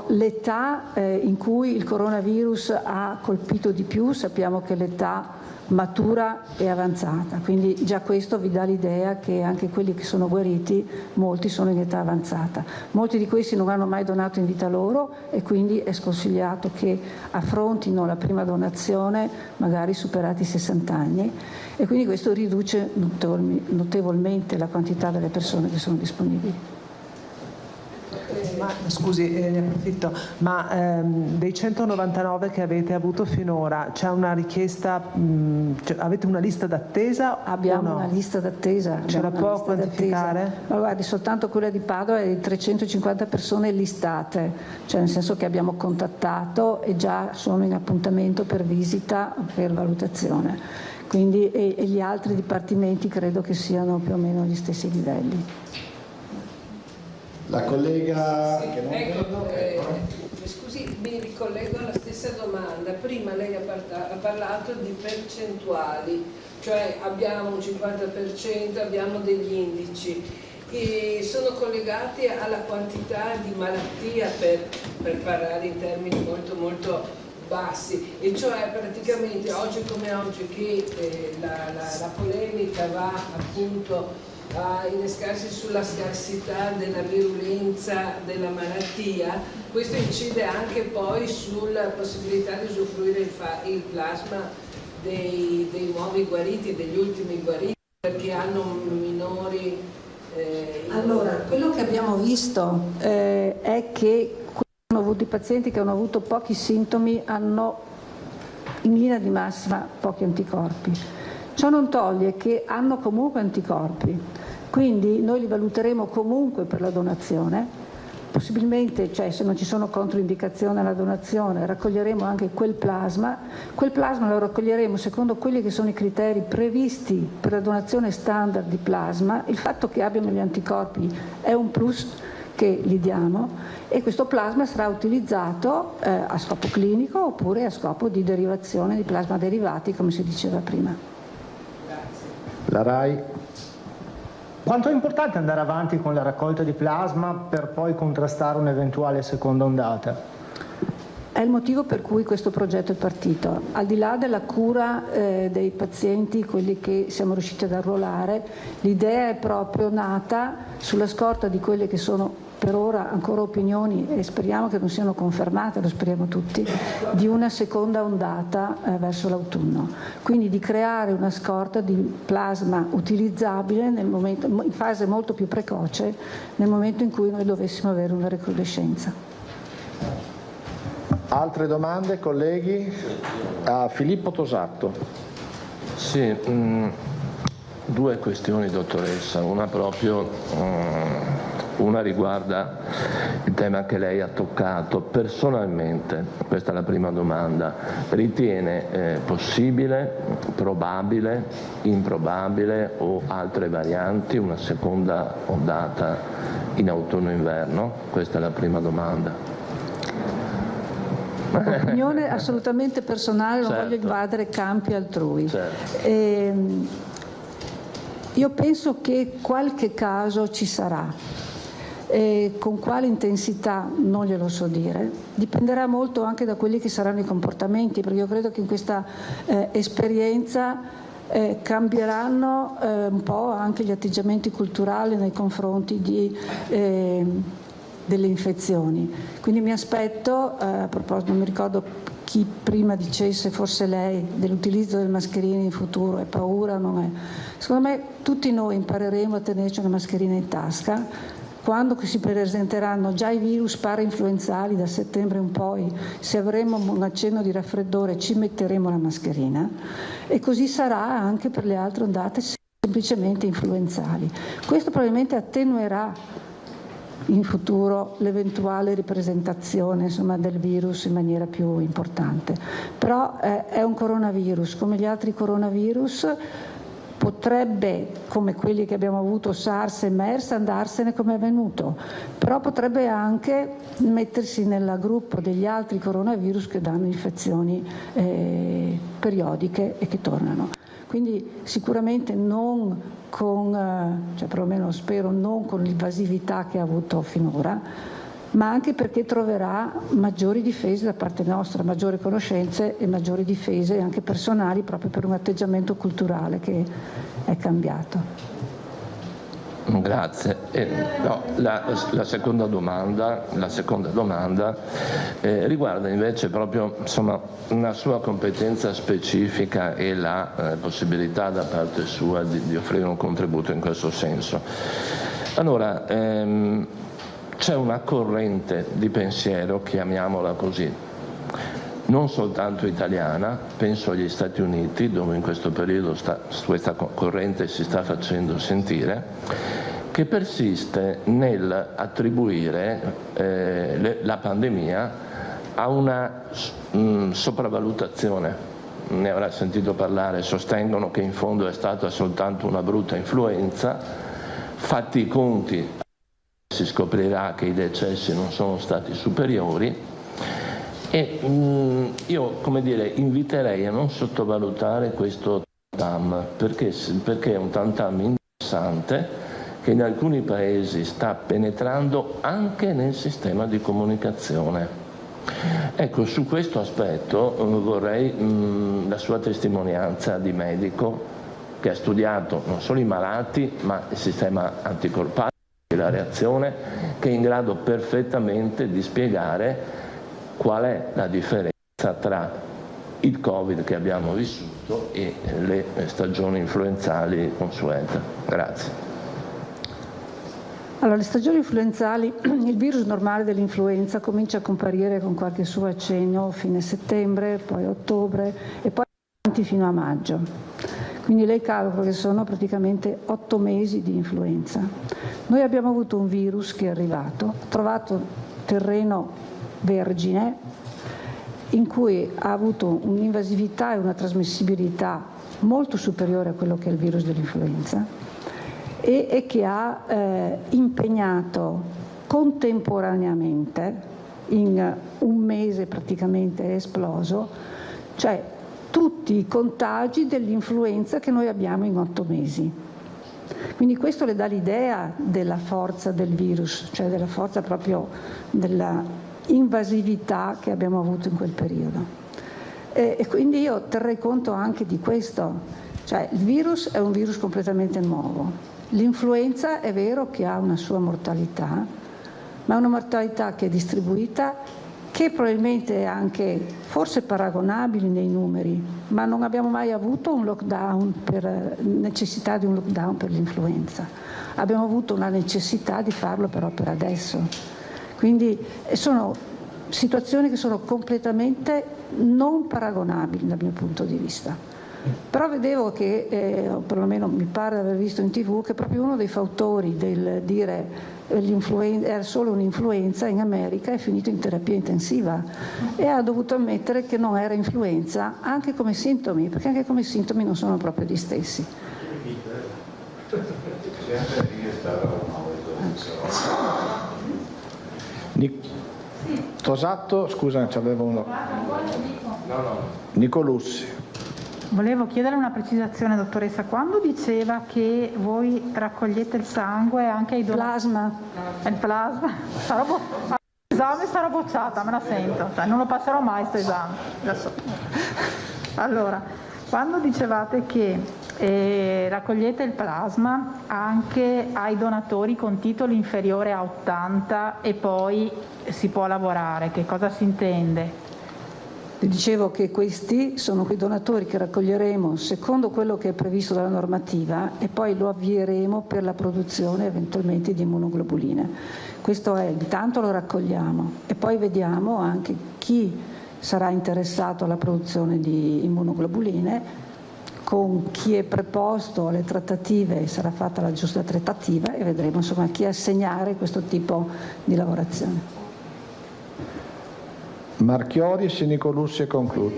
l'età in cui il coronavirus ha colpito di più, sappiamo che l'età matura e avanzata, quindi già questo vi dà l'idea che anche quelli che sono guariti, molti sono in età avanzata. Molti di questi non hanno mai donato in vita loro e quindi è sconsigliato che affrontino la prima donazione magari superati i 60 anni, e quindi questo riduce notevolmente la quantità delle persone che sono disponibili. Scusi, ne approfitto, ma dei 199 che avete avuto finora c'è una richiesta, avete una lista d'attesa? Abbiamo una lista d'attesa. Ce la può quantificare? Ma guardi, soltanto quella di Padova è di 350 persone listate, cioè nel senso che abbiamo contattato e già sono in appuntamento per visita, per valutazione. Quindi, e gli altri dipartimenti credo che siano più o meno agli stessi livelli. La collega... Scusi, mi ricollego alla stessa domanda. Prima lei ha parlato di percentuali, cioè abbiamo un 50%, abbiamo degli indici e sono collegati alla quantità di malattia, per parlare in termini molto molto bassi, e cioè praticamente oggi come oggi che la polemica va appunto a innescarsi sulla scarsità della virulenza della malattia, questo incide anche poi sulla possibilità di usufruire il plasma dei nuovi guariti, degli ultimi guariti, perché hanno minori... Allora, quello che abbiamo visto è che i pazienti che hanno avuto pochi sintomi hanno in linea di massima pochi anticorpi. Ciò non toglie che hanno comunque anticorpi, quindi noi li valuteremo comunque per la donazione, possibilmente, cioè se non ci sono controindicazioni alla donazione, raccoglieremo anche quel plasma lo raccoglieremo secondo quelli che sono i criteri previsti per la donazione standard di plasma. Il fatto che abbiano gli anticorpi è un plus che gli diamo, e questo plasma sarà utilizzato a scopo clinico oppure a scopo di derivazione di plasma derivati, come si diceva prima. La RAI. Quanto è importante andare avanti con la raccolta di plasma per poi contrastare un'eventuale seconda ondata? È il motivo per cui questo progetto è partito. Al di là della cura dei pazienti, quelli che siamo riusciti ad arruolare, l'idea è proprio nata sulla scorta di quelle che sono per ora ancora opinioni, e speriamo che non siano confermate, lo speriamo tutti, di una seconda ondata verso l'autunno. Quindi di creare una scorta di plasma utilizzabile in fase molto più precoce, nel momento in cui noi dovessimo avere una recrudescenza. Altre domande, colleghi? Filippo Tosatto. Sì, due questioni, dottoressa. Una riguarda il tema che lei ha toccato. Personalmente, questa è la prima domanda, ritiene possibile, probabile, improbabile o altre varianti una seconda ondata in autunno-inverno? Questa è la prima domanda. Opinione assolutamente personale, non voglio invadere campi altrui. Io penso che qualche caso ci sarà. Con quale intensità non glielo so dire, dipenderà molto anche da quelli che saranno i comportamenti, perché io credo che in questa esperienza cambieranno un po' anche gli atteggiamenti culturali nei confronti delle infezioni. Quindi mi aspetto, a proposito, non mi ricordo chi prima dicesse, forse lei, dell'utilizzo delle mascherine in futuro, è paura, non è. Secondo me tutti noi impareremo a tenerci una mascherina in tasca. Quando si presenteranno già i virus parainfluenzali da settembre in poi, se avremo un accenno di raffreddore ci metteremo la mascherina, e così sarà anche per le altre ondate semplicemente influenzali. Questo probabilmente attenuerà in futuro l'eventuale ripresentazione del virus in maniera più importante. Però è un coronavirus, come gli altri coronavirus. Potrebbe, come quelli che abbiamo avuto SARS e MERS, andarsene come è venuto, però potrebbe anche mettersi nel gruppo degli altri coronavirus che danno infezioni periodiche e che tornano. Quindi sicuramente non con, perlomeno spero, non con l'invasività che ha avuto finora, ma anche perché troverà maggiori difese da parte nostra, maggiori conoscenze e maggiori difese anche personali, proprio per un atteggiamento culturale che è cambiato. Grazie. La seconda domanda riguarda invece proprio una sua competenza specifica e la possibilità da parte sua di offrire un contributo in questo senso. Allora, c'è una corrente di pensiero, chiamiamola così, non soltanto italiana, penso agli Stati Uniti, dove in questo periodo questa corrente si sta facendo sentire, che persiste nel attribuire la pandemia a una sopravvalutazione. Ne avrà sentito parlare, sostengono che in fondo è stata soltanto una brutta influenza, fatti i conti si scoprirà che i decessi non sono stati superiori, e io inviterei a non sottovalutare questo tam, perché è un tam interessante che in alcuni paesi sta penetrando anche nel sistema di comunicazione. Ecco, su questo aspetto vorrei la sua testimonianza di medico che ha studiato non solo i malati ma il sistema anticorpale, la reazione, che è in grado perfettamente di spiegare qual è la differenza tra il Covid che abbiamo vissuto e le stagioni influenzali consuete. Grazie. Allora, le stagioni influenzali, il virus normale dell'influenza comincia a comparire con qualche suo accenno fine settembre, poi ottobre e poi avanti fino a maggio. Quindi lei calcola che sono praticamente 8 mesi di influenza. Noi abbiamo avuto un virus che è arrivato, ha trovato terreno vergine in cui ha avuto un'invasività e una trasmissibilità molto superiore a quello che è il virus dell'influenza e che ha impegnato contemporaneamente, in un mese praticamente è esploso, cioè tutti i contagi dell'influenza che noi abbiamo in 8 mesi. Quindi questo le dà l'idea della forza del virus, cioè della forza proprio della invasività che abbiamo avuto in quel periodo. E quindi io terrei conto anche di questo, cioè il virus è un virus completamente nuovo. L'influenza è vero che ha una sua mortalità, ma è una mortalità che è distribuita, che probabilmente è anche forse paragonabile nei numeri, ma non abbiamo mai avuto un lockdown per necessità di un lockdown per l'influenza. Abbiamo avuto una necessità di farlo però per adesso. Quindi sono situazioni che sono completamente non paragonabili dal mio punto di vista. Però vedevo che, o perlomeno mi pare di aver visto in TV, che proprio uno dei fautori del dire era solo un'influenza in America è finito in terapia intensiva e ha dovuto ammettere che non era influenza anche come sintomi, perché anche come sintomi non sono proprio gli stessi. Tosato, scusa, c'avevo uno. Nicolussi. Volevo chiedere una precisazione, dottoressa. Quando diceva che voi raccogliete il sangue anche ai plasma? Il plasma? L'esame sarò bocciata, me la sento. Cioè, non lo passerò mai questo esame. Adesso. Allora, quando dicevate che raccogliete il plasma anche ai donatori con titoli inferiori a 80 e poi si può lavorare, che cosa si intende? Dicevo che questi sono quei donatori che raccoglieremo secondo quello che è previsto dalla normativa e poi lo avvieremo per la produzione eventualmente di immunoglobuline. Questo è, intanto lo raccogliamo e poi vediamo anche chi sarà interessato alla produzione di immunoglobuline, con chi è preposto alle trattative sarà fatta la giusta trattativa e vedremo insomma chi assegnare questo tipo di lavorazione. Marchiori, Nicolussi e concludo.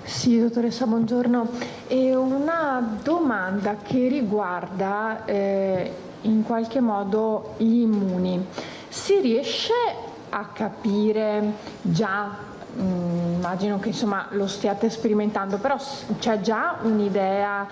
Sì, dottoressa, buongiorno. E una domanda che riguarda in qualche modo gli immuni. Si riesce a capire già, immagino che insomma lo stiate sperimentando, però c'è già un'idea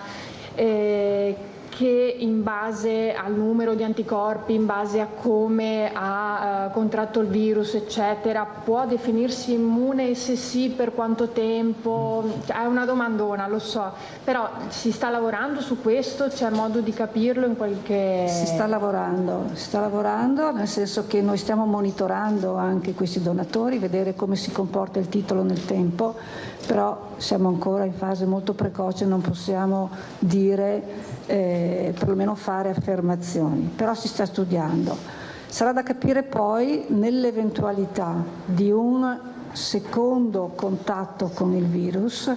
che in base al numero di anticorpi, in base a come ha contratto il virus, eccetera, può definirsi immune e se sì per quanto tempo? È una domandona, lo so, però si sta lavorando su questo? C'è modo di capirlo in qualche... Si sta lavorando nel senso che noi stiamo monitorando anche questi donatori, vedere come si comporta il titolo nel tempo, però siamo ancora in fase molto precoce, non possiamo dire, perlomeno fare affermazioni, però si sta studiando. Sarà da capire poi nell'eventualità di un secondo contatto con il virus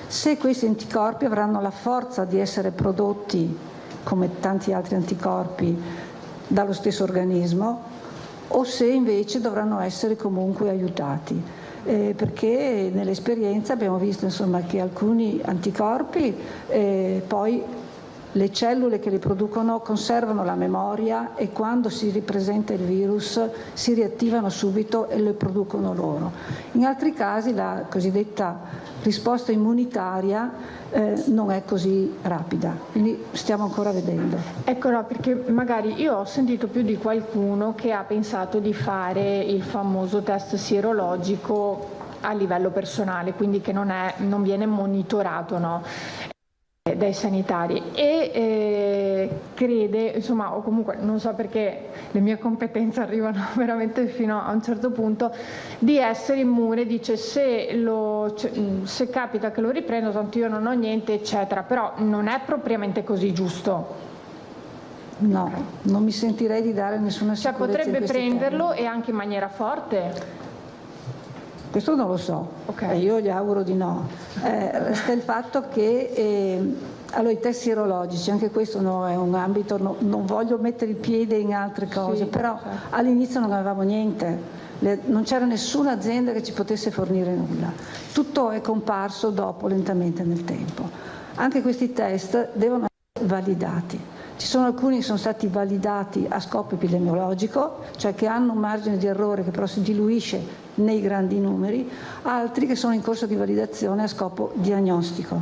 se questi anticorpi avranno la forza di essere prodotti come tanti altri anticorpi dallo stesso organismo o se invece dovranno essere comunque aiutati. Perché nell'esperienza abbiamo visto insomma, che alcuni anticorpi poi le cellule che li producono conservano la memoria e quando si ripresenta il virus si riattivano subito e le producono loro. In altri casi la cosiddetta risposta immunitaria non è così rapida, quindi stiamo ancora vedendo. Ecco, no, perché magari io ho sentito più di qualcuno che ha pensato di fare il famoso test sierologico a livello personale, quindi che non viene monitorato, no? Dai sanitari e crede, insomma, o comunque non so perché le mie competenze arrivano veramente fino a un certo punto, di essere immune, dice se capita che lo riprendo tanto io non ho niente eccetera, però non è propriamente così, giusto? No, non mi sentirei di dare nessuna sicurezza. Cioè potrebbe prenderlo e anche in maniera forte? Questo non lo so, io gli auguro di no. Resta il fatto che allora, i test sierologici, anche questo no, è un ambito, non voglio mettere il piede in altre cose, però all'inizio non avevamo niente, non c'era nessuna azienda che ci potesse fornire nulla. Tutto è comparso dopo, lentamente nel tempo. Anche questi test devono essere validati. Ci sono alcuni che sono stati validati a scopo epidemiologico, cioè che hanno un margine di errore che però si diluisce nei grandi numeri, altri che sono in corso di validazione a scopo diagnostico.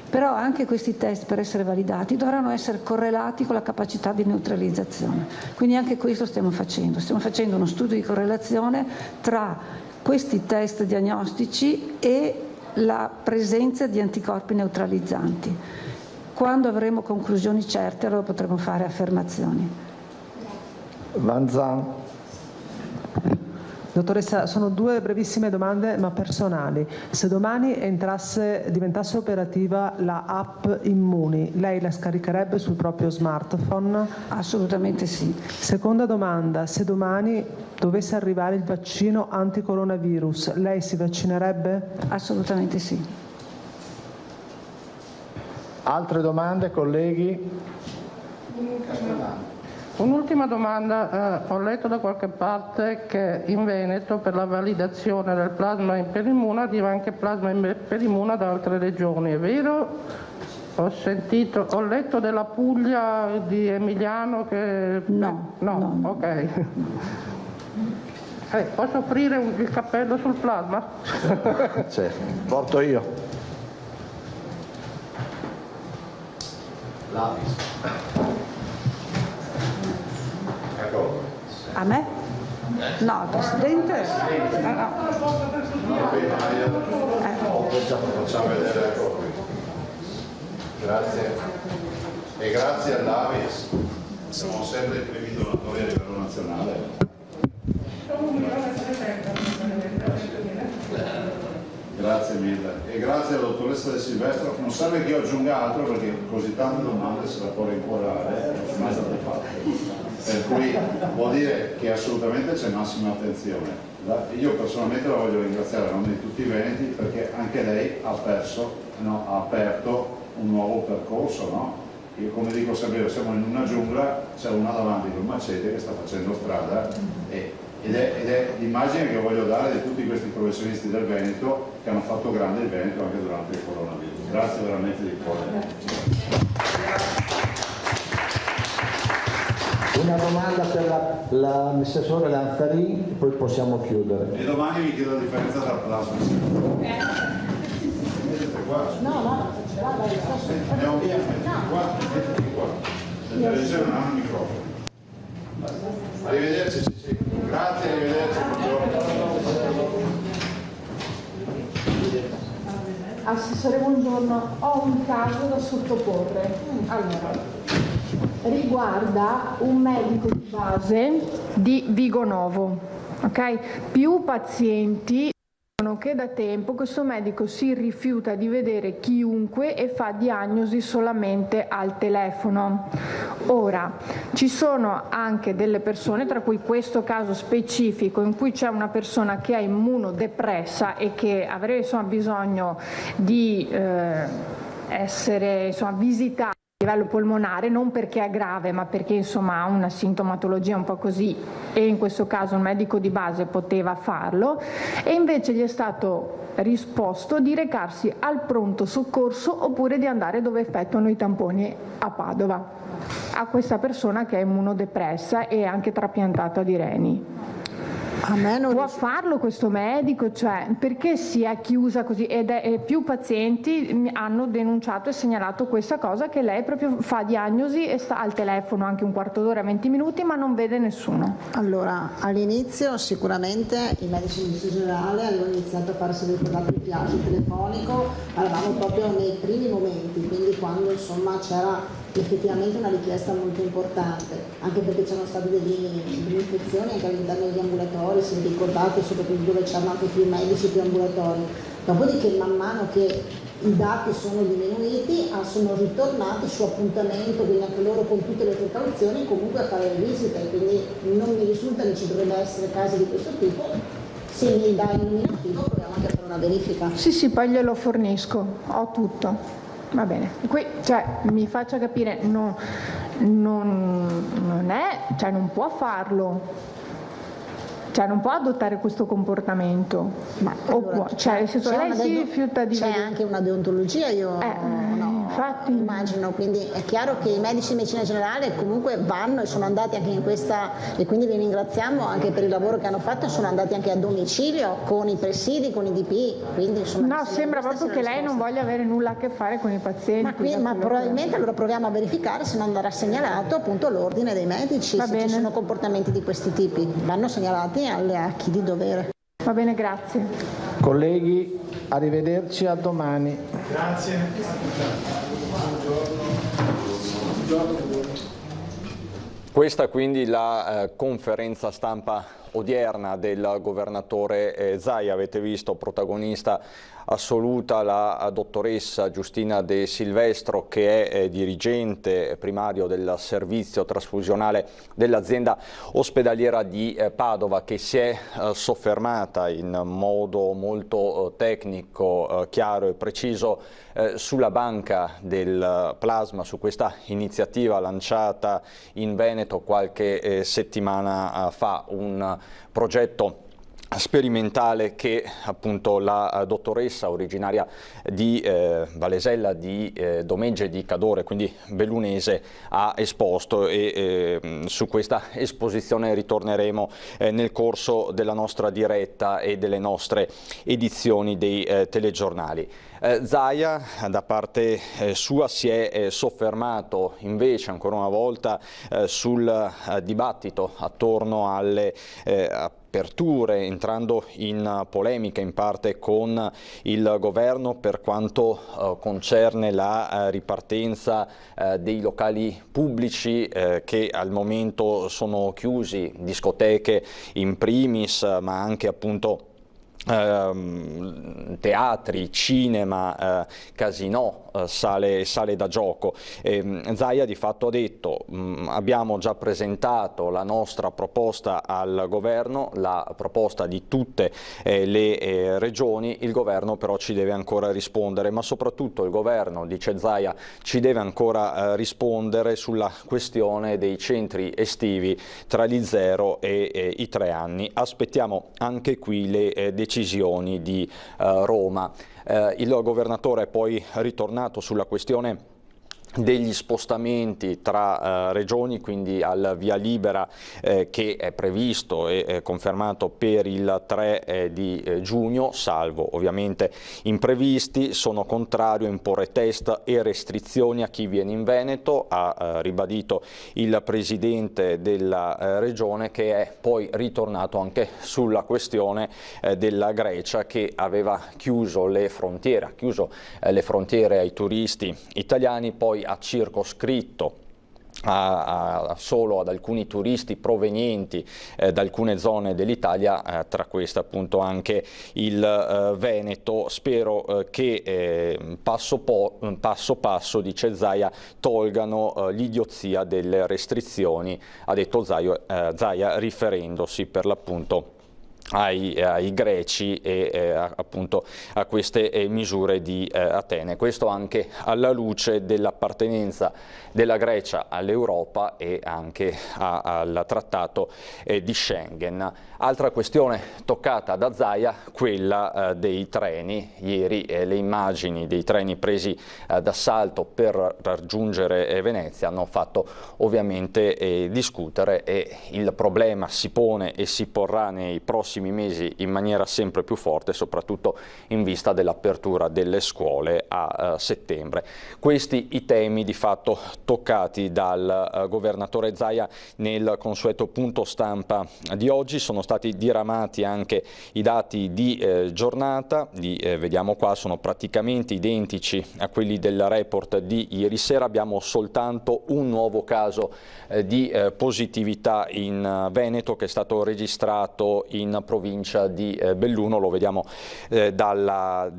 Però anche questi test, per essere validati, dovranno essere correlati con la capacità di neutralizzazione. Quindi anche questo stiamo facendo uno studio di correlazione tra questi test diagnostici e la presenza di anticorpi neutralizzanti. Quando avremo conclusioni certe, allora potremo fare affermazioni. Vanzan. Dottoressa, sono due brevissime domande ma personali. Se domani diventasse operativa la app Immuni, lei la scaricherebbe sul proprio smartphone? Assolutamente sì. Seconda domanda, se domani dovesse arrivare il vaccino anticoronavirus, lei si vaccinerebbe? Assolutamente sì. Altre domande, colleghi? Un'ultima domanda, ho letto da qualche parte che in Veneto per la validazione del plasma Iperimuna arriva anche plasma Iperimuna da altre regioni, è vero? Ho letto della Puglia, di Emiliano che... No. Ok. Posso offrire il cappello sul plasma? Sì, porto io. Ecco. A me? No, il Presidente? Facciamo vedere, ecco qui. Grazie. E grazie all'Avis. Siamo sempre i primi donatori a livello nazionale. Grazie mille. E grazie alla dottoressa De Silvestro. Non serve che io aggiunga altro perché così tante domande se la può rincuorare, non è state fatte. Per cui vuol dire che assolutamente c'è massima attenzione. Io personalmente la voglio ringraziare a nome di tutti i veneti perché anche lei ha aperto un nuovo percorso, no? Io come dico sempre, siamo in una giungla, c'è una davanti con macete che sta facendo strada ed è l'immagine che voglio dare di tutti questi professionisti del Veneto che hanno fatto grande il Veneto anche durante il coronavirus. Grazie veramente di cuore. Una domanda per l'assessore Lanzarin e poi possiamo chiudere. E domani vi chiedo la differenza tra plasma e sierologico. Vedete qua? No. Andiamo via, mettiti qua. La televisione non ha il microfono. Arrivederci, sì. Grazie, arrivederci. Assessore, buongiorno. Ho un caso da sottoporre. Allora, riguarda un medico di base di Vigonovo, ok? Più pazienti dicono che da tempo questo medico si rifiuta di vedere chiunque e fa diagnosi solamente al telefono. Ora, ci sono anche delle persone, tra cui questo caso specifico in cui c'è una persona che è immunodepressa e che avrebbe bisogno di essere visitata livello polmonare, non perché è grave ma perché insomma ha una sintomatologia un po' così, e in questo caso un medico di base poteva farlo, e invece gli è stato risposto di recarsi al pronto soccorso oppure di andare dove effettuano i tamponi a Padova, a questa persona che è immunodepressa e anche trapiantata di reni. Può farlo questo medico? Cioè, perché si è chiusa così? E più pazienti hanno denunciato e segnalato questa cosa, che lei proprio fa diagnosi e sta al telefono anche un quarto d'ora, 20 minuti, ma non vede nessuno. Allora, all'inizio sicuramente i medici di medicina generale avevano iniziato a farsi il triage telefonico, eravamo proprio nei primi momenti, quindi quando insomma c'era effettivamente una richiesta molto importante, anche perché c'erano state delle infezioni anche all'interno degli ambulatori, se vi ricordate, soprattutto dove c'erano anche più medici, più ambulatori. Dopodiché man mano che i dati sono diminuiti sono ritornati su appuntamento, quindi anche loro con tutte le precauzioni comunque a fare le visite, quindi non mi risulta che ci dovrebbe essere casi di questo tipo. Se mi dà il nominativo proviamo anche a fare una verifica. Sì, poi glielo fornisco, ho tutto. Va bene, qui mi faccia capire, non può farlo, non può adottare questo comportamento. Ma allora, lei si rifiuta di vedere. C'è anche una deontologia, infatti. Immagino, quindi è chiaro che i medici di medicina generale comunque vanno e sono andati anche in questa, e quindi vi ringraziamo anche per il lavoro che hanno fatto, sono andati anche a domicilio con i presidi, con i DPI, quindi insomma. No, sembra proprio che lei non voglia avere nulla a che fare con i pazienti. Ma probabilmente allora proviamo a verificare se non verrà segnalato appunto all'ordine dei medici, se ci sono comportamenti di questi tipi, vanno segnalati a chi di dovere. Va bene, grazie. Colleghi, arrivederci, a domani. Grazie. Questa quindi la conferenza stampa odierna del governatore Zaia. Avete visto, protagonista assoluta la dottoressa Giustina De Silvestro, che è dirigente primario del servizio trasfusionale dell'azienda ospedaliera di Padova, che si è soffermata in modo molto tecnico, chiaro e preciso sulla banca del plasma, su questa iniziativa lanciata in Veneto qualche settimana fa, un progetto sperimentale che appunto la dottoressa originaria di Valesella di Domegge di Cadore, quindi bellunese, ha esposto, e su questa esposizione ritorneremo nel corso della nostra diretta e delle nostre edizioni dei telegiornali. Zaia da parte sua si è soffermato invece ancora una volta sul dibattito attorno alle aperture, entrando in polemica in parte con il governo per quanto concerne la ripartenza dei locali pubblici che al momento sono chiusi, discoteche in primis, ma anche appunto teatri, cinema, casinò, sale da gioco. Zaia di fatto ha detto: abbiamo già presentato la nostra proposta al governo, la proposta di tutte le regioni, il governo però ci deve ancora rispondere, ma soprattutto il governo, dice Zaia, ci deve ancora rispondere sulla questione dei centri estivi tra gli 0 e i 3 anni. Aspettiamo anche qui le decisioni di Roma. Il governatore è poi ritornato sulla questione degli spostamenti tra regioni, quindi al via libera che è previsto e confermato per il 3 di giugno, salvo ovviamente imprevisti. Sono contrario a imporre test e restrizioni a chi viene in Veneto, ha ribadito il presidente della regione, che è poi ritornato anche sulla questione della Grecia, che aveva chiuso le frontiere, ai turisti italiani, poi ha circoscritto solo ad alcuni turisti provenienti da alcune zone dell'Italia, tra queste appunto anche il Veneto. Spero che passo passo, dice Zaia, tolgano l'idiozia delle restrizioni, ha detto Zaia riferendosi per l'appunto ai greci e appunto a queste misure di Atene. Questo anche alla luce dell'appartenenza della Grecia all'Europa e anche al trattato di Schengen. Altra questione toccata da Zaia, quella dei treni. Ieri le immagini dei treni presi d'assalto per raggiungere Venezia hanno fatto ovviamente discutere, e il problema si pone e si porrà nei prossimi mesi in maniera sempre più forte, soprattutto in vista dell'apertura delle scuole a settembre. Questi i temi di fatto toccati dal governatore Zaia nel consueto punto stampa di oggi. Sono stati diramati anche i dati di giornata, vediamo qua, sono praticamente identici a quelli del report di ieri sera. Abbiamo soltanto un nuovo caso di positività in Veneto che è stato registrato in provincia di Belluno. Lo vediamo dalla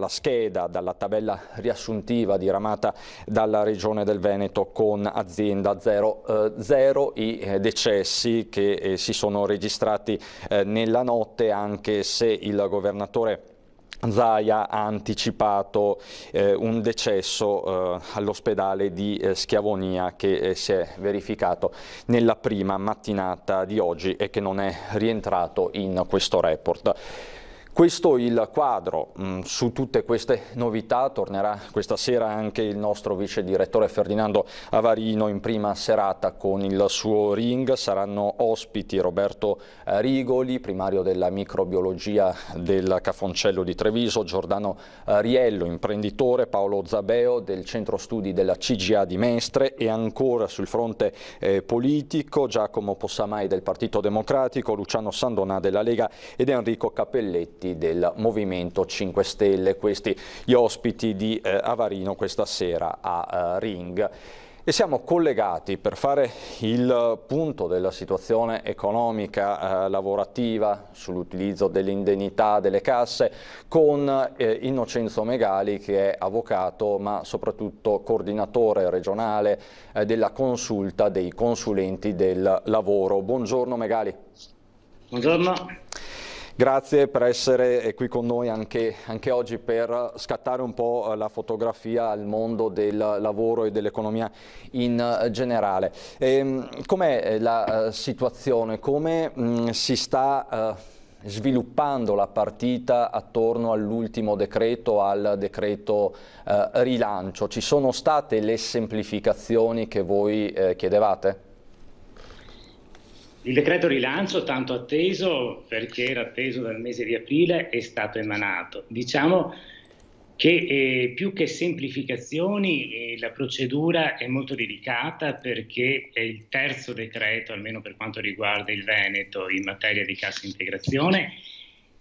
scheda, dalla tabella riassuntiva diramata dalla Regione del Veneto con azienda 0 i decessi che si sono registrati nella notte, anche se il governatore Zaia ha anticipato un decesso all'ospedale di Schiavonia che si è verificato nella prima mattinata di oggi e che non è rientrato in questo report. Questo il quadro. Su tutte queste novità tornerà questa sera anche il nostro vice direttore Ferdinando Avarino in prima serata con il suo Ring. Saranno ospiti Roberto Rigoli, primario della microbiologia del Cafoncello di Treviso, Giordano Riello, imprenditore, Paolo Zabeo del centro studi della CGA di Mestre, e ancora sul fronte politico Giacomo Possamai del Partito Democratico, Luciano Sandonà della Lega ed Enrico Cappelletti del Movimento 5 Stelle. Questi gli ospiti di Avarino questa sera a Ring. E siamo collegati per fare il punto della situazione economica lavorativa, sull'utilizzo delle indennità, delle casse, con Innocenzo Megali, che è avvocato ma soprattutto coordinatore regionale della consulta dei consulenti del lavoro. Buongiorno Megali. Buongiorno. Grazie per essere qui con noi anche oggi per scattare un po' la fotografia al mondo del lavoro e dell'economia in generale. Com'è la situazione? Come si sta sviluppando la partita attorno all'ultimo decreto, al decreto rilancio? Ci sono state le semplificazioni che voi chiedevate? Il decreto rilancio, tanto atteso perché era atteso dal mese di aprile, è stato emanato. Diciamo che più che semplificazioni la procedura è molto delicata, perché è il terzo decreto, almeno per quanto riguarda il Veneto, in materia di cassa integrazione,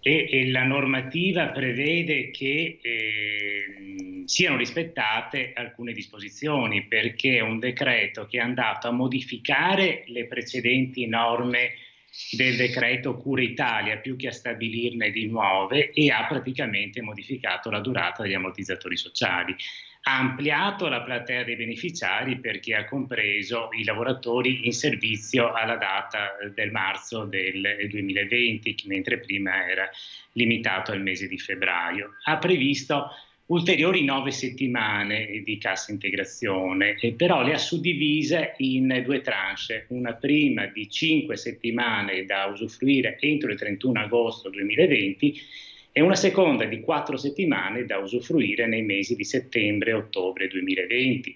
e la normativa prevede che siano rispettate alcune disposizioni, perché è un decreto che è andato a modificare le precedenti norme del decreto Cura Italia più che a stabilirne di nuove, e ha praticamente modificato la durata degli ammortizzatori sociali. Ha ampliato la platea dei beneficiari perché ha compreso i lavoratori in servizio alla data del marzo del 2020, mentre prima era limitato al mese di febbraio. Ha previsto ulteriori 9 settimane di cassa integrazione, però le ha suddivise in 2 tranche, una prima di 5 settimane da usufruire entro il 31 agosto 2020 e una seconda di 4 settimane da usufruire nei mesi di settembre e ottobre 2020.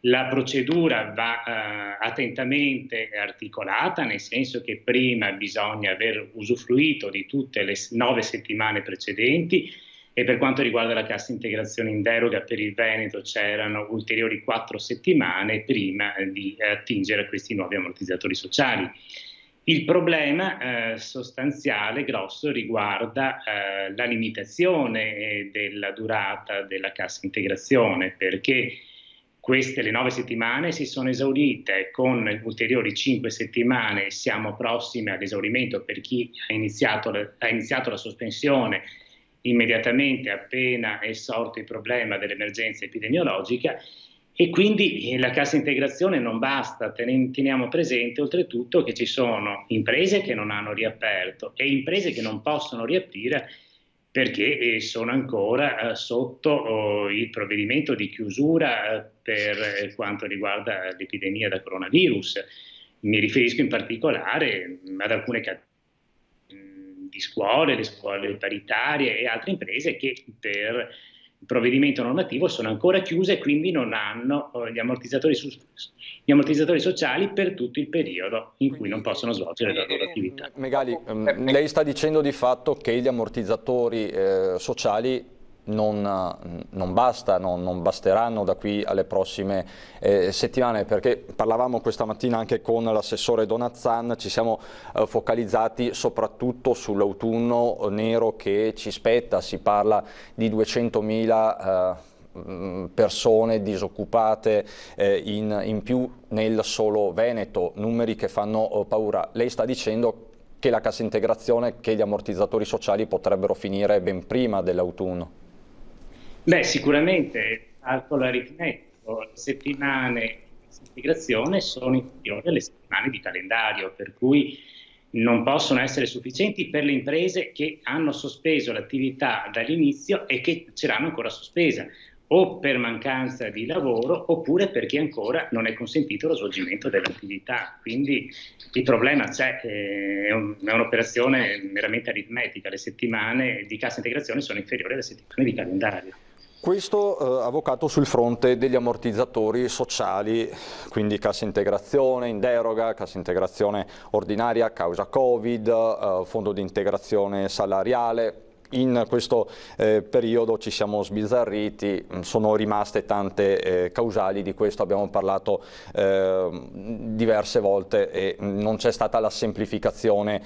La procedura va attentamente articolata, nel senso che prima bisogna aver usufruito di tutte le 9 settimane precedenti, e per quanto riguarda la cassa integrazione in deroga per il Veneto c'erano ulteriori 4 settimane prima di attingere a questi nuovi ammortizzatori sociali. Il problema sostanziale, grosso, riguarda la limitazione della durata della cassa integrazione, perché le 9 settimane si sono esaurite, con ulteriori 5 settimane siamo prossimi all'esaurimento per chi ha iniziato la sospensione immediatamente appena è sorto il problema dell'emergenza epidemiologica, E quindi la cassa integrazione non basta, teniamo presente oltretutto che ci sono imprese che non hanno riaperto e imprese che non possono riaprire perché sono ancora sotto il provvedimento di chiusura per quanto riguarda l'epidemia da coronavirus. Mi riferisco in particolare ad alcune categorie di scuole, le scuole paritarie e altre imprese che per il provvedimento normativo sono ancora chiuse e quindi non hanno gli ammortizzatori sociali per tutto il periodo in cui non possono svolgere la loro attività. Megali, lei sta dicendo di fatto che gli ammortizzatori sociali non basteranno da qui alle prossime settimane, perché parlavamo questa mattina anche con l'assessore Donazzan, ci siamo focalizzati soprattutto sull'autunno nero che ci spetta, si parla di 200.000 persone disoccupate in più nel solo Veneto, numeri che fanno paura. Lei sta dicendo che la cassa integrazione, che gli ammortizzatori sociali potrebbero finire ben prima dell'autunno. Beh, sicuramente, calcolo aritmetico, le settimane di integrazione sono inferiori alle settimane di calendario, per cui non possono essere sufficienti per le imprese che hanno sospeso l'attività dall'inizio e che ce l'hanno ancora sospesa, o per mancanza di lavoro oppure perché ancora non è consentito lo svolgimento dell'attività. Quindi il problema c'è, è un'operazione meramente aritmetica, le settimane di cassa integrazione sono inferiori alle settimane di calendario. Questo, avvocato, sul fronte degli ammortizzatori sociali, quindi cassa integrazione in deroga, cassa integrazione ordinaria, causa Covid, fondo di integrazione salariale. In questo periodo ci siamo sbizzarriti, sono rimaste tante causali, di questo abbiamo parlato diverse volte e non c'è stata la semplificazione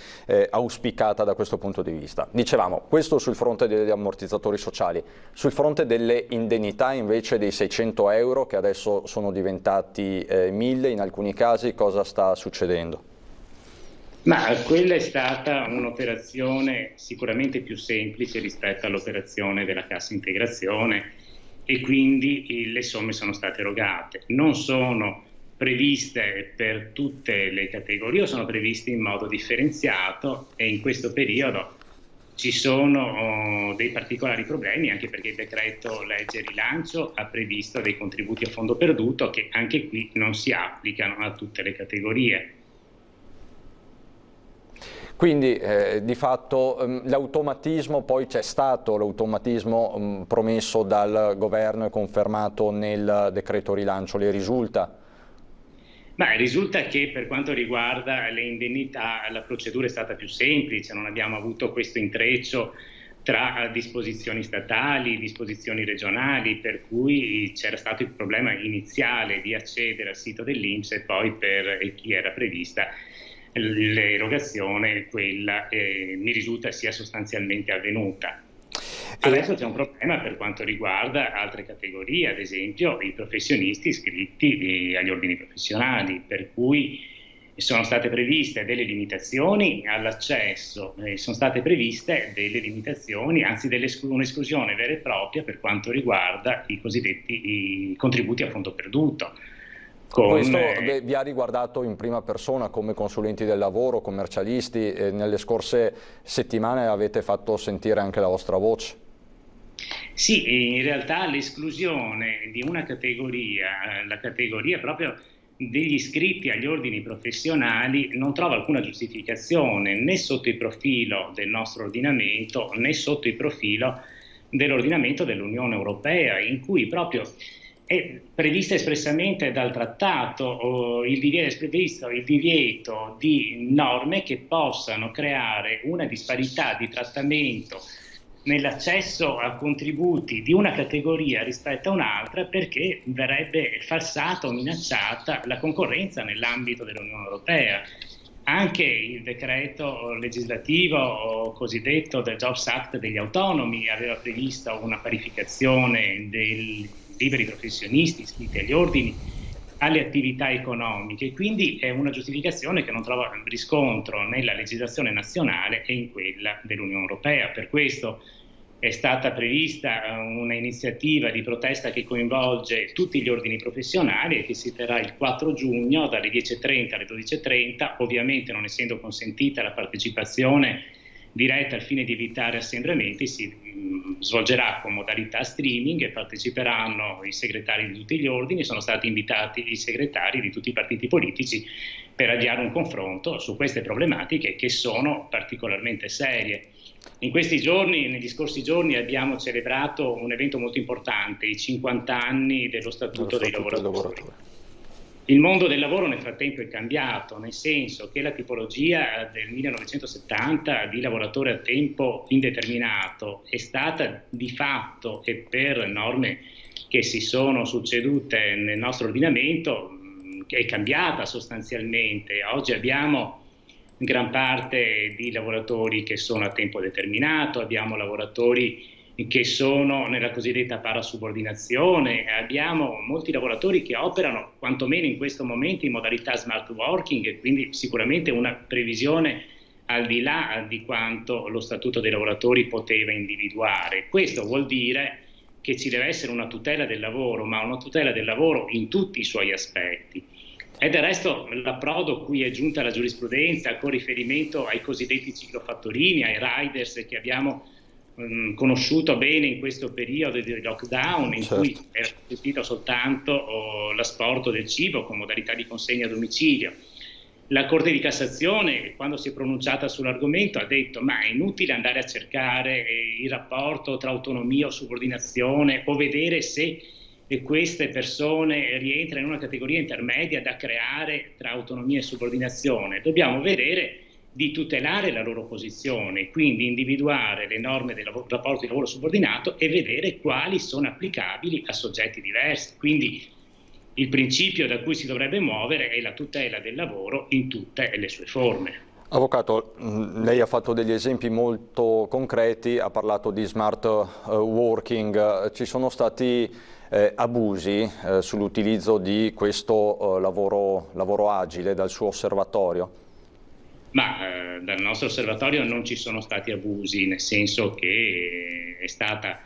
auspicata da questo punto di vista. Dicevamo, questo sul fronte degli ammortizzatori sociali, sul fronte delle indennità invece dei 600 euro che adesso sono diventati 1.000 in alcuni casi, cosa sta succedendo? Ma quella è stata un'operazione sicuramente più semplice rispetto all'operazione della cassa integrazione e quindi le somme sono state erogate. Non sono previste per tutte le categorie o sono previste in modo differenziato e in questo periodo ci sono dei particolari problemi anche perché il decreto legge rilancio ha previsto dei contributi a fondo perduto che anche qui non si applicano a tutte le categorie. Quindi di fatto l'automatismo, poi c'è stato l'automatismo promesso dal governo e confermato nel decreto rilancio, le risulta? Beh, risulta che per quanto riguarda le indennità la procedura è stata più semplice, non abbiamo avuto questo intreccio tra disposizioni statali, disposizioni regionali, per cui c'era stato il problema iniziale di accedere al sito dell'INPS e poi per chi era prevista l'erogazione, quella mi risulta sia sostanzialmente avvenuta. Adesso c'è un problema per quanto riguarda altre categorie, ad esempio i professionisti iscritti agli ordini professionali, per cui sono state previste delle limitazioni all'accesso, sono state previste delle limitazioni, anzi un'esclusione vera e propria per quanto riguarda i cosiddetti contributi a fondo perduto. Questo vi ha riguardato in prima persona come consulenti del lavoro, commercialisti, nelle scorse settimane avete fatto sentire anche la vostra voce? Sì, in realtà l'esclusione di una categoria, la categoria proprio degli iscritti agli ordini professionali, non trova alcuna giustificazione né sotto il profilo del nostro ordinamento né sotto il profilo dell'ordinamento dell'Unione Europea, in cui proprio è prevista espressamente dal trattato il divieto di norme che possano creare una disparità di trattamento nell'accesso a contributi di una categoria rispetto a un'altra, perché verrebbe falsata o minacciata la concorrenza nell'ambito dell'Unione Europea. Anche il decreto legislativo cosiddetto del Jobs Act degli autonomi aveva previsto una parificazione dei liberi professionisti iscritti agli ordini alle attività economiche, quindi è una giustificazione che non trova riscontro nella legislazione nazionale e in quella dell'Unione Europea. Per questo è stata prevista una iniziativa di protesta che coinvolge tutti gli ordini professionali e che si terrà il 4 giugno dalle 10.30 alle 12.30, ovviamente non essendo consentita la partecipazione diretta al fine di evitare assembramenti, si svolgerà con modalità streaming e parteciperanno i segretari di tutti gli ordini. Sono stati invitati i segretari di tutti i partiti politici per avviare un confronto su queste problematiche che sono particolarmente serie. In questi giorni, negli scorsi giorni, abbiamo celebrato un evento molto importante, i 50 anni dello Statuto dei lavoratori. Il mondo del lavoro nel frattempo è cambiato, nel senso che la tipologia del 1970 di lavoratore a tempo indeterminato è stata di fatto, e per norme che si sono succedute nel nostro ordinamento, è cambiata sostanzialmente. Oggi abbiamo gran parte di lavoratori che sono a tempo determinato, abbiamo lavoratori che sono nella cosiddetta parasubordinazione, abbiamo molti lavoratori che operano quantomeno in questo momento in modalità smart working, e quindi sicuramente una previsione al di là di quanto lo Statuto dei lavoratori poteva individuare. Questo vuol dire che ci deve essere una tutela del lavoro, ma una tutela del lavoro in tutti i suoi aspetti. E del resto l'approdo cui è giunta la giurisprudenza con riferimento ai cosiddetti ciclofattorini, ai riders che abbiamo conosciuto bene in questo periodo di lockdown, in cui era consentito soltanto l'asporto del cibo con modalità di consegna a domicilio. La Corte di Cassazione, quando si è pronunciata sull'argomento, ha detto: ma è inutile andare a cercare il rapporto tra autonomia o subordinazione o vedere se queste persone rientrano in una categoria intermedia da creare tra autonomia e subordinazione. Dobbiamo vedere di tutelare la loro posizione, quindi individuare le norme del rapporto di lavoro subordinato e vedere quali sono applicabili a soggetti diversi. Quindi il principio da cui si dovrebbe muovere è la tutela del lavoro in tutte le sue forme. Avvocato, lei ha fatto degli esempi molto concreti, ha parlato di smart working, ci sono stati abusi sull'utilizzo di questo lavoro agile dal suo osservatorio? Ma dal nostro osservatorio non ci sono stati abusi, nel senso che è stata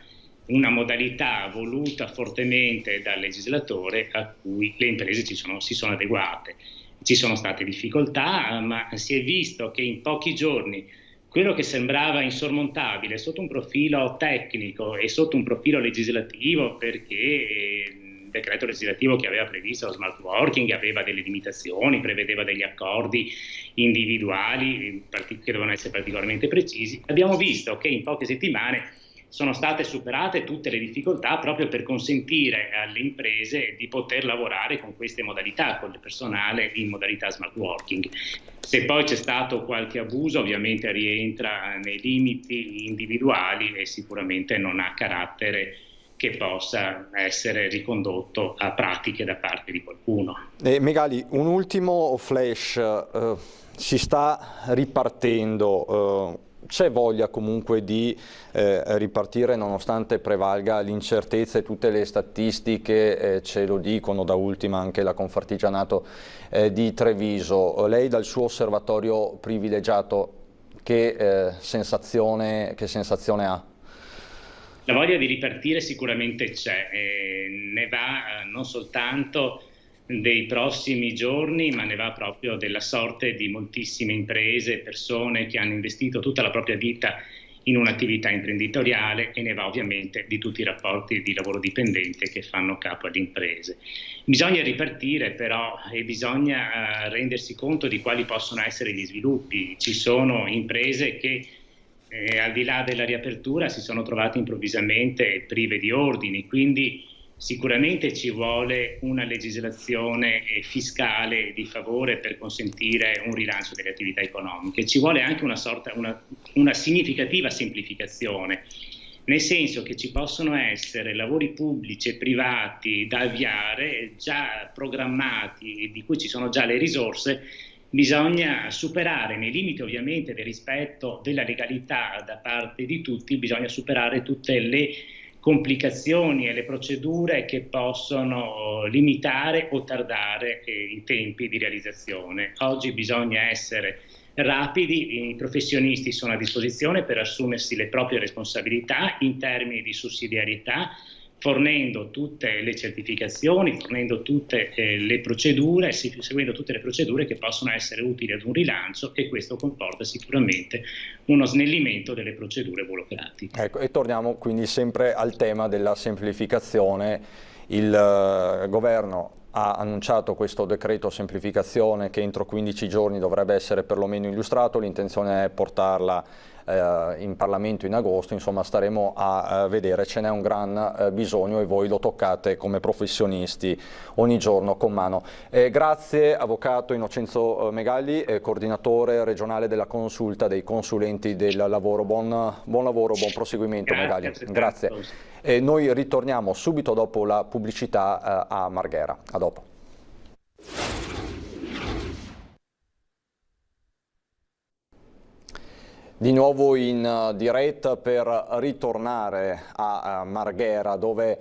una modalità voluta fortemente dal legislatore a cui le imprese si sono adeguate. Ci sono state difficoltà, ma si è visto che in pochi giorni quello che sembrava insormontabile sotto un profilo tecnico e sotto un profilo legislativo, perché il decreto legislativo che aveva previsto lo smart working aveva delle limitazioni, prevedeva degli accordi individuali che dovevano essere particolarmente precisi, abbiamo visto che in poche settimane sono state superate tutte le difficoltà proprio per consentire alle imprese di poter lavorare con queste modalità, con il personale in modalità smart working. Se poi c'è stato qualche abuso, ovviamente rientra nei limiti individuali e sicuramente non ha carattere che possa essere ricondotto a pratiche da parte di qualcuno. Megali, un ultimo flash, si sta ripartendo, c'è voglia comunque di ripartire nonostante prevalga l'incertezza e tutte le statistiche ce lo dicono, da ultima anche la Confartigianato di Treviso. Lei dal suo osservatorio privilegiato che sensazione ha? La voglia di ripartire sicuramente c'è, ne va non soltanto dei prossimi giorni, ma ne va proprio della sorte di moltissime imprese, persone che hanno investito tutta la propria vita in un'attività imprenditoriale, e ne va ovviamente di tutti i rapporti di lavoro dipendente che fanno capo alle imprese. Bisogna ripartire però e bisogna rendersi conto di quali possono essere gli sviluppi. Ci sono imprese che al di là della riapertura si sono trovate improvvisamente prive di ordini, quindi sicuramente ci vuole una legislazione fiscale di favore per consentire un rilancio delle attività economiche. Ci vuole anche una significativa semplificazione, nel senso che ci possono essere lavori pubblici e privati da avviare, già programmati e di cui ci sono già le risorse. Bisogna superare, nei limiti ovviamente del rispetto della legalità da parte di tutti, bisogna superare tutte le complicazioni e le procedure che possono limitare o tardare i tempi di realizzazione. Oggi bisogna essere rapidi, i professionisti sono a disposizione per assumersi le proprie responsabilità in termini di sussidiarietà, fornendo tutte le certificazioni, fornendo tutte le procedure, seguendo tutte le procedure che possono essere utili ad un rilancio, e questo comporta sicuramente uno snellimento delle procedure burocratiche. Ecco, e torniamo quindi sempre al tema della semplificazione. Il governo ha annunciato questo decreto semplificazione che entro 15 giorni dovrebbe essere perlomeno illustrato, l'intenzione è portarla in Parlamento in agosto, insomma staremo a vedere, ce n'è un gran bisogno e voi lo toccate come professionisti ogni giorno con mano. Grazie Avvocato Innocenzo Megalli, coordinatore regionale della consulta dei consulenti del lavoro. Buon lavoro, buon proseguimento. Megalli. Grazie. Noi ritorniamo subito dopo la pubblicità a Marghera. A dopo. Di nuovo in diretta per ritornare a Marghera, dove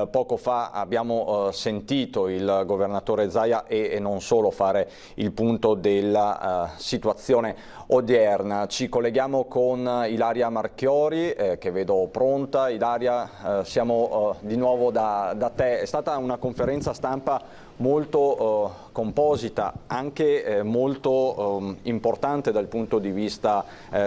poco fa abbiamo sentito il governatore Zaia e non solo fare il punto della situazione odierna. Ci colleghiamo con Ilaria Marchiori che vedo pronta. Ilaria, siamo di nuovo da te. È stata una conferenza stampa molto composita, anche molto importante dal punto di vista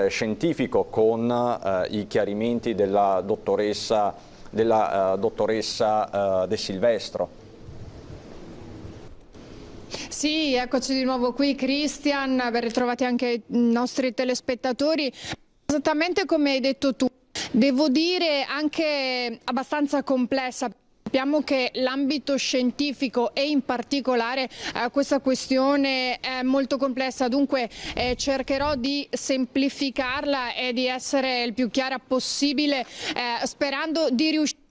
scientifico, con i chiarimenti della dottoressa De Silvestro. Sì, eccoci di nuovo qui, Christian, ben ritrovati anche i nostri telespettatori. Esattamente come hai detto tu, devo dire anche abbastanza complessa. Sappiamo che l'ambito scientifico e in particolare questa questione è molto complessa, dunque cercherò di semplificarla e di essere il più chiara possibile, sperando di riuscire.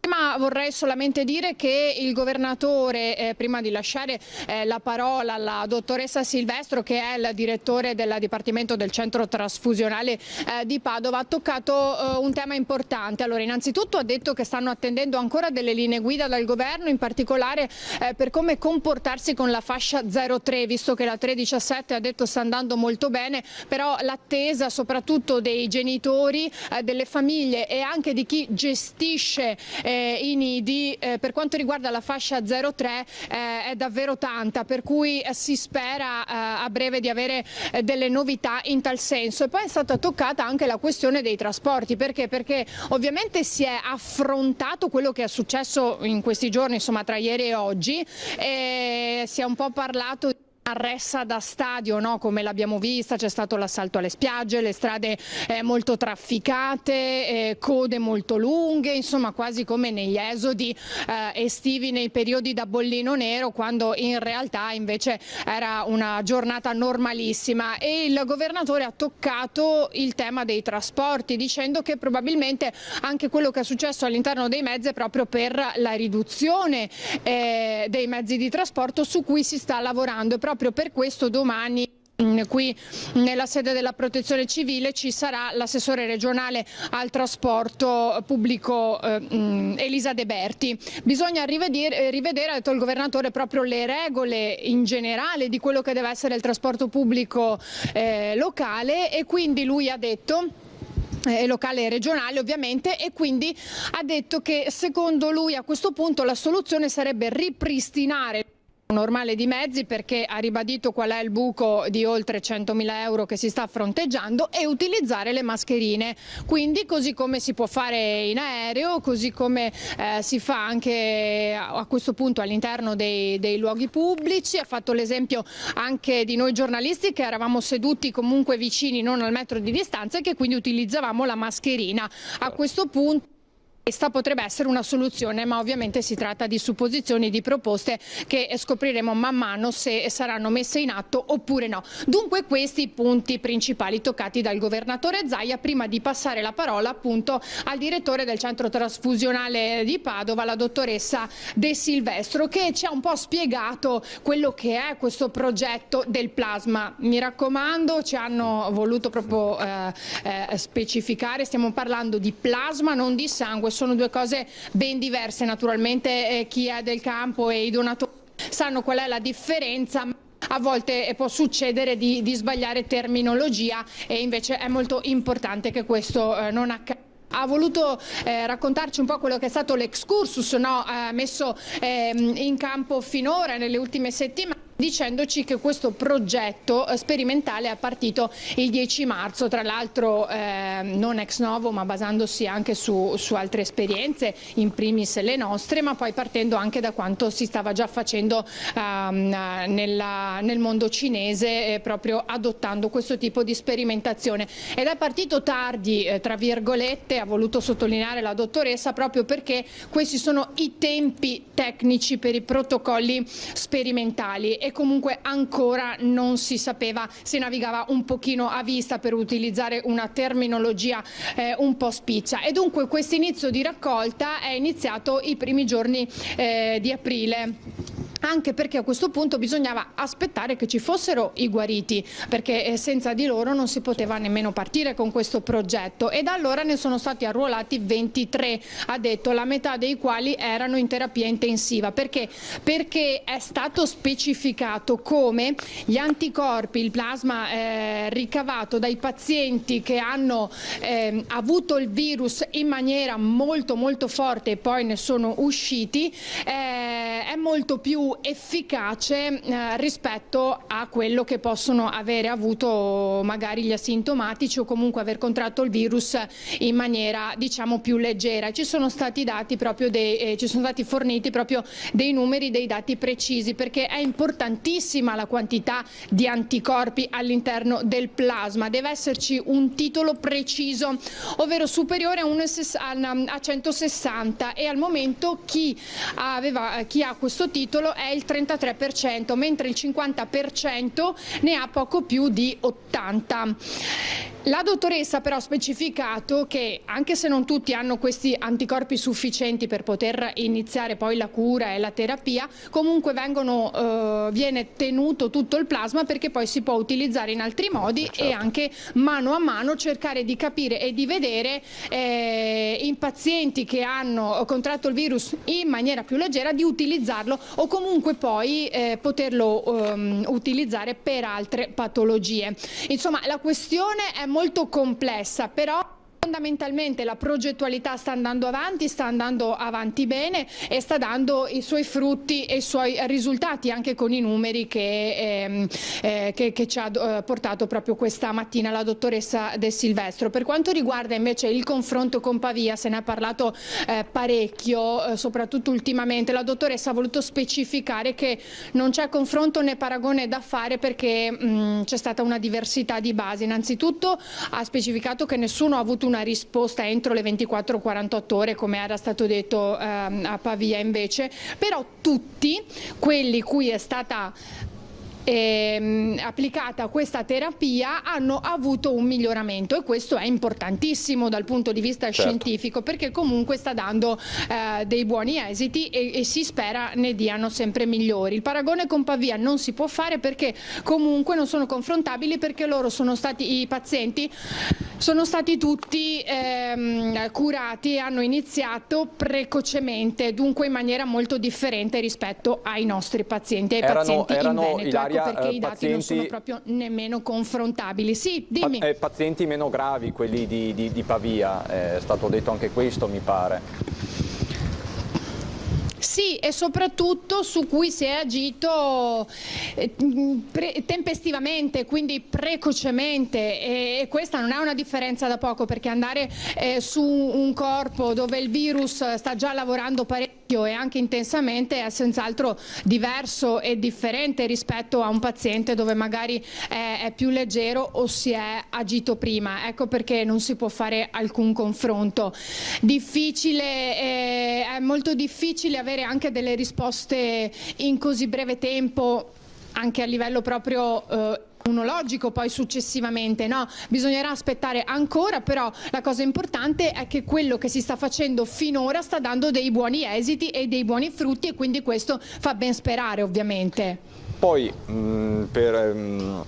Ma vorrei solamente dire che il governatore, prima di lasciare la parola alla dottoressa Silvestro, che è il direttore del Dipartimento del Centro Trasfusionale di Padova, ha toccato un tema importante. Allora, innanzitutto ha detto che stanno attendendo ancora delle linee guida dal governo, in particolare per come comportarsi con la fascia 03, visto che la 317 ha detto sta andando molto bene, però l'attesa soprattutto dei genitori, delle famiglie e anche di chi gestisce i nidi per quanto riguarda la fascia 03 è davvero tanta, per cui si spera a breve di avere delle novità in tal senso. E poi è stata toccata anche la questione dei trasporti, perché ovviamente si è affrontato quello che è successo in questi giorni, insomma tra ieri e oggi, e si è un po' parlato arressa da stadio, no? Come l'abbiamo vista, c'è stato l'assalto alle spiagge, le strade molto trafficate, code molto lunghe, insomma quasi come negli esodi estivi nei periodi da bollino nero, quando in realtà invece era una giornata normalissima. E il governatore ha toccato il tema dei trasporti, dicendo che probabilmente anche quello che è successo all'interno dei mezzi è proprio per la riduzione dei mezzi di trasporto su cui si sta lavorando, e proprio per questo domani qui nella sede della Protezione Civile ci sarà l'assessore regionale al trasporto pubblico Elisa De Berti. Bisogna rivedere, ha detto il governatore, proprio le regole in generale di quello che deve essere il trasporto pubblico locale, e quindi lui ha detto locale e regionale ovviamente, e quindi ha detto che secondo lui a questo punto la soluzione sarebbe ripristinare normale di mezzi, perché ha ribadito qual è il buco di oltre 100.000 euro che si sta fronteggiando, e utilizzare le mascherine, quindi così come si può fare in aereo, così come si fa anche a questo punto all'interno dei luoghi pubblici. Ha fatto l'esempio anche di noi giornalisti che eravamo seduti comunque vicini, non al metro di distanza, e che quindi utilizzavamo la mascherina. A questo punto questa potrebbe essere una soluzione, ma ovviamente si tratta di supposizioni, di proposte che scopriremo man mano se saranno messe in atto oppure no. Dunque questi i punti principali toccati dal governatore Zaia, prima di passare la parola appunto al direttore del Centro Trasfusionale di Padova, la dottoressa De Silvestro, che ci ha un po' spiegato quello che è questo progetto del plasma. Mi raccomando, ci hanno voluto proprio specificare, stiamo parlando di plasma, non di sangue, sono due cose ben diverse. Naturalmente chi è del campo e i donatori sanno qual è la differenza. A volte può succedere di sbagliare terminologia e invece è molto importante che questo non accada. Ha voluto raccontarci un po' quello che è stato l'excursus messo in campo finora nelle ultime settimane, dicendoci che questo progetto sperimentale è partito il 10 marzo, tra l'altro non ex novo ma basandosi anche su altre esperienze, in primis le nostre, ma poi partendo anche da quanto si stava già facendo nel mondo cinese, proprio adottando questo tipo di sperimentazione. Ed è partito tardi, tra virgolette, ha voluto sottolineare la dottoressa, proprio perché questi sono i tempi tecnici per i protocolli sperimentali e comunque ancora non si sapeva, si navigava un pochino a vista, per utilizzare una terminologia un po' spiccia, e dunque questo inizio di raccolta è iniziato i primi giorni di aprile. Anche perché a questo punto bisognava aspettare che ci fossero i guariti, perché senza di loro non si poteva nemmeno partire con questo progetto, e da allora ne sono stati arruolati 23, ha detto, la metà dei quali erano in terapia intensiva. Perché? Perché è stato specificato come gli anticorpi, il plasma ricavato dai pazienti che hanno avuto il virus in maniera molto molto forte e poi ne sono usciti, è molto più efficace rispetto a quello che possono avere avuto magari gli asintomatici o comunque aver contratto il virus in maniera, diciamo, più leggera. Ci sono stati dati proprio ci sono stati forniti proprio dei numeri, dei dati precisi, perché è importantissima la quantità di anticorpi all'interno del plasma. Deve esserci un titolo preciso, ovvero superiore a 160, e al momento chi ha questo titolo è il 33%, mentre il 50% ne ha poco più di 80. La dottoressa però ha specificato che anche se non tutti hanno questi anticorpi sufficienti per poter iniziare poi la cura e la terapia, comunque viene tenuto tutto il plasma, perché poi si può utilizzare in altri modi, certo, e anche mano a mano cercare di capire e di vedere in pazienti che hanno contratto il virus in maniera più leggera di utilizzarlo, o comunque poi poterlo utilizzare per altre patologie. Insomma, la questione è molto complessa, però fondamentalmente la progettualità sta andando avanti bene e sta dando i suoi frutti e i suoi risultati, anche con i numeri che ci ha portato proprio questa mattina la dottoressa De Silvestro. Per quanto riguarda invece il confronto con Pavia, se ne è parlato parecchio, soprattutto ultimamente. La dottoressa ha voluto specificare che non c'è confronto né paragone da fare, perché c'è stata una diversità di base. Innanzitutto ha specificato che nessuno ha avuto una risposta entro le 24-48 ore, come era stato detto a Pavia invece, però tutti quelli cui è stata applicata questa terapia hanno avuto un miglioramento, e questo è importantissimo dal punto di vista scientifico, perché comunque sta dando dei buoni esiti e si spera ne diano sempre migliori. Il paragone con Pavia non si può fare, perché comunque non sono confrontabili, perché i pazienti sono stati tutti curati e hanno iniziato precocemente, dunque in maniera molto differente rispetto ai nostri pazienti, pazienti in Veneto. Ilaria, perché i dati non sono proprio nemmeno confrontabili. Sì, dimmi. Pazienti meno gravi, quelli di Pavia, è stato detto anche questo, mi pare. Sì, e soprattutto su cui si è agito tempestivamente, quindi precocemente, e questa non è una differenza da poco, perché andare su un corpo dove il virus sta già lavorando parecchio e anche intensamente è senz'altro diverso e differente rispetto a un paziente dove magari è più leggero o si è agito prima. Ecco perché non si può fare alcun confronto. È molto difficile avere anche delle risposte in così breve tempo, anche a livello proprio immunologico, poi successivamente, no? Bisognerà aspettare ancora, però la cosa importante è che quello che si sta facendo finora sta dando dei buoni esiti e dei buoni frutti, e quindi questo fa ben sperare, ovviamente. Poi per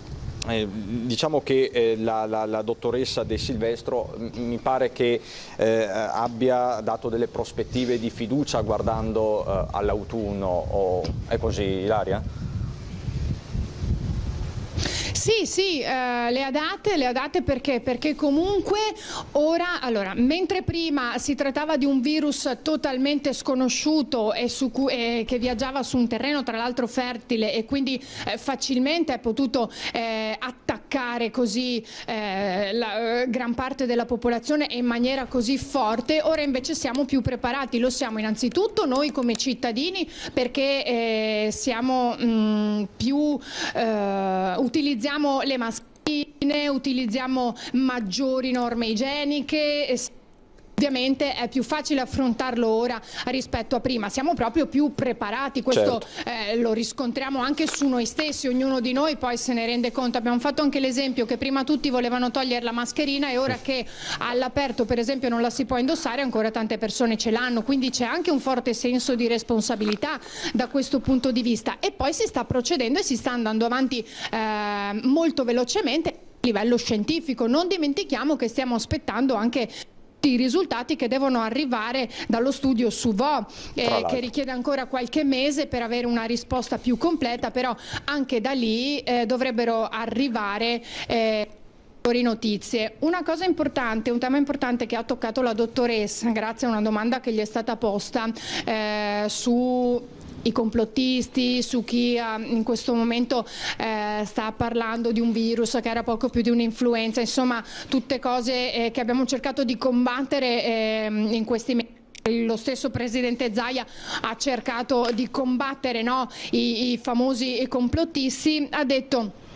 Diciamo che la dottoressa De Silvestro mi pare che abbia dato delle prospettive di fiducia guardando all'autunno, è così, Ilaria? Sì, le ha date perché comunque ora, allora, mentre prima si trattava di un virus totalmente sconosciuto e che viaggiava su un terreno tra l'altro fertile e quindi facilmente è potuto attaccare così gran parte della popolazione in maniera così forte, ora invece siamo più preparati, lo siamo innanzitutto noi come cittadini perché siamo utilizziamo le mascherine, utilizziamo maggiori norme igieniche. Ovviamente è più facile affrontarlo ora rispetto a prima, siamo proprio più preparati, questo lo riscontriamo anche su noi stessi, ognuno di noi poi se ne rende conto. Abbiamo fatto anche l'esempio che prima tutti volevano togliere la mascherina e ora che all'aperto per esempio non la si può indossare ancora tante persone ce l'hanno, quindi c'è anche un forte senso di responsabilità da questo punto di vista e poi si sta procedendo e si sta andando avanti molto velocemente a livello scientifico. Non dimentichiamo che stiamo aspettando anche i risultati che devono arrivare dallo studio SUVO che richiede ancora qualche mese per avere una risposta più completa, però anche da lì dovrebbero arrivare notizie. Una cosa importante, un tema importante che ha toccato la dottoressa grazie a una domanda che gli è stata posta su i complottisti, su chi in questo momento sta parlando di un virus che era poco più di un'influenza, insomma tutte cose che abbiamo cercato di combattere in questi mesi. Lo stesso presidente Zaia ha cercato di combattere i famosi complottisti, ha detto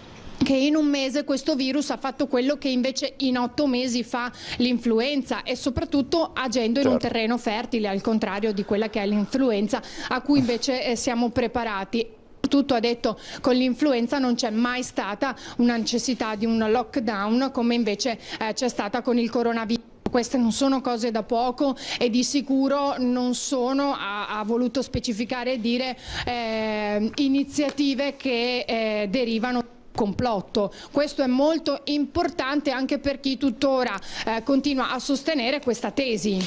che in un mese questo virus ha fatto quello che invece in 8 mesi fa l'influenza e soprattutto agendo in un terreno fertile, al contrario di quella che è l'influenza a cui invece siamo preparati. Soprattutto ha detto con l'influenza non c'è mai stata una necessità di un lockdown come invece c'è stata con il coronavirus. Queste non sono cose da poco e di sicuro non sono, ha voluto specificare e dire, iniziative che derivano complotto. Questo è molto importante anche per chi tuttora continua a sostenere questa tesi.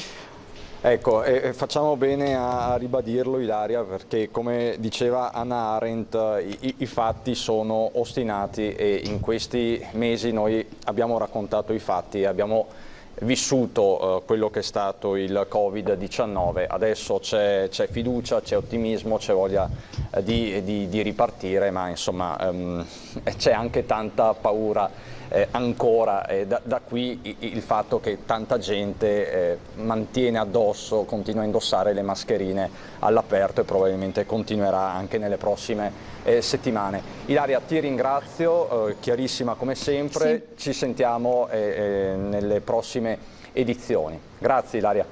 Ecco, facciamo bene a ribadirlo, Ilaria, perché come diceva Hannah Arendt i fatti sono ostinati e in questi mesi noi abbiamo raccontato i fatti, abbiamo vissuto quello che è stato il Covid-19, adesso c'è fiducia, c'è ottimismo, c'è voglia di ripartire, ma insomma c'è anche tanta paura ancora, da qui il fatto che tanta gente mantiene addosso, continua a indossare le mascherine all'aperto e probabilmente continuerà anche nelle prossime settimane. Ilaria, ti ringrazio, chiarissima come sempre, ci sentiamo nelle prossime edizioni. Grazie Ilaria.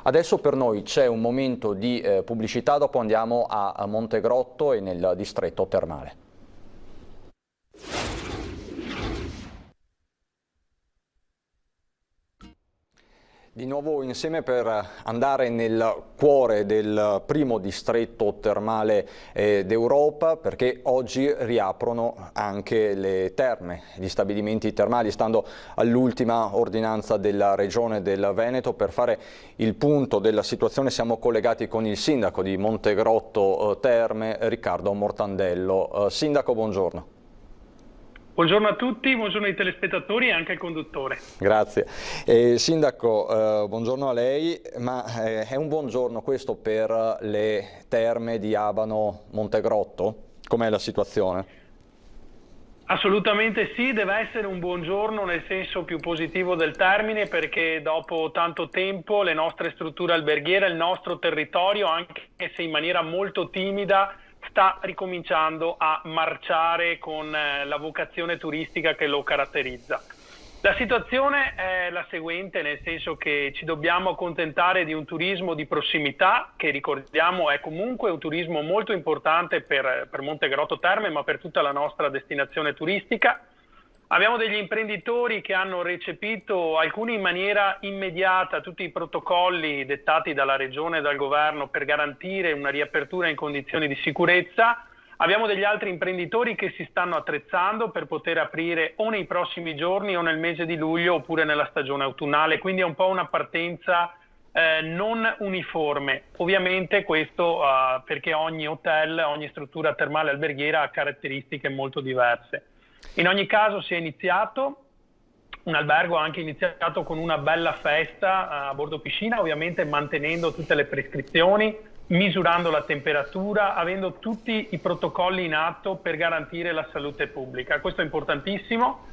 Adesso per noi c'è un momento di pubblicità, dopo andiamo a Montegrotto e nel distretto termale. Di nuovo insieme per andare nel cuore del primo distretto termale d'Europa, perché oggi riaprono anche le terme, gli stabilimenti termali, stando all'ultima ordinanza della Regione del Veneto. Per fare il punto della situazione siamo collegati con il sindaco di Montegrotto Terme, Riccardo Mortandello. Sindaco, buongiorno. Buongiorno a tutti, buongiorno ai telespettatori e anche al conduttore. Grazie. Sindaco, buongiorno a lei, ma è un buongiorno questo per le terme di Abano Montegrotto? Com'è la situazione? Assolutamente sì, deve essere un buongiorno nel senso più positivo del termine, perché dopo tanto tempo le nostre strutture alberghiere, il nostro territorio, anche se in maniera molto timida, sta ricominciando a marciare con la vocazione turistica che lo caratterizza. La situazione è la seguente, nel senso che ci dobbiamo accontentare di un turismo di prossimità, che ricordiamo è comunque un turismo molto importante per Montegrotto Terme, ma per tutta la nostra destinazione turistica. Abbiamo degli imprenditori che hanno recepito, alcuni in maniera immediata, tutti i protocolli dettati dalla Regione e dal Governo per garantire una riapertura in condizioni di sicurezza. Abbiamo degli altri imprenditori che si stanno attrezzando per poter aprire o nei prossimi giorni o nel mese di luglio oppure nella stagione autunnale, quindi è un po' una partenza non uniforme. Ovviamente questo perché ogni hotel, ogni struttura termale alberghiera ha caratteristiche molto diverse. In ogni caso si è iniziato, un albergo ha anche iniziato con una bella festa a bordo piscina, ovviamente mantenendo tutte le prescrizioni, misurando la temperatura, avendo tutti i protocolli in atto per garantire la salute pubblica. Questo è importantissimo.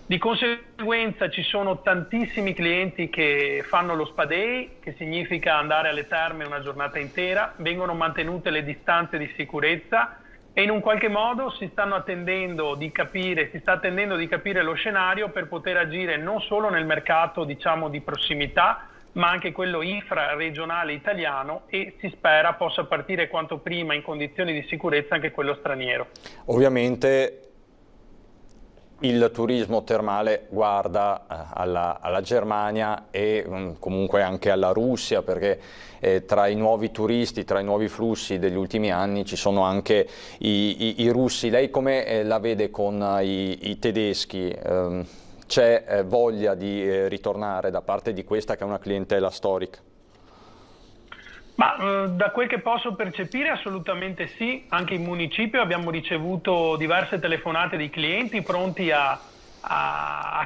Di conseguenza ci sono tantissimi clienti che fanno lo spa day, che significa andare alle terme una giornata intera, vengono mantenute le distanze di sicurezza e in un qualche modo si sta attendendo di capire lo scenario per poter agire non solo nel mercato, diciamo, di prossimità, ma anche quello infraregionale italiano, e si spera possa partire quanto prima in condizioni di sicurezza anche quello straniero. Ovviamente il turismo termale guarda alla Germania e comunque anche alla Russia, perché tra i nuovi turisti, tra i nuovi flussi degli ultimi anni ci sono anche i russi. Lei come la vede con i tedeschi? C'è voglia di ritornare da parte di questa che è una clientela storica? Ma da quel che posso percepire assolutamente sì, anche in municipio abbiamo ricevuto diverse telefonate di clienti pronti a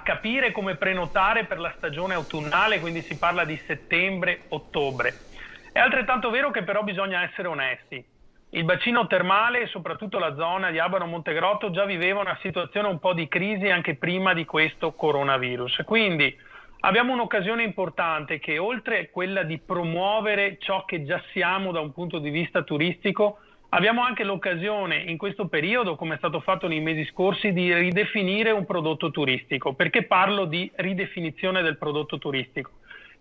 capire come prenotare per la stagione autunnale, quindi si parla di settembre-ottobre. È altrettanto vero che però bisogna essere onesti. Il bacino termale e soprattutto la zona di Abano Montegrotto già viveva una situazione un po' di crisi anche prima di questo coronavirus, quindi abbiamo un'occasione importante che, oltre a quella di promuovere ciò che già siamo da un punto di vista turistico, abbiamo anche l'occasione in questo periodo, come è stato fatto nei mesi scorsi, di ridefinire un prodotto turistico. Perché parlo di ridefinizione del prodotto turistico?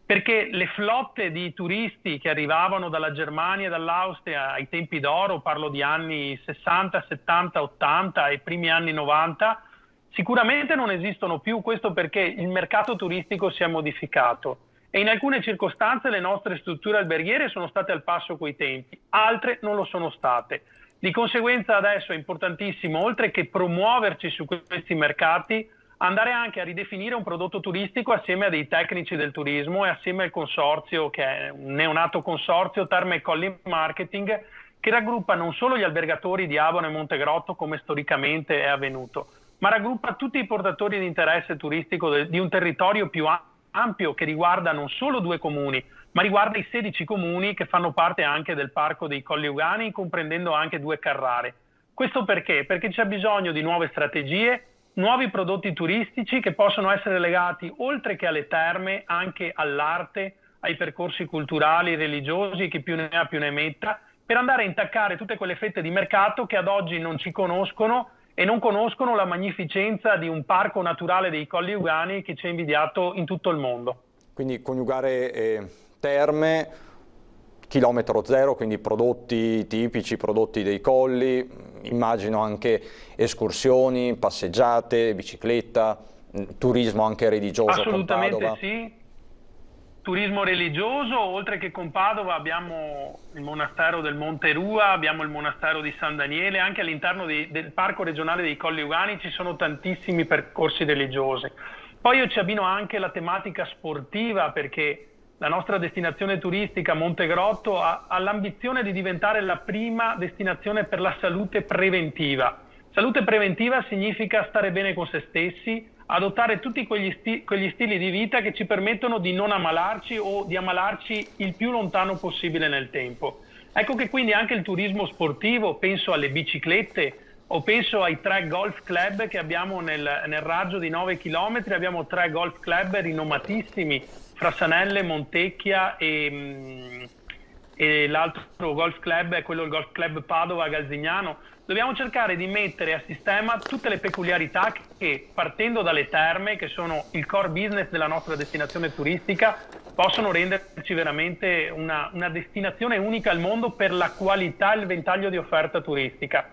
Perché le flotte di turisti che arrivavano dalla Germania e dall'Austria ai tempi d'oro, parlo di anni 60, 70, 80 e primi anni 90, sicuramente non esistono più. Questo perché il mercato turistico si è modificato e in alcune circostanze le nostre strutture alberghiere sono state al passo coi tempi, altre non lo sono state. Di conseguenza adesso è importantissimo, oltre che promuoverci su questi mercati, andare anche a ridefinire un prodotto turistico assieme a dei tecnici del turismo e assieme al consorzio, che è un neonato consorzio Terme Colli Marketing, che raggruppa non solo gli albergatori di Abano e Montegrotto come storicamente è avvenuto, ma raggruppa tutti i portatori di interesse turistico di un territorio più ampio che riguarda non solo 2 comuni, ma riguarda i 16 comuni che fanno parte anche del parco dei Colli Euganei, comprendendo anche 2 Carrare. Questo perché? Perché c'è bisogno di nuove strategie, nuovi prodotti turistici che possono essere legati, oltre che alle terme, anche all'arte, ai percorsi culturali, religiosi, chi più ne ha più ne metta, per andare a intaccare tutte quelle fette di mercato che ad oggi non ci conoscono e non conoscono la magnificenza di un parco naturale dei Colli Euganei che ci è invidiato in tutto il mondo. Quindi coniugare terme, chilometro zero, quindi prodotti tipici, prodotti dei colli, immagino anche escursioni, passeggiate, bicicletta, turismo anche religioso. Assolutamente con Padova. Sì. Turismo religioso, oltre che con Padova abbiamo il monastero del Monte Rua, abbiamo il monastero di San Daniele, anche all'interno del parco regionale dei Colli Euganei ci sono tantissimi percorsi religiosi. Poi io ci abbino anche la tematica sportiva, perché la nostra destinazione turistica Montegrotto ha l'ambizione di diventare la prima destinazione per la salute preventiva. Salute preventiva significa stare bene con se stessi, adottare tutti quegli stili di vita che ci permettono di non ammalarci o di ammalarci il più lontano possibile nel tempo. Ecco che quindi anche il turismo sportivo, penso alle biciclette o penso ai 3 golf club che abbiamo nel raggio di 9 km, abbiamo 3 golf club rinomatissimi, Frassanelle, Montecchia e l'altro golf club è quello il Golf Club Padova Galzignano. Dobbiamo cercare di mettere a sistema tutte le peculiarità che, partendo dalle terme, che sono il core business della nostra destinazione turistica, possono renderci veramente una destinazione unica al mondo per la qualità e il ventaglio di offerta turistica.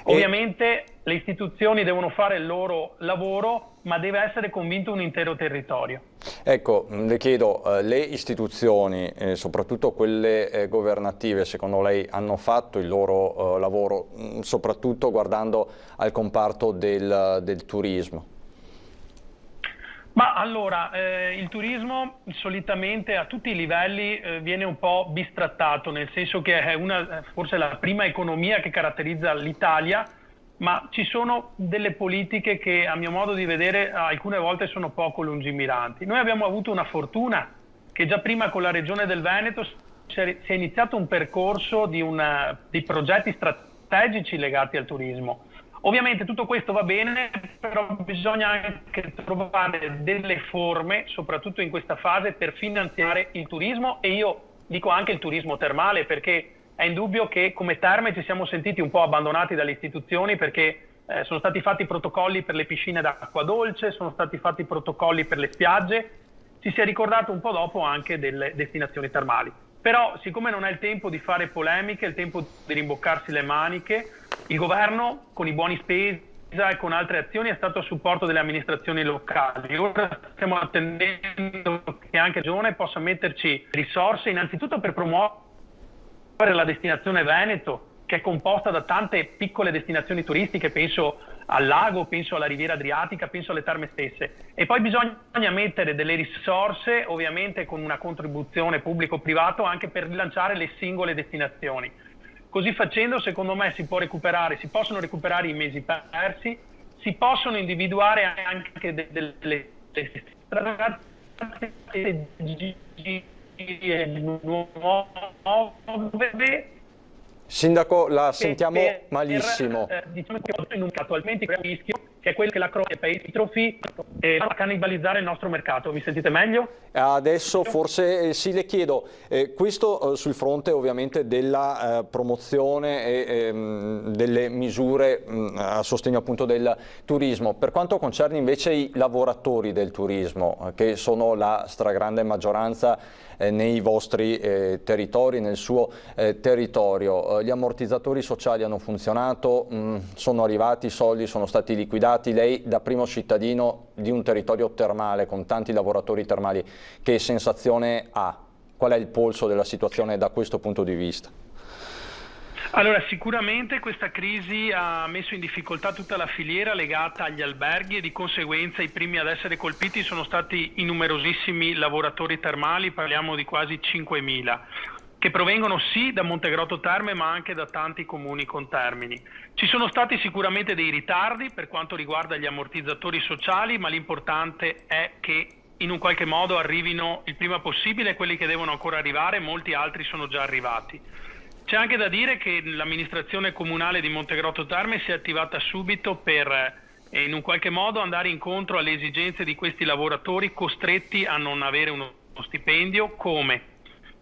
Ovviamente le istituzioni devono fare il loro lavoro, ma deve essere convinto un intero territorio. Ecco, le chiedo, le istituzioni, soprattutto quelle governative, secondo lei hanno fatto il loro lavoro, soprattutto guardando al comparto del turismo? Ma allora, il turismo solitamente a tutti i livelli viene un po' bistrattato, nel senso che è forse la prima economia che caratterizza l'Italia, ma ci sono delle politiche che a mio modo di vedere alcune volte sono poco lungimiranti. Noi abbiamo avuto una fortuna che già prima con la Regione del Veneto si è iniziato un percorso di progetti strategici legati al turismo. Ovviamente tutto questo va bene, però bisogna anche trovare delle forme, soprattutto in questa fase, per finanziare il turismo, e io dico anche il turismo termale, perché è indubbio che come Terme ci siamo sentiti un po' abbandonati dalle istituzioni, perché sono stati fatti protocolli per le piscine d'acqua dolce, sono stati fatti protocolli per le spiagge, ci si è ricordato un po' dopo anche delle destinazioni termali. Però siccome non è il tempo di fare polemiche, è il tempo di rimboccarsi le maniche, il governo con i buoni spesa e con altre azioni è stato a supporto delle amministrazioni locali. Ora stiamo attendendo che anche la Regione possa metterci risorse innanzitutto per promuovere la destinazione Veneto, che è composta da tante piccole destinazioni turistiche, penso al lago, penso alla Riviera Adriatica, penso alle terme stesse. E poi bisogna mettere delle risorse, ovviamente con una contribuzione pubblico-privato, anche per rilanciare le singole destinazioni. Così facendo, secondo me, si possono recuperare i mesi persi, si possono individuare anche delle strade nuove. Sindaco, la sentiamo malissimo. Diciamo che attualmente c'è un rischio, che è quello che la Croazia e i paesi limitrofi vanno a cannibalizzare il nostro mercato. Mi sentite meglio? Adesso forse sì, le chiedo, questo sul fronte ovviamente della promozione e delle misure a sostegno appunto del turismo. Per quanto concerne invece i lavoratori del turismo, che sono la stragrande maggioranza nei vostri territori, nel suo territorio, gli ammortizzatori sociali hanno funzionato, sono arrivati i soldi, sono stati liquidati. Lei da primo cittadino di un territorio termale con tanti lavoratori termali, che sensazione ha? Qual è il polso della situazione da questo punto di vista? Allora, sicuramente questa crisi ha messo in difficoltà tutta la filiera legata agli alberghi e di conseguenza i primi ad essere colpiti sono stati i numerosissimi lavoratori termali, parliamo di quasi 5.000, che provengono sì da Montegrotto Terme ma anche da tanti comuni contermini. Ci sono stati sicuramente dei ritardi per quanto riguarda gli ammortizzatori sociali, ma l'importante è che in un qualche modo arrivino il prima possibile quelli che devono ancora arrivare, molti altri sono già arrivati. C'è anche da dire che l'amministrazione comunale di Montegrotto Terme si è attivata subito per in un qualche modo andare incontro alle esigenze di questi lavoratori costretti a non avere uno stipendio, come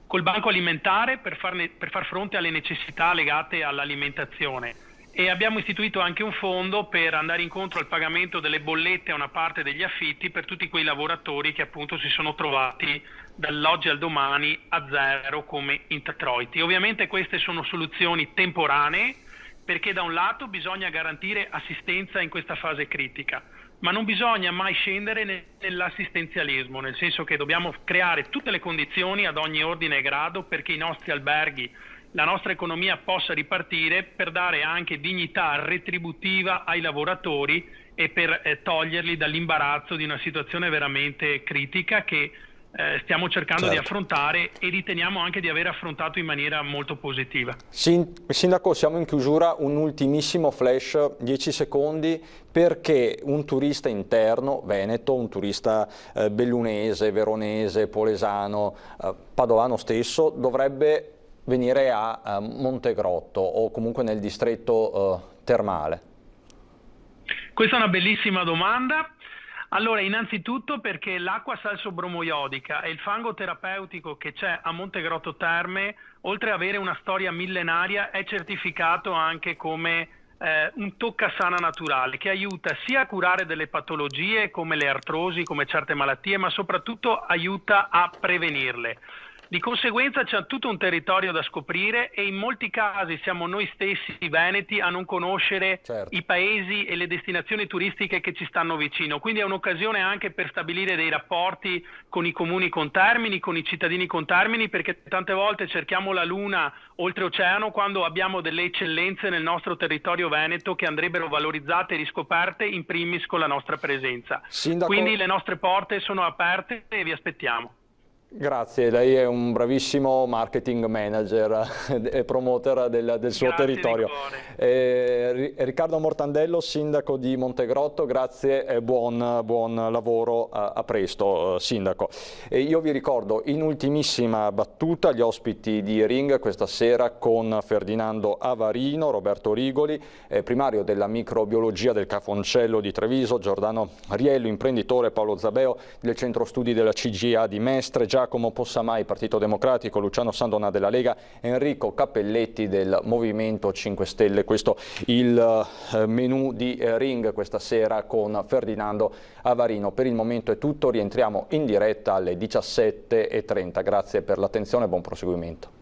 col banco alimentare per far fronte alle necessità legate all'alimentazione, e abbiamo istituito anche un fondo per andare incontro al pagamento delle bollette a una parte degli affitti per tutti quei lavoratori che appunto si sono trovati dall'oggi al domani a zero come introiti. Ovviamente queste sono soluzioni temporanee, perché da un lato bisogna garantire assistenza in questa fase critica, ma non bisogna mai scendere nell'assistenzialismo, nel senso che dobbiamo creare tutte le condizioni ad ogni ordine e grado perché i nostri alberghi, la nostra economia possa ripartire, per dare anche dignità retributiva ai lavoratori e per toglierli dall'imbarazzo di una situazione veramente critica che stiamo cercando di affrontare e riteniamo anche di aver affrontato in maniera molto positiva. Sindaco, siamo in chiusura, un ultimissimo flash, 10 secondi, perché un turista interno veneto, un turista bellunese, veronese, polesano, padovano stesso, dovrebbe venire a Montegrotto o comunque nel distretto termale? Questa è una bellissima domanda. Allora, innanzitutto perché l'acqua salso-bromoiodica e il fango terapeutico che c'è a Montegrotto Terme, oltre ad avere una storia millenaria, è certificato anche come un toccasana naturale che aiuta sia a curare delle patologie come le artrosi, come certe malattie, ma soprattutto aiuta a prevenirle. Di conseguenza c'è tutto un territorio da scoprire e in molti casi siamo noi stessi veneti a non conoscere i paesi e le destinazioni turistiche che ci stanno vicino. Quindi è un'occasione anche per stabilire dei rapporti con i comuni contermini, con i cittadini contermini, perché tante volte cerchiamo la luna oltreoceano quando abbiamo delle eccellenze nel nostro territorio veneto che andrebbero valorizzate e riscoperte in primis con la nostra presenza. Sindaco... Quindi le nostre porte sono aperte e vi aspettiamo. Grazie, lei è un bravissimo marketing manager e promoter del suo territorio. Riccardo Mortandello, sindaco di Montegrotto, grazie e buon lavoro, a presto sindaco. E io vi ricordo in ultimissima battuta gli ospiti di Ring questa sera con Ferdinando Avarino, Roberto Rigoli, primario della microbiologia del Cafoncello di Treviso, Giordano Riello, imprenditore, Paolo Zabeo del centro studi della CGA di Mestre, Giacomo Possamai, Partito Democratico, Luciano Sandona della Lega, Enrico Cappelletti del Movimento 5 Stelle. Questo il menù di Ring questa sera con Ferdinando Avarino. Per il momento è tutto, rientriamo in diretta alle 17:30. Grazie per l'attenzione e buon proseguimento.